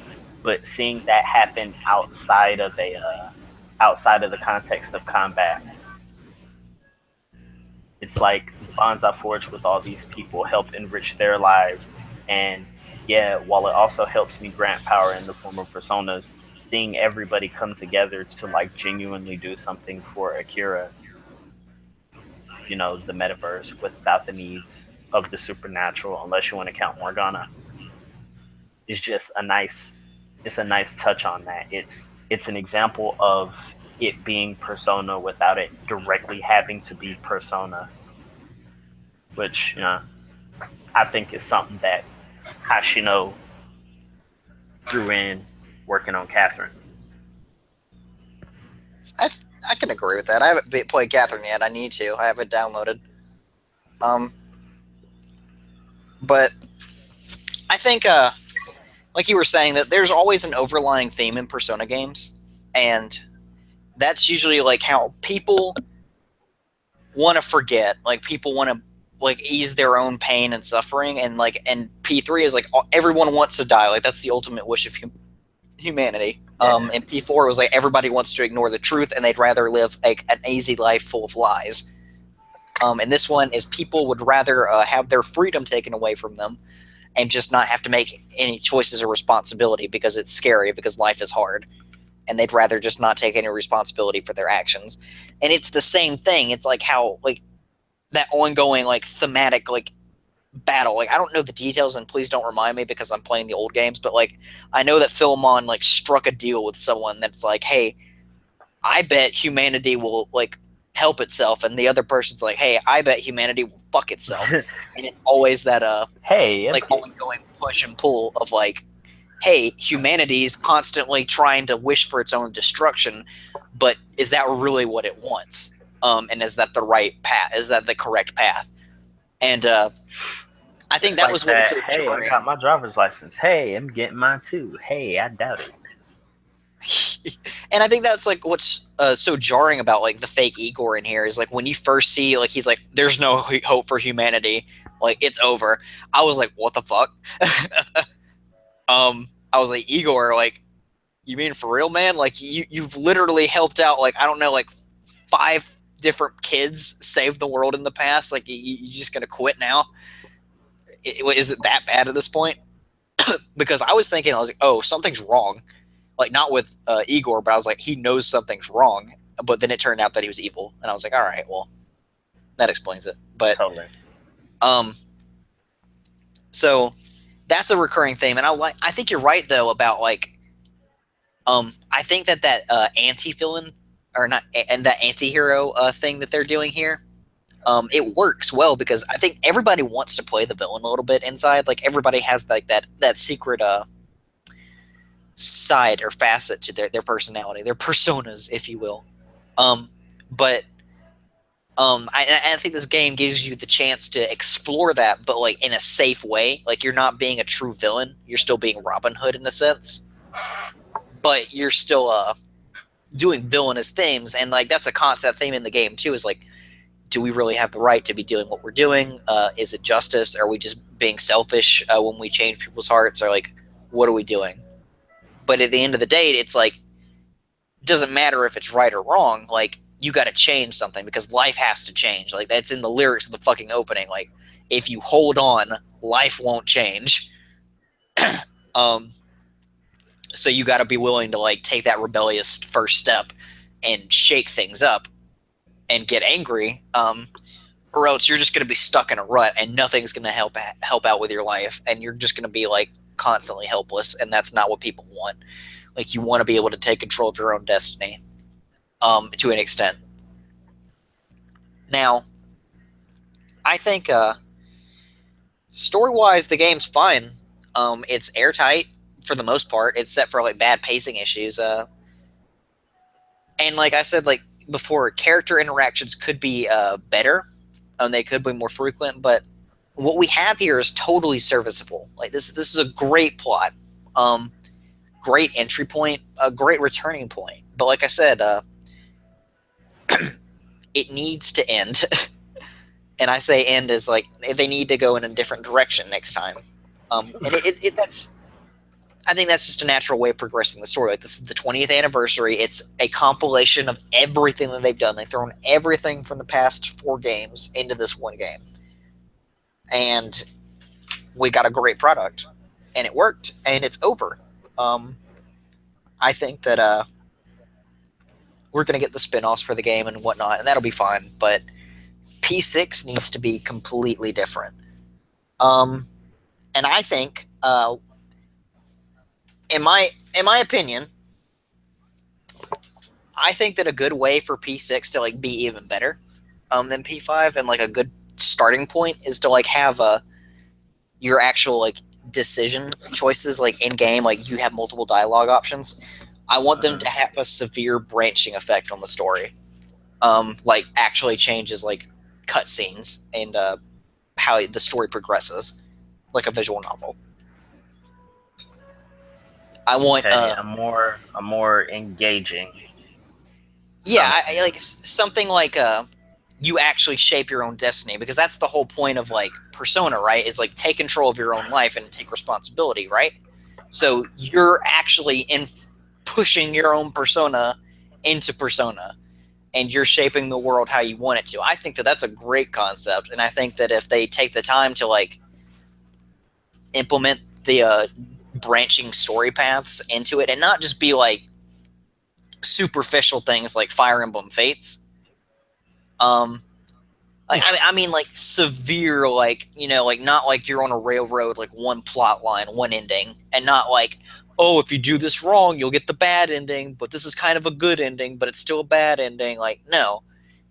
But seeing that happen outside of the context of combat, it's like the bonds I forged with all these people help enrich their lives. And yeah, while it also helps me grant power in the form of personas, seeing everybody come together to like genuinely do something for Akira, the metaverse, without the needs of the supernatural, unless you want to count Morgana, is just it's a nice touch on that. It's an example of it being Persona without it directly having to be Persona, which I think is something that Hashino threw in working on Catherine. can agree with that. I haven't played Catherine yet. I need to. I have it downloaded. But I think, like you were saying, that there's always an overlying theme in Persona games, and that's usually like how people want to forget. Like people want to like ease their own pain and suffering, and P3 is like everyone wants to die. Like that's the ultimate wish of humanity. And P4 was like everybody wants to ignore the truth, and they'd rather live like an easy life full of lies. And this one is people would rather have their freedom taken away from them and just not have to make any choices or responsibility because it's scary, because life is hard. And they'd rather just not take any responsibility for their actions. And it's the same thing. It's like how, like, that ongoing, like, thematic, like, battle. Like, I don't know the details, and please don't remind me because I'm playing the old games, but, like, I know that Philemon, like, struck a deal with someone that's like, hey, I bet humanity will, like, help itself, and the other person's like, hey, I bet humanity will fuck itself. And it's always that like ongoing push and pull of like, hey, humanity's constantly trying to wish for its own destruction, but is that really what it wants? And is that the right path? Is that the correct path? And I think that was what was so hey, I got my driver's license. Hey, I'm getting mine too. Hey, I doubt it. And I think that's like what's so jarring about like the fake Igor in here is like when you first see like he's like there's no hope for humanity, like it's over. I was like, what the fuck? I was like, Igor, like, you mean for real, man? Like you've literally helped out like I don't know like 5 different kids save the world in the past. Like you just gonna quit now? Is it that bad at this point? Because I was thinking, I was like, oh, something's wrong. Like not with Igor, but I was like, he knows something's wrong. But then it turned out that he was evil, and I was like, all right, well, that explains it. But totally. So that's a recurring theme, and I think you're right though about like, I think that anti-villain or not, and that anti-hero thing that they're doing here, it works well because I think everybody wants to play the villain a little bit inside. Like everybody has like that secret side or facet to their personality, their personas, if you will. But I think this game gives you the chance to explore that, but like in a safe way. Like you're not being a true villain; you're still being Robin Hood in a sense, but you're still doing villainous things, and like that's a concept theme in the game too. Is like, do we really have the right to be doing what we're doing? Is it justice? Are we just being selfish when we change people's hearts? Or like, what are we doing? But at the end of the day, it's like, it doesn't matter if it's right or wrong. Like, you got to change something because life has to change. Like, that's in the lyrics of the fucking opening. Like, if you hold on, life won't change. So you got to be willing to, like, take that rebellious first step and shake things up and get angry, or else you're just going to be stuck in a rut and nothing's going to help out with your life, and you're just going to be, like, constantly helpless, and that's not what people want. Like, you want to be able to take control of your own destiny, to an extent. Now, I think story-wise, the game's fine. It's airtight for the most part, except for like bad pacing issues. And like I said, like before, character interactions could be better, and they could be more frequent. But what we have here is totally serviceable. Like this is a great plot, great entry point, a great returning point. But like I said, it needs to end. And I say end is like they need to go in a different direction next time. And that's, I think that's just a natural way of progressing the story. Like this is the 20th anniversary. It's a compilation of everything that they've done. They've thrown everything from the past 4 games into this one game. And we got a great product. And it worked. And it's over. I think that we're going to get the spin-offs for the game and whatnot, and that'll be fine. But P6 needs to be completely different. And I think, in my opinion, I think that a good way for P6 to like be even better than P5, and like a good starting point, is to like have your actual like decision choices like in game. Like you have multiple dialogue options. I want them to have a severe branching effect on the story. like actually changes like cutscenes and how the story progresses, like a visual novel. I want a more engaging. yeah, Something. I like something like you actually shape your own destiny, because that's the whole point of like Persona, right? Is like take control of your own life and take responsibility, right? So you're actually in pushing your own persona into Persona, and you're shaping the world how you want it to. I think that that's a great concept, and I think that if they take the time to like implement the branching story paths into it, and not just be like superficial things like Fire Emblem Fates, um, like I mean like severe, like, you know, like not like you're on a railroad, like one plot line, one ending, and not like, oh, if you do this wrong you'll get the bad ending, but this is kind of a good ending but it's still a bad ending. Like, no,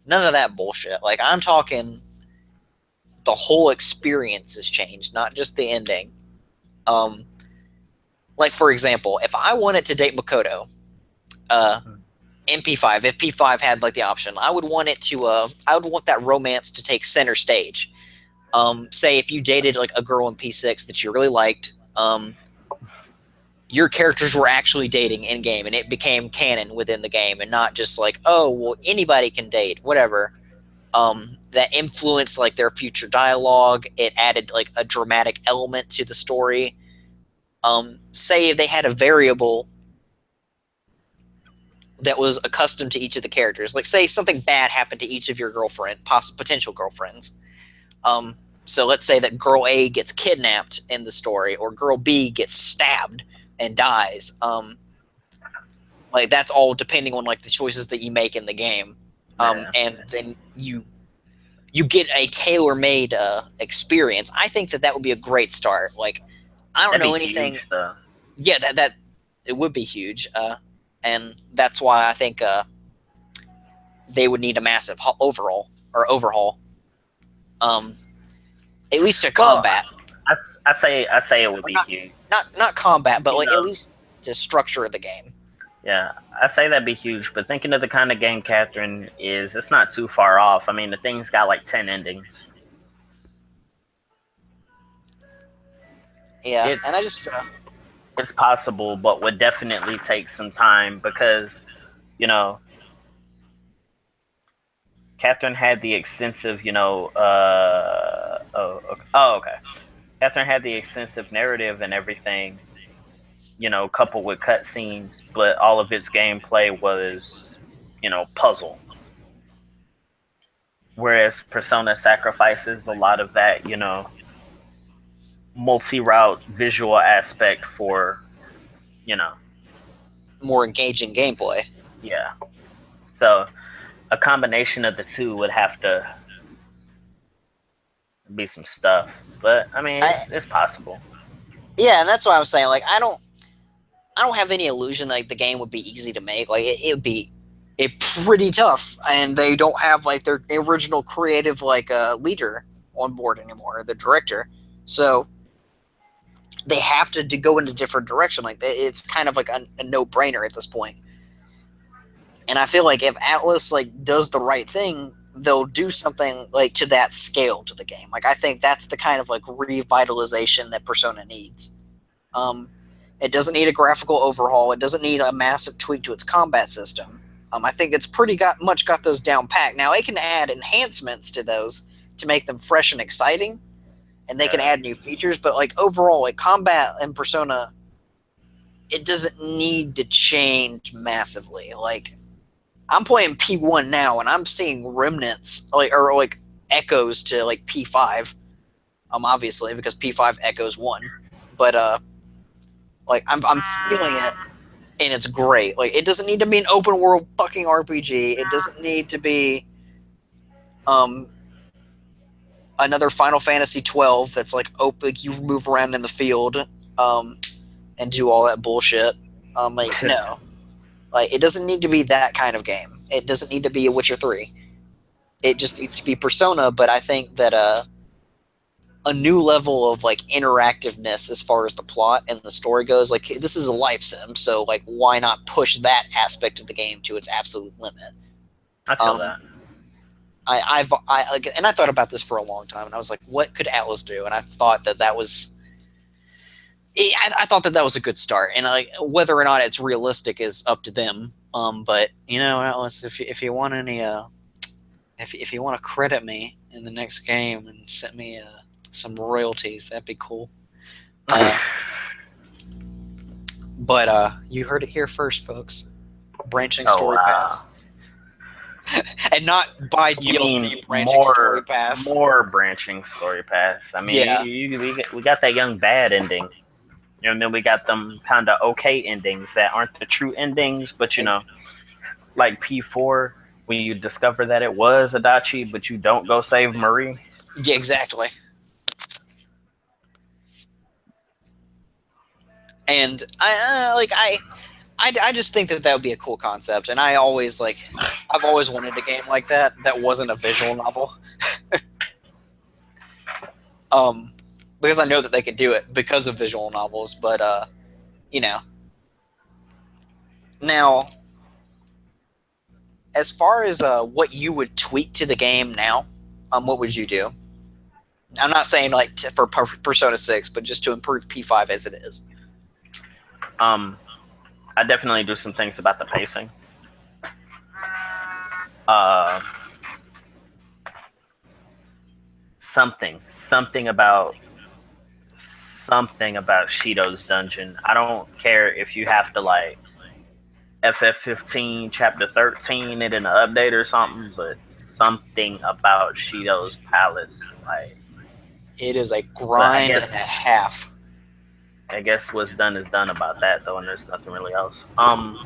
none of that bullshit. Like, I'm talking the whole experience has changed, not just the ending. um like, for example, if I wanted to date Makoto, uh in P5, if P5 had like the option, I would want it to I would want that romance to take center stage. Say if you dated like a girl in P6 that you really liked, your characters were actually dating in game, and it became canon within the game, and not just like, oh, well, anybody can date, whatever. That influenced like their future dialogue. It added like a dramatic element to the story. Say they had a variable that was accustomed to each of the characters. Like, say something bad happened to each of your potential girlfriends. So let's say that girl A gets kidnapped in the story, or girl B gets stabbed and dies. Like, that's all depending on like the choices that you make in the game. And then you get a tailor-made experience. I think that would be a great start. Like, I don't That'd know be anything. huge, though. Yeah, that it would be huge, and that's why I think they would need a massive overhaul. Um, at least to Well, combat, I say it would or be huge. not combat, but You like at know, least to structure the game. yeah, I say that'd be huge. But thinking of the kind of game Catherine is, it's not too far off. I mean, the thing's got like 10 endings. Yeah, and I just It's possible, but would definitely take some time because, you know, Catherine had the extensive, okay. Catherine had the extensive narrative and everything, coupled with cutscenes, but all of its gameplay was, puzzle. Whereas Persona sacrifices a lot of that, multi-route visual aspect for, more engaging gameplay. yeah. So a combination of the two would have to be some stuff. But I mean, it's possible. Yeah, and that's why I'm saying, like, I don't have any illusion that like, the game would be easy to make. Like, it would be pretty tough, and they don't have like their original creative like leader on board anymore, the director. So they have to go in a different direction. Like, it's kind of like a no-brainer at this point. And I feel like if Atlas like does the right thing, they'll do something like to that scale to the game. Like, I think that's the kind of like revitalization that Persona needs. It doesn't need a graphical overhaul. It doesn't need a massive tweak to its combat system. I think it's much got those down packed. Now it can add enhancements to those to make them fresh and exciting, and they can add new features. But like overall, like combat in Persona, it doesn't need to change massively. Like, I'm playing P1 now, and I'm seeing remnants or echoes to like P5. Obviously because P5 echoes 1, but like I'm feeling it, and it's great. Like, it doesn't need to be an open world fucking RPG. It doesn't need to be another Final Fantasy 12 that's like open. You move around in the field and do all that bullshit. Like, no, like it doesn't need to be that kind of game. It doesn't need to be a Witcher 3. It just needs to be Persona. But I think that a new level of like interactiveness as far as the plot and the story goes. Like, this is a life sim, so like why not push that aspect of the game to its absolute limit? I feel that. I thought about this for a long time, and I was like, what could Atlas do? And I thought that was. I thought that was a good start, and whether or not it's realistic is up to them. But Atlas, if you want any, if you want to credit me in the next game and send me some royalties, that'd be cool. But you heard it here first, folks. Branching story paths. And not by DLC branching story paths. More branching story paths. I mean, we got that young bad ending. And then we got them kind of okay endings that aren't the true endings, but like P4, when you discover that it was Adachi, but you don't go save Marie. Yeah, exactly. And I just think that would be a cool concept, and I've always wanted a game like that wasn't a visual novel. Because I know that they could do it because of visual novels, but now as far as what you would tweak to the game now, what would you do? I'm not saying for Persona 6, but just to improve P5 as it is. I definitely do some things about the pacing. Something about Shido's dungeon. I don't care if you have to FF15 chapter 13 it in an update or something, but something about Shido's palace, it is a grind and a half. I guess what's done is done about that, though, and there's nothing really else. I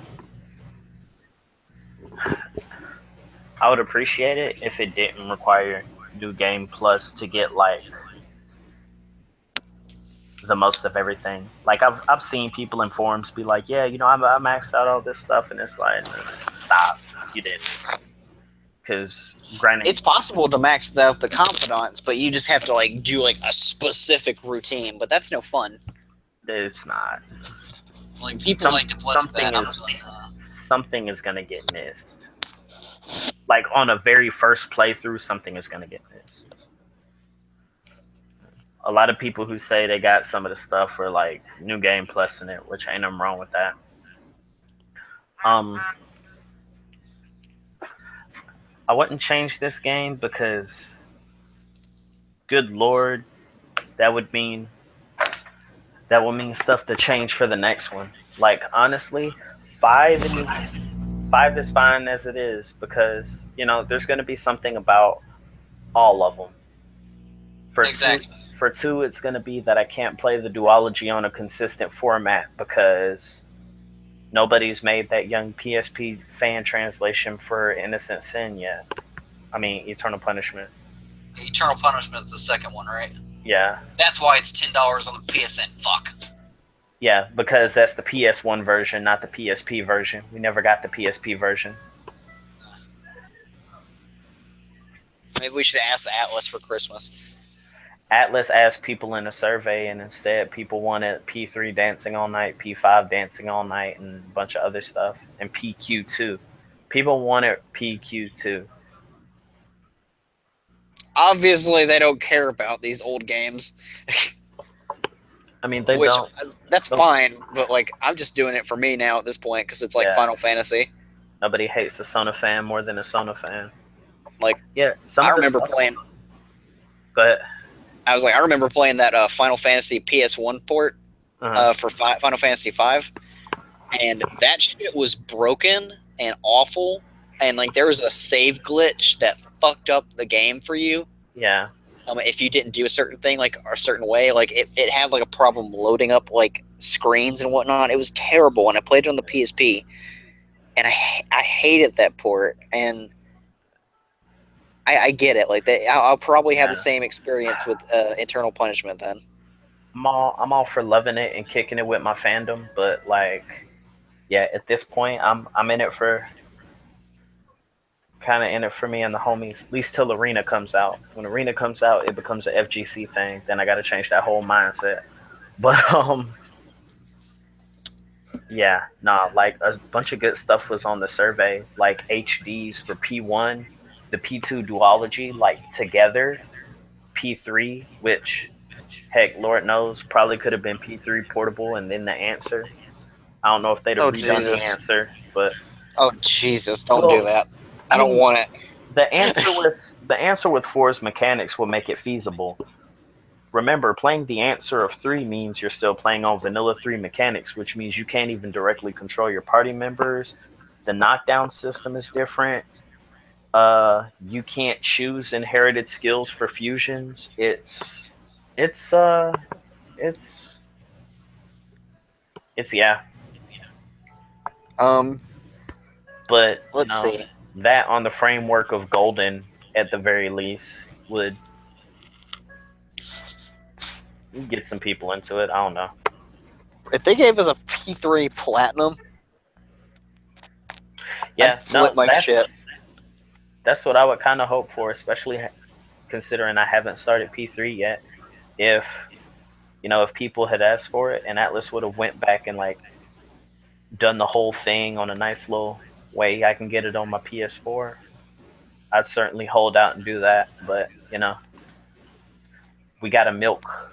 would appreciate it if it didn't require New Game Plus to get the most of everything. I've seen people in forums be like, yeah, I maxed out all this stuff, and it's like, stop, you didn't. Because granted, it's possible to max out the confidants, but you just have to do a specific routine. But that's no fun. It's not. People like to play that. Something is gonna get missed. On a very first playthrough, something is gonna get missed. A lot of people who say they got some of the stuff for New Game Plus in it, which ain't nothing wrong with that. I wouldn't change this game because, good lord, that would mean stuff to change for the next one. Honestly, 5 is fine as it is because there's going to be something about all of them. For 2, it's going to be that I can't play the duology on a consistent format because nobody's made that young PSP fan translation for Innocent Sin yet. I mean, Eternal Punishment. Eternal Punishment is the second one, right? Yeah. That's why it's $10 on the PSN. Fuck. Yeah, because that's the PS1 version, not the PSP version. We never got the PSP version. Maybe we should ask the Atlas for Christmas. Atlas asked people in a survey, and instead people wanted P3 Dancing All Night, P5 Dancing All Night, and a bunch of other stuff, and PQ2. People wanted PQ2. Obviously, they don't care about these old games. I mean, they don't. That's fine, but I'm just doing it for me now at this point because it's Final Fantasy. Nobody hates a Sona fan more than a Sona fan. I remember playing. Go ahead. I remember playing that Final Fantasy PS1 port for Final Fantasy V, and that shit was broken and awful, and there was a save glitch that fucked up the game for you. Yeah. If you didn't do a certain thing a certain way, it had a problem loading up screens and whatnot. It was terrible, and I played it on the PSP, and I hated that port. And I get it. I'll probably have the same experience with Eternal Punishment then. I'm all for loving it and kicking it with my fandom, but at this point, I'm in it for. Kind of in it for me and the homies, at least till Arena comes out. When Arena comes out, it becomes an FGC thing. Then I got to change that whole mindset. But Yeah, nah, like a bunch of good stuff was on the survey, like HDs for P1, the P2 duology, like together, P3, which, heck, Lord knows, probably could have been P3 portable and then the answer. I don't know if they'd have Oh redone the Jesus! answer, but Oh Jesus! Don't do well, that. I I don't mean, want it. the answer with the answer with four's mechanics will make it feasible. Remember, playing the answer of 3 means you're still playing on vanilla 3 mechanics, which means you can't even directly control your party members. The knockdown system is different. You can't choose inherited skills for fusions. It's uh it's it's yeah. Um, But let's see. that on the framework of Golden at the very least would get some people into it. I don't know. If they gave us a P3 Platinum, I'd Yeah, flip no, my shit. that's what I would kind of hope for, especially considering I haven't started P3 yet. If if people had asked for it and Atlas would have went back and like done the whole thing on a nice little way I can get it on my PS4, I'd certainly hold out and do that. But we gotta milk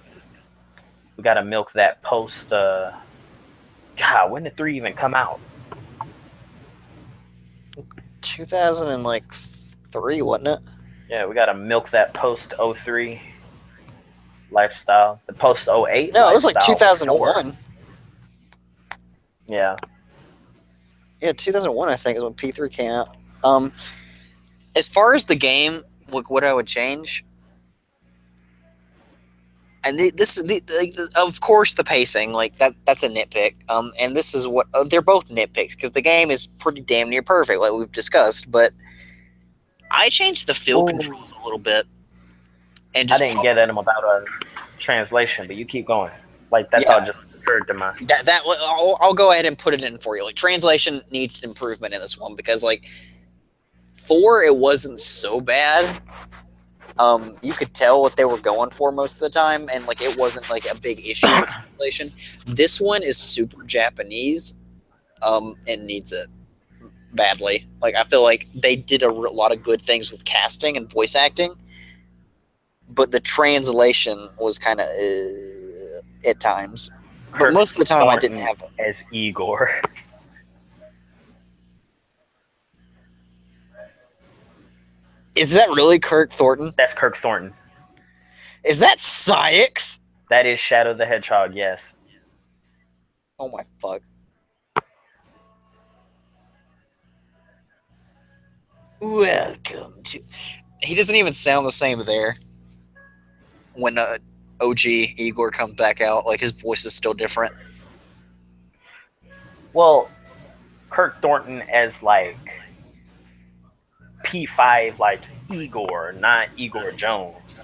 we gotta milk that post. God, when did 3 even come out? 2003, wasn't it? Yeah, we gotta milk that post '03 lifestyle, the post '08 No, it was like lifestyle for sure. 2001. Yeah. Yeah, 2001, I think, is when P3 came out. As far as the game, look, what I would change, and of course, the pacing, like that's a nitpick. And this is what they're both nitpicks because the game is pretty damn near perfect, like we've discussed. But I changed the feel Ooh, controls a little bit and I just didn't get at him about a translation, but you keep going. Like that thought yeah, just occurred to my. I'll go ahead and put it in for you. Like translation needs improvement in this one because like 4, it wasn't so bad. You could tell what they were going for most of the time, and like it wasn't like a big issue with translation. This one is super Japanese, and needs it badly. Like I feel like they did a lot of good things with casting and voice acting, but the translation was kind of at times. But Kirk most of the time, I didn't Thornton have it. as Igor. Is that really Kirk Thornton? That's Kirk Thornton. Is that Syx? That is Shadow the Hedgehog. Yes. Oh my fuck. Welcome to. He doesn't even sound the same there. When OG Igor comes back out, like his voice is still different. Well, Kirk Thornton as like P5, like Igor, not Igor Jones.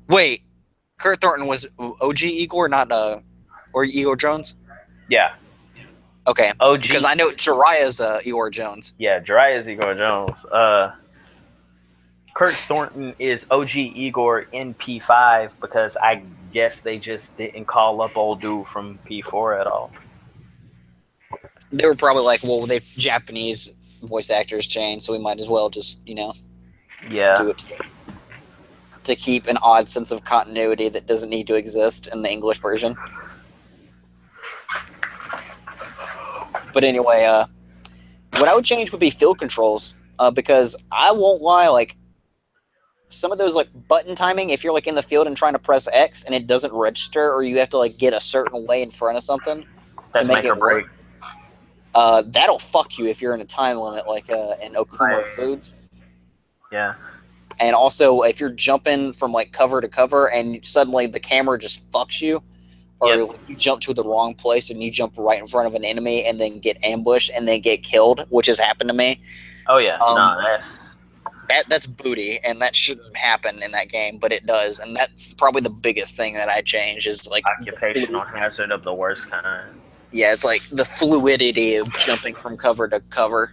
Wait, Kurt Thornton was OG Igor, not or Igor Jones? Yeah. Okay, OG. because I know Jiraiya's Igor Jones. Yeah, Jiraiya's Igor Jones. Kirk Thornton is OG Igor in P5 because I guess they just didn't call up old dude from P4 at all. They were probably like, well, they Japanese voice actors changed, so we might as well just Yeah. do it to keep an odd sense of continuity that doesn't need to exist in the English version. But anyway, what I would change would be field controls, because I won't lie, like some of those like button timing, if you're like in the field and trying to press X and it doesn't register, or you have to like get a certain way in front of something That's to make it break. work, that'll fuck you if you're in a time limit like in Okuma Foods. Yeah. And also if you're jumping from like cover to cover and suddenly the camera just fucks you, or like you jump to the wrong place and you jump right in front of an enemy and then get ambushed and then get killed, which has happened to me. Oh yeah, no, that's booty, and that shouldn't happen in that game, but it does, and that's probably the biggest thing that I change is like occupational hazard of the worst kind. Yeah, it's like the fluidity of jumping from cover to cover.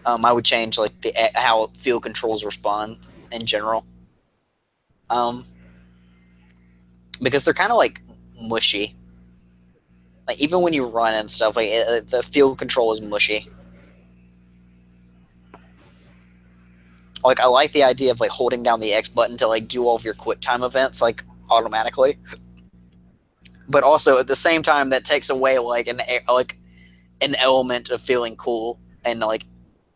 I would change like how field controls respond in general. Because they're kind of like mushy. Like even when you run and stuff, like the field control is mushy. Like I like the idea of like holding down the X button to like do all of your quick time events like automatically, but also at the same time that takes away like an element of feeling cool and like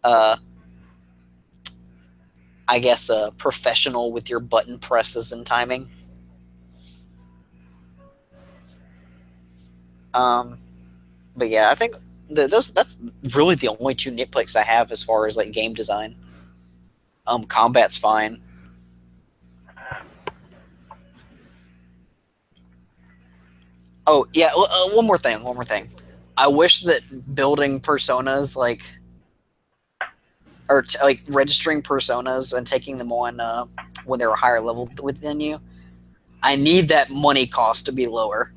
uh I guess professional with your button presses and timing. Um, but yeah, I think that's really the only two nitpicks I have as far as like game design. Combat's fine. Oh yeah, one more thing. One more thing. I wish that building personas like registering personas and taking them on when they're a higher level within you. I need that money cost to be lower.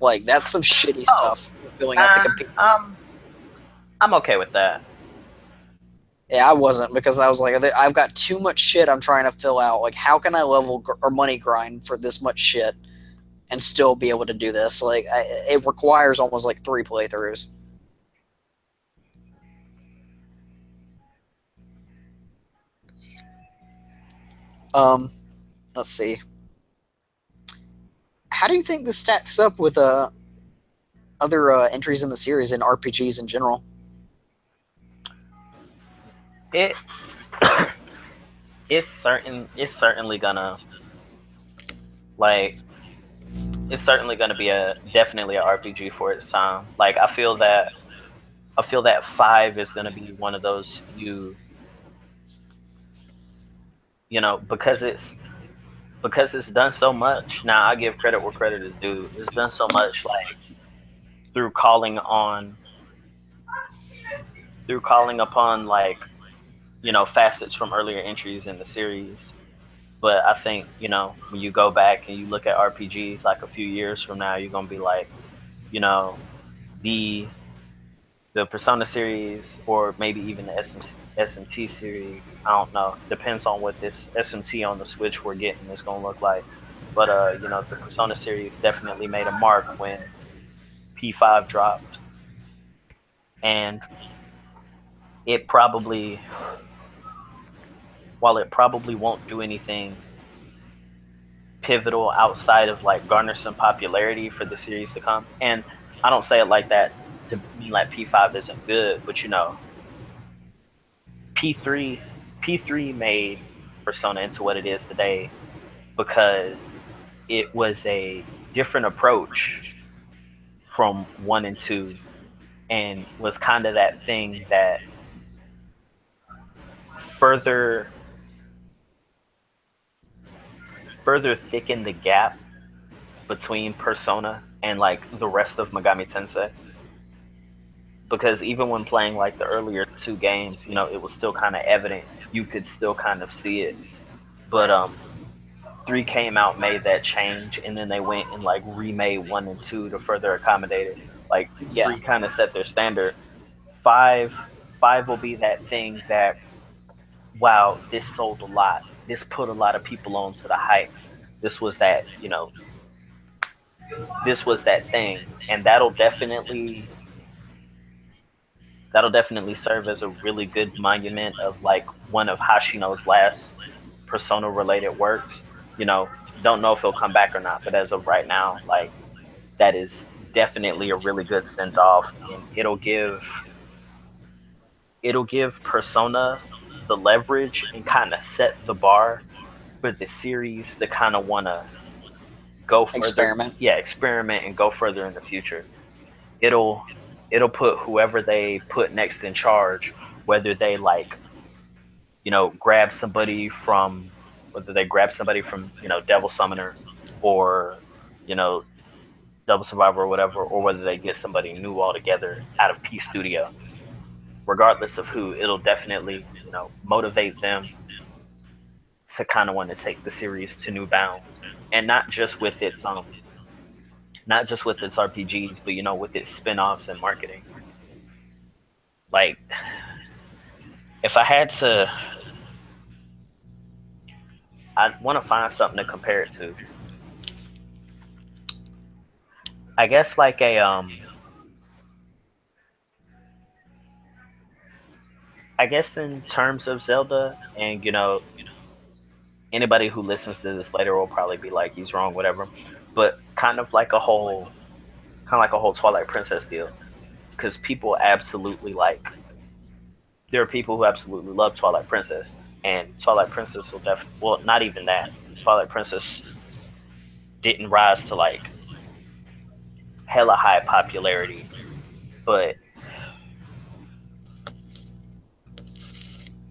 Like that's some shitty Oh, stuff filling out the computer. I'm okay with that. Yeah, I wasn't because I was like, I've got too much shit I'm trying to fill out. Like, how can I level or money grind for this much shit and still be able to do this? Like, it requires almost like 3 playthroughs. Um, let's see. How do you think this stacks up with other entries in the series and RPGs in general? It it's certainly gonna like it's certainly gonna be a definitely a RPG for its time. Like I feel that 5 is gonna be one of those you know because it's done so much. Now I give credit where credit is due. It's done so much like through calling on through calling upon like facets from earlier entries in the series. But I think when you go back and you look at RPGs like a few years from now, you're gonna be like, you know, the the Persona series or maybe even the SMT series. I don't know. Depends on what this SMT on the Switch we're getting is gonna look like. But the Persona series definitely made a mark when P5 dropped, and it probably, while it probably won't do anything pivotal outside of like garner some popularity for the series to come. And I don't say it like that to mean like P5 isn't good, but P3 P3 made Persona into what it is today because it was a different approach from 1 and 2 and was kind of that thing that further further thickened the gap between Persona and like the rest of Megami Tensei. Because even when playing like the earlier 2 games, it was still kind of evident. You could still kind of see it. But 3 came out, made that change, and then they went and like remade 1 and 2 to further accommodate it. Like Yeah, 3 kind of set their standard. 5 5 will be that thing that, wow, this sold a lot. This put a lot of people onto the hype. This was that, this was that thing. And that'll definitely serve as a really good monument of like one of Hashino's last Persona related works. Don't know if he'll come back or not, but as of right now, like that is definitely a really good send off, and it'll give Persona the leverage and kind of set the bar for the series to kind of want to go further, experiment. yeah, experiment and go further in the future. It'll put whoever they put next in charge, whether they like grab somebody from Devil Summoner or you know Double Survivor or whatever, or whether they get somebody new altogether out of P Studio. Regardless of who, it'll definitely motivate them to kind of want to take the series to new bounds, and not just with its RPGs, but with its spin-offs and marketing. Like, if I had to, I want to find something to compare it to. I guess like a I guess in terms of Zelda, and anybody who listens to this later will probably be like he's wrong, whatever. But kind of like a whole Twilight Princess deal, because people absolutely like. There are people who absolutely love Twilight Princess, and Twilight Princess will definitely. Well, not even that. Twilight Princess didn't rise to like hella high popularity, but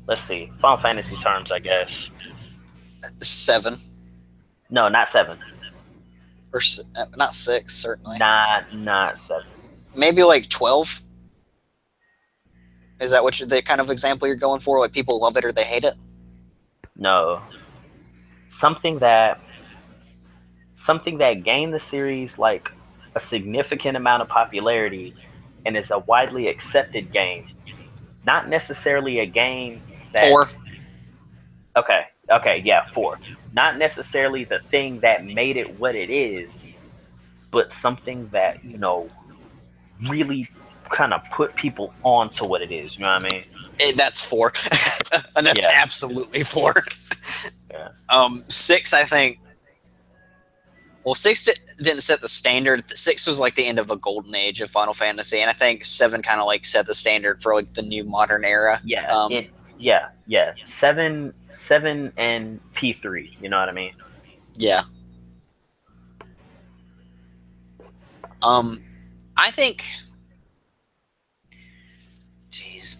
let's see, Final Fantasy terms, I guess. 7 No, not 7. or not 6, certainly. Not 7. Maybe like 12. Is that the kind of example you're going for? Like people love it or they hate it? No, something that something that gained the series like a significant amount of popularity and is a widely accepted game. Not necessarily a game 4. that's okay, yeah, 4. Not necessarily the thing that made it what it is, but something that, really kind of put people on to what it is. You know what I mean? That's 4. And that's Yeah. absolutely 4. Yeah. 6, I think. Well, 6 didn't set the standard. 6 was like the end of a golden age of Final Fantasy, and I think 7 kind of like set the standard for like the new modern era. Yeah. Yeah. 7 and P3, you know what I mean? Yeah. I think, jeez,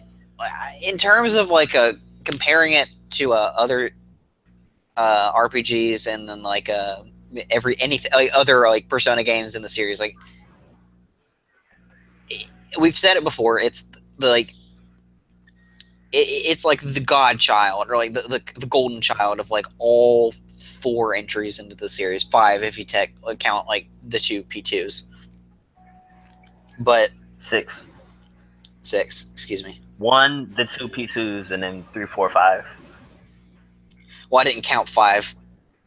in terms of like comparing it to other RPGs and then like anything like other like Persona games in the series, like we've said it before, it's the like it's like the godchild or like the golden child of like all 4 entries into the series, 5 if you count like the 2 P2s, but 6. 6, excuse me. 1, the 2 P2s, and then 3, 4, 5. Well, I didn't count 5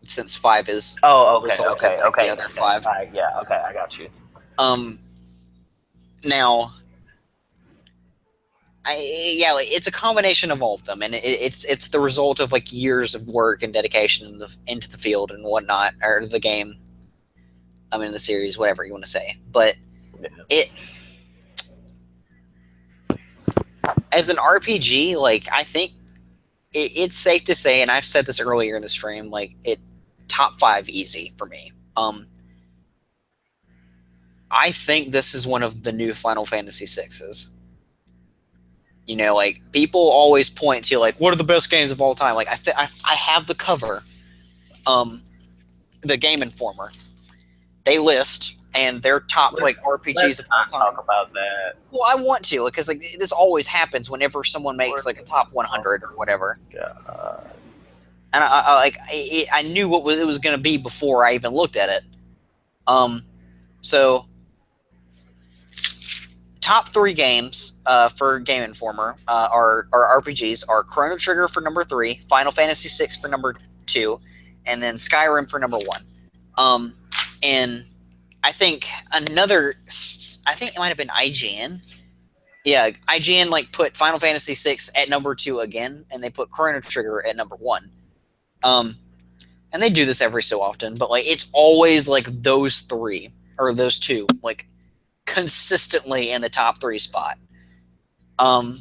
since 5 is Oh, the result of like the other 5. Yeah, okay, I got you. Now, it's a combination of all of them, and it's the result of like years of work and dedication into the field and whatnot, or the game. I mean, the series, whatever you want to say, but Yeah. As an RPG, like I think it's safe to say, and I've said this earlier in the stream, like top 5 easy for me. I think this is one of the new Final Fantasy VI's. Like people always point to like, what are the best games of all time? Like I have the cover, the Game Informer. They list and their top like RPGs of all time. Talk about that. Well, I want to because like this always happens whenever someone makes like a top 100 or whatever. God. And I knew what it was going to be before I even looked at it. So top 3 games for Game Informer are RPGs are Chrono Trigger for number 3, Final Fantasy VI for number 2, and then Skyrim for number 1. And I think it might have been IGN. Yeah, IGN like put Final Fantasy VI at number 2 again, and they put Chrono Trigger at number 1. And they do this every so often, but like it's always like those 3 or those 2 like consistently in the top 3 spot. Now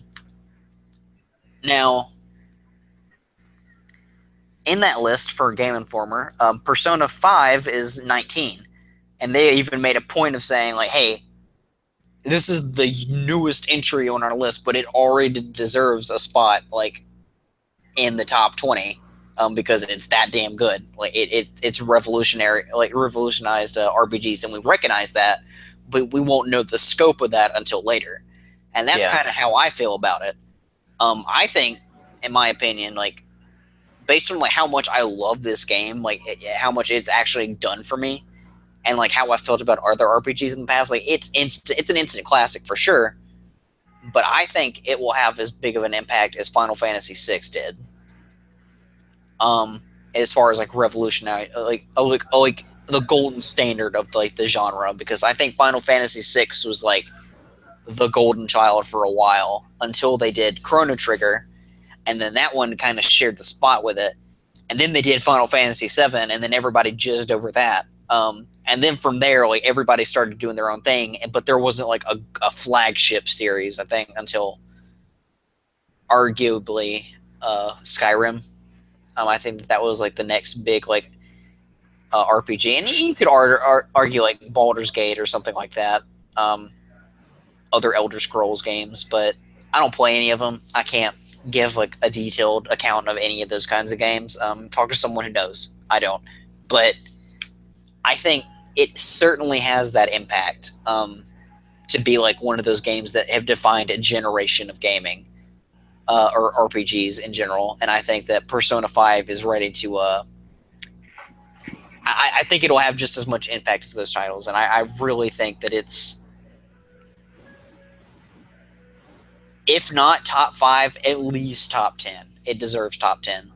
in that list for Game Informer, Persona 5 is 19. And they even made a point of saying, like, hey, this is the newest entry on our list, but it already deserves a spot, like, in the top 20, because it's that damn good. Like, it's revolutionary, like, revolutionized RPGs, and we recognize that, but we won't know the scope of that until later. And that's kind of how I feel about it. I think, in my opinion, like, based on, like, how much I love this game, like, how much it's actually done for me, and like how I felt about other RPGs in the past, like it's an instant classic for sure. But I think it will have as big of an impact as Final Fantasy VI did. As far as like revolutionary, like the golden standard of like the genre, because I think Final Fantasy VI was like the golden child for a while until they did Chrono Trigger, and then that one kind of shared the spot with it. And then they did Final Fantasy VII, and then everybody jizzed over that. And then from there, like everybody started doing their own thing, but there wasn't like a flagship series, I think, until arguably Skyrim. I think that was like the next big like RPG, and you could argue like Baldur's Gate or something like that. Other Elder Scrolls games, but I don't play any of them. I can't give like a detailed account of any of those kinds of games. Talk to someone who knows. I don't, but I think it certainly has that impact to be like one of those games that have defined a generation of gaming or RPGs in general. And I think that Persona 5 is ready to. I think it'll have just as much impact as those titles, and I really think that it's, if not top 5, at least top 10. It deserves top 10.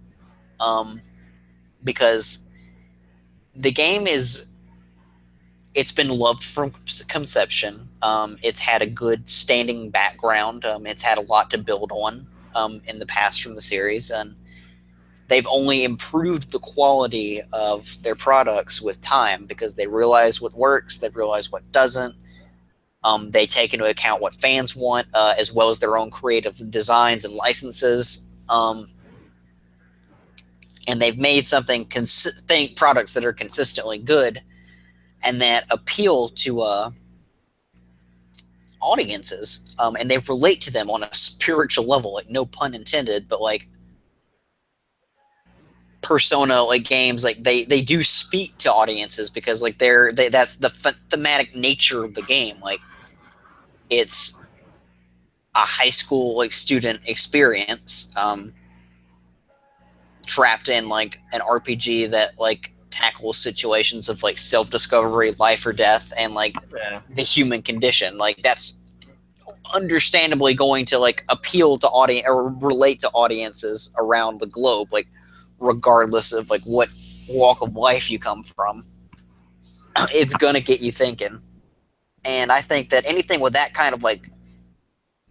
Because the game it's been loved from conception. It's had a good standing background. It's had a lot to build on in the past from the series, and they've only improved the quality of their products with time because they realize what works, they realize what doesn't. They take into account what fans want, as well as their own creative designs and licenses. And they've made products that are consistently good and that appeal to audiences. And they relate to them on a spiritual level, like no pun intended, but like Persona like games, like they do speak to audiences because like that's the thematic nature of the game. Like it's a high school like student experience trapped in like an RPG that like tackles situations of like self-discovery, life or death, and like the human condition. Like that's understandably going to like appeal to audience or relate to audiences around the globe, like regardless of like what walk of life you come from. It's gonna get you thinking. And I think that anything with that kind of like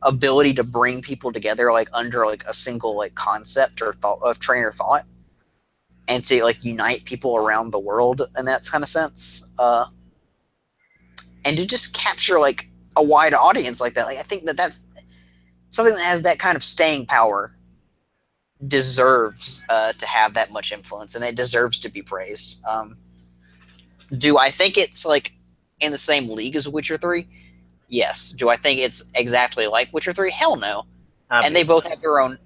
ability to bring people together like under like a single like concept or thought of train of thought, and to like unite people around the world in that kind of sense, and to just capture like a wide audience like that, like I think that that's something that has that kind of staying power deserves to have that much influence, and it deserves to be praised. Do I think it's like in the same league as Witcher 3? Yes. Do I think it's exactly like Witcher 3? Hell no. Obviously. And they both have their own,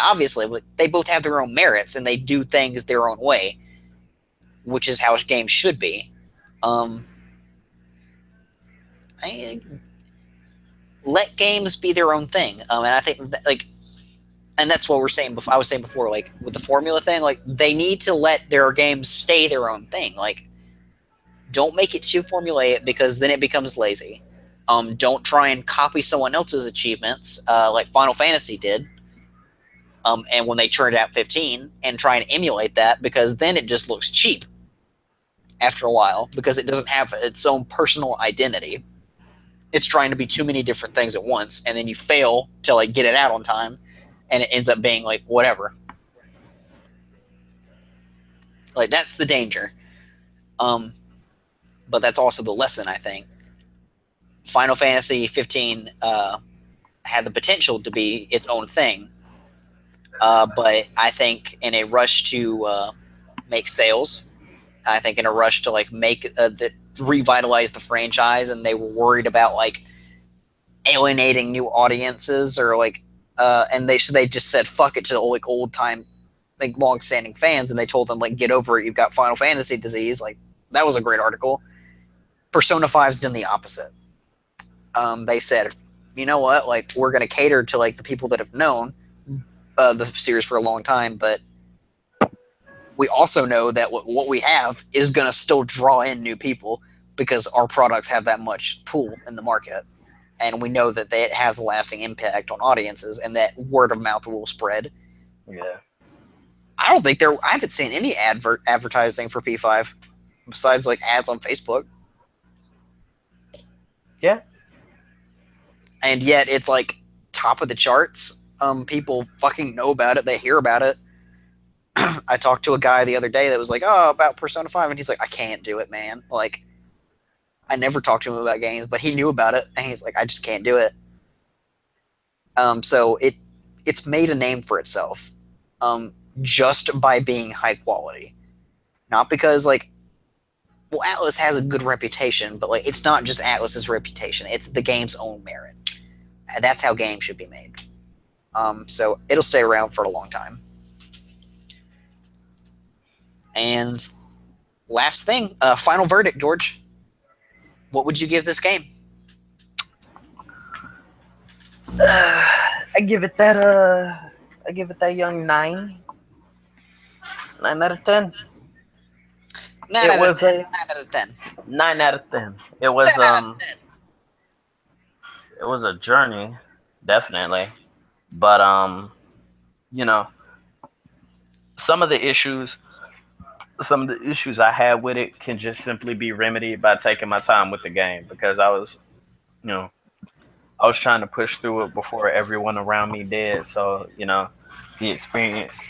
obviously, but they both have their own merits, and they do things their own way, which is how games should be. Let games be their own thing, and I think that, like, and that's what I was saying before, like with the formula thing, like they need to let their games stay their own thing. Like, don't make it too formulaic because then it becomes lazy. Don't try and copy someone else's achievements like Final Fantasy did. And when they churned out 15, and try and emulate that, because then it just looks cheap after a while because it doesn't have its own personal identity. It's trying to be too many different things at once, and then you fail to like get it out on time, and it ends up being like whatever. Like that's the danger. But that's also the lesson, I think. Final Fantasy 15 had the potential to be its own thing, but I think in a rush to make sales, I think in a rush to like make revitalize the franchise, and they were worried about like alienating new audiences or like, and they just said fuck it to like old time, like long standing fans, and they told them like get over it, you've got Final Fantasy disease. Like that was a great article. Persona 5's done the opposite. They said, you know what, like we're going to cater to like the people that have known the series for a long time, but we also know that what we have is going to still draw in new people because our products have that much pull in the market, and we know that it has a lasting impact on audiences, and that word of mouth will spread. Yeah, I haven't seen any advertising for P5. besides like ads on Facebook. Yeah. And yet it's like top of the charts. People fucking know about it. They hear about it. I talked to a guy the other day that was like, "Oh, about Persona 5," and he's like, "I can't do it, man." Like, I never talked to him about games, but he knew about it, and he's like, "I just can't do it." So it's made a name for itself, just by being high quality, not because like, well, Atlas has a good reputation, but like, it's not just Atlas's reputation; it's the game's own merit. And that's how games should be made. So it'll stay around for a long time. And last thing, final verdict, George. What would you give this game? I give it that young 9. 9 out of 10. 9 out of 10. 9 out of 10. 9 out of 10. It was 10 out of 10. It was a journey, definitely. But you know, some of the issues I had with it can just simply be remedied by taking my time with the game, because I was trying to push through it before everyone around me did. So, the experience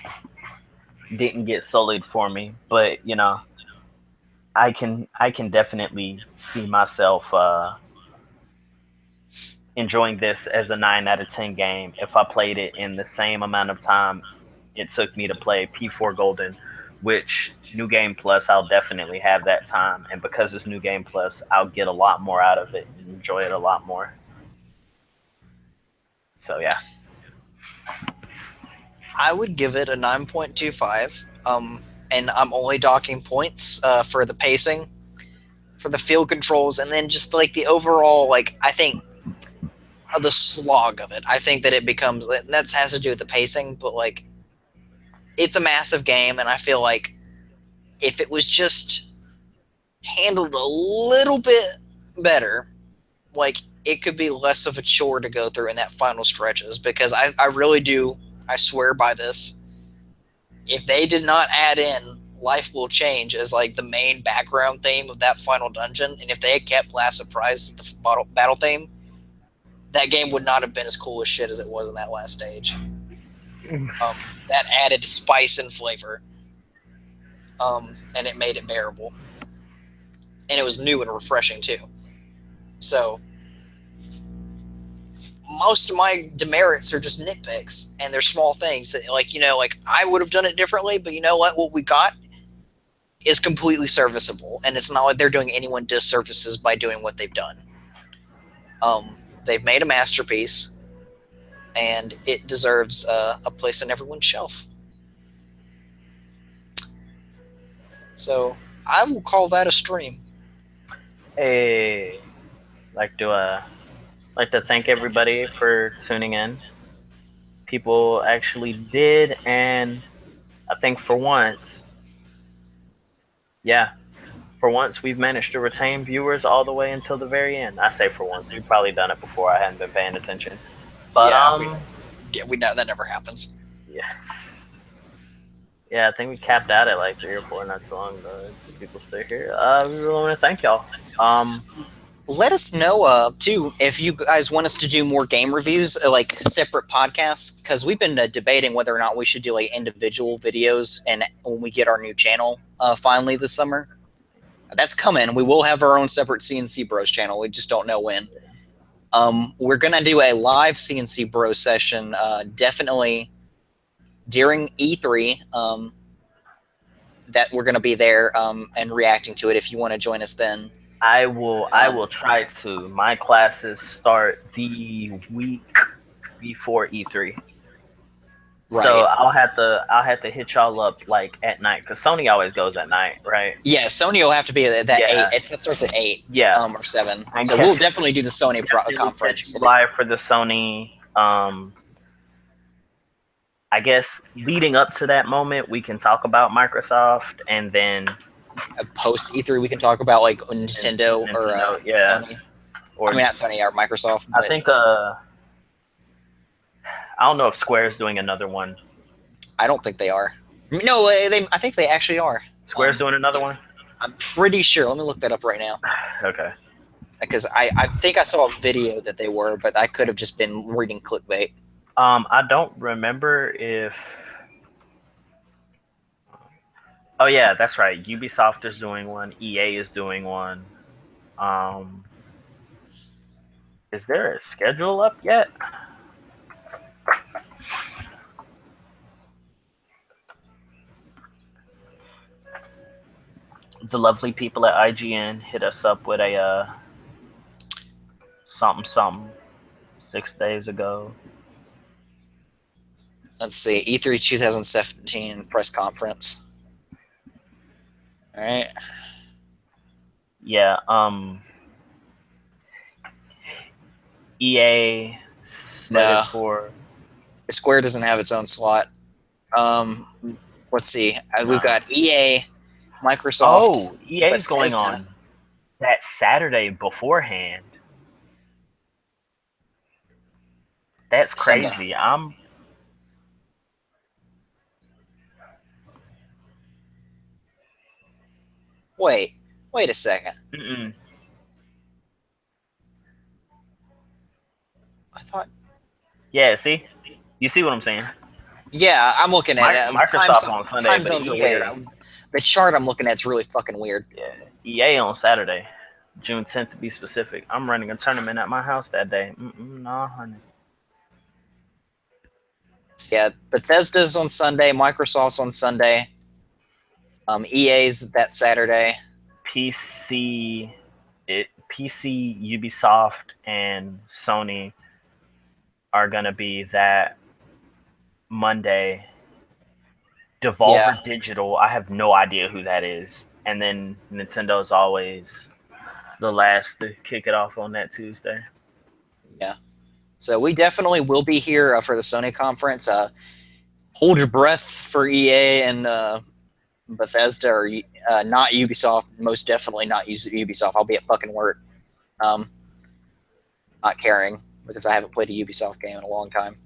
didn't get sullied for me. But, I can definitely see myself enjoying this as a 9 out of 10 game if I played it in the same amount of time it took me to play P4 Golden, which New Game Plus, I'll definitely have that time. And because it's New Game Plus, I'll get a lot more out of it and enjoy it a lot more. So, yeah. I would give it a 9.25. And I'm only docking points for the pacing, for the field controls, and then just like the overall, like, I think the slog of it. I think that it becomes, that has to do with the pacing, but like, it's a massive game, and I feel like if it was just handled a little bit better, like, it could be less of a chore to go through in that final stretches, because I really do, I swear by this. If they did not add in Life Will Change as like the main background theme of that final dungeon, and if they had kept Last Surprise as the battle theme, that game would not have been as cool as shit as it was in that last stage. That added spice and flavor, and it made it bearable, and it was new and refreshing too. So most of my demerits are just nitpicks, and they're small things that, like, like, I would have done it differently, but you know what we got is completely serviceable, and it's not like they're doing anyone disservices by doing what they've done. They've made a masterpiece, and it deserves a place on everyone's shelf. So I will call that a stream. Hey, like to thank everybody for tuning in. People actually did, and I think for once, we've managed to retain viewers all the way until the very end. I say for once. We've probably done it before. I hadn't been paying attention. But we know that never happens. Yeah, I think we capped out at like 3 or 4 not so long ago. So people stay here. We really want to thank y'all. Let us know too if you guys want us to do more game reviews, like separate podcasts, because we've been debating whether or not we should do like individual videos, and when we get our new channel finally this summer. That's coming. We will have our own separate C&C Bros channel. We just don't know when. We're going to do a live C&C Bros session definitely during E3, that we're going to be there and reacting to it if you want to join us then. I will try to. My classes start the week before E3. Right. So I'll have to hit y'all up like at night, because Sony always goes at night, right? Yeah, Sony will have to be at that 8. It starts at 8. Yeah, or 7. So we'll definitely do the Sony conference live for the Sony. I guess leading up to that moment, we can talk about Microsoft, and then post E3 we can talk about like Nintendo or Sony. Or, I mean, not Sony or Microsoft. I think I don't know if Square is doing another one. I don't think they are. No, I think they actually are. Square's doing another one? I'm pretty sure. Let me look that up right now. Okay. Because I think I saw a video that they were, but I could have just been reading clickbait. I don't remember if. Oh yeah, that's right. Ubisoft is doing one. EA is doing one. Um, is there a schedule up yet? The lovely people at IGN hit us up with a something 6 days ago. Let's see, E3 2017 press conference. All right. Yeah. EA slated for. Square doesn't have its own slot. Let's see. We've got EA, Microsoft. Oh, EA is Bethesda. going on that Saturday beforehand. That's crazy. Sunday. Wait a second. Mm-mm. I thought. Yeah, see? You see what I'm saying? Yeah, I'm looking at it. Microsoft on Sunday, time but zones are EA, weird. The chart I'm looking at is really fucking weird. Yeah, EA on Saturday, June 10th to be specific. I'm running a tournament at my house that day. Nah, honey. Yeah, Bethesda's on Sunday, Microsoft's on Sunday. EA's that Saturday. PC, Ubisoft, and Sony are gonna be that Monday. Devolver Digital, I have no idea who that is. And then Nintendo's always the last to kick it off on that Tuesday. Yeah. So we definitely will be here for the Sony conference. Hold your breath for EA and Bethesda, or not Ubisoft. Most definitely not Ubisoft. I'll be at fucking work. Not caring because I haven't played a Ubisoft game in a long time.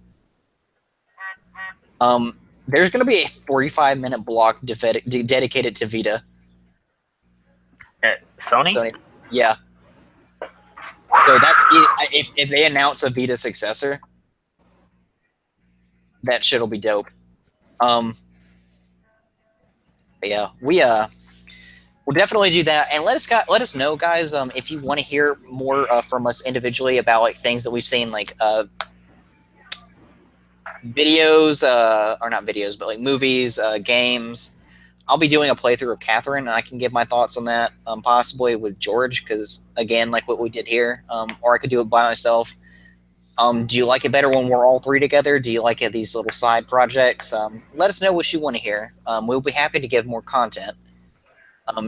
There's going to be a 45-minute block dedicated to Vita. At Sony? Yeah. So that's if they announce a Vita successor, that shit'll be dope. Yeah, we'll definitely do that, and let us know, guys, if you want to hear more from us individually about like things that we've seen, like videos, or not videos, but like movies, games. I'll be doing a playthrough of Catherine, and I can give my thoughts on that, possibly with George, because again, like what we did here, or I could do it by myself. Do you like it better when we're all three together? Do you like these little side projects? Let us know what you want to hear. We'll be happy to give more content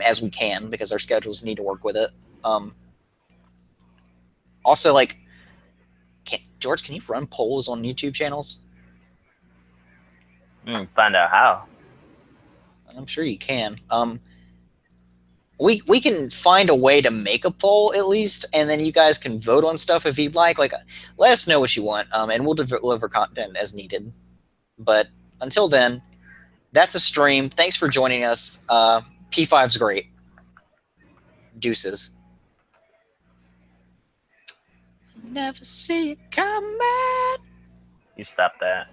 as we can, because our schedules need to work with it. Also, like, George, can you run polls on YouTube channels? Find out how. I'm sure you can. We can find a way to make a poll at least, and then you guys can vote on stuff if you'd like. Like, let us know what you want, and we'll deliver content as needed. But until then, that's a stream. Thanks for joining us. P5's great. Deuces. Never see it coming. You stop that.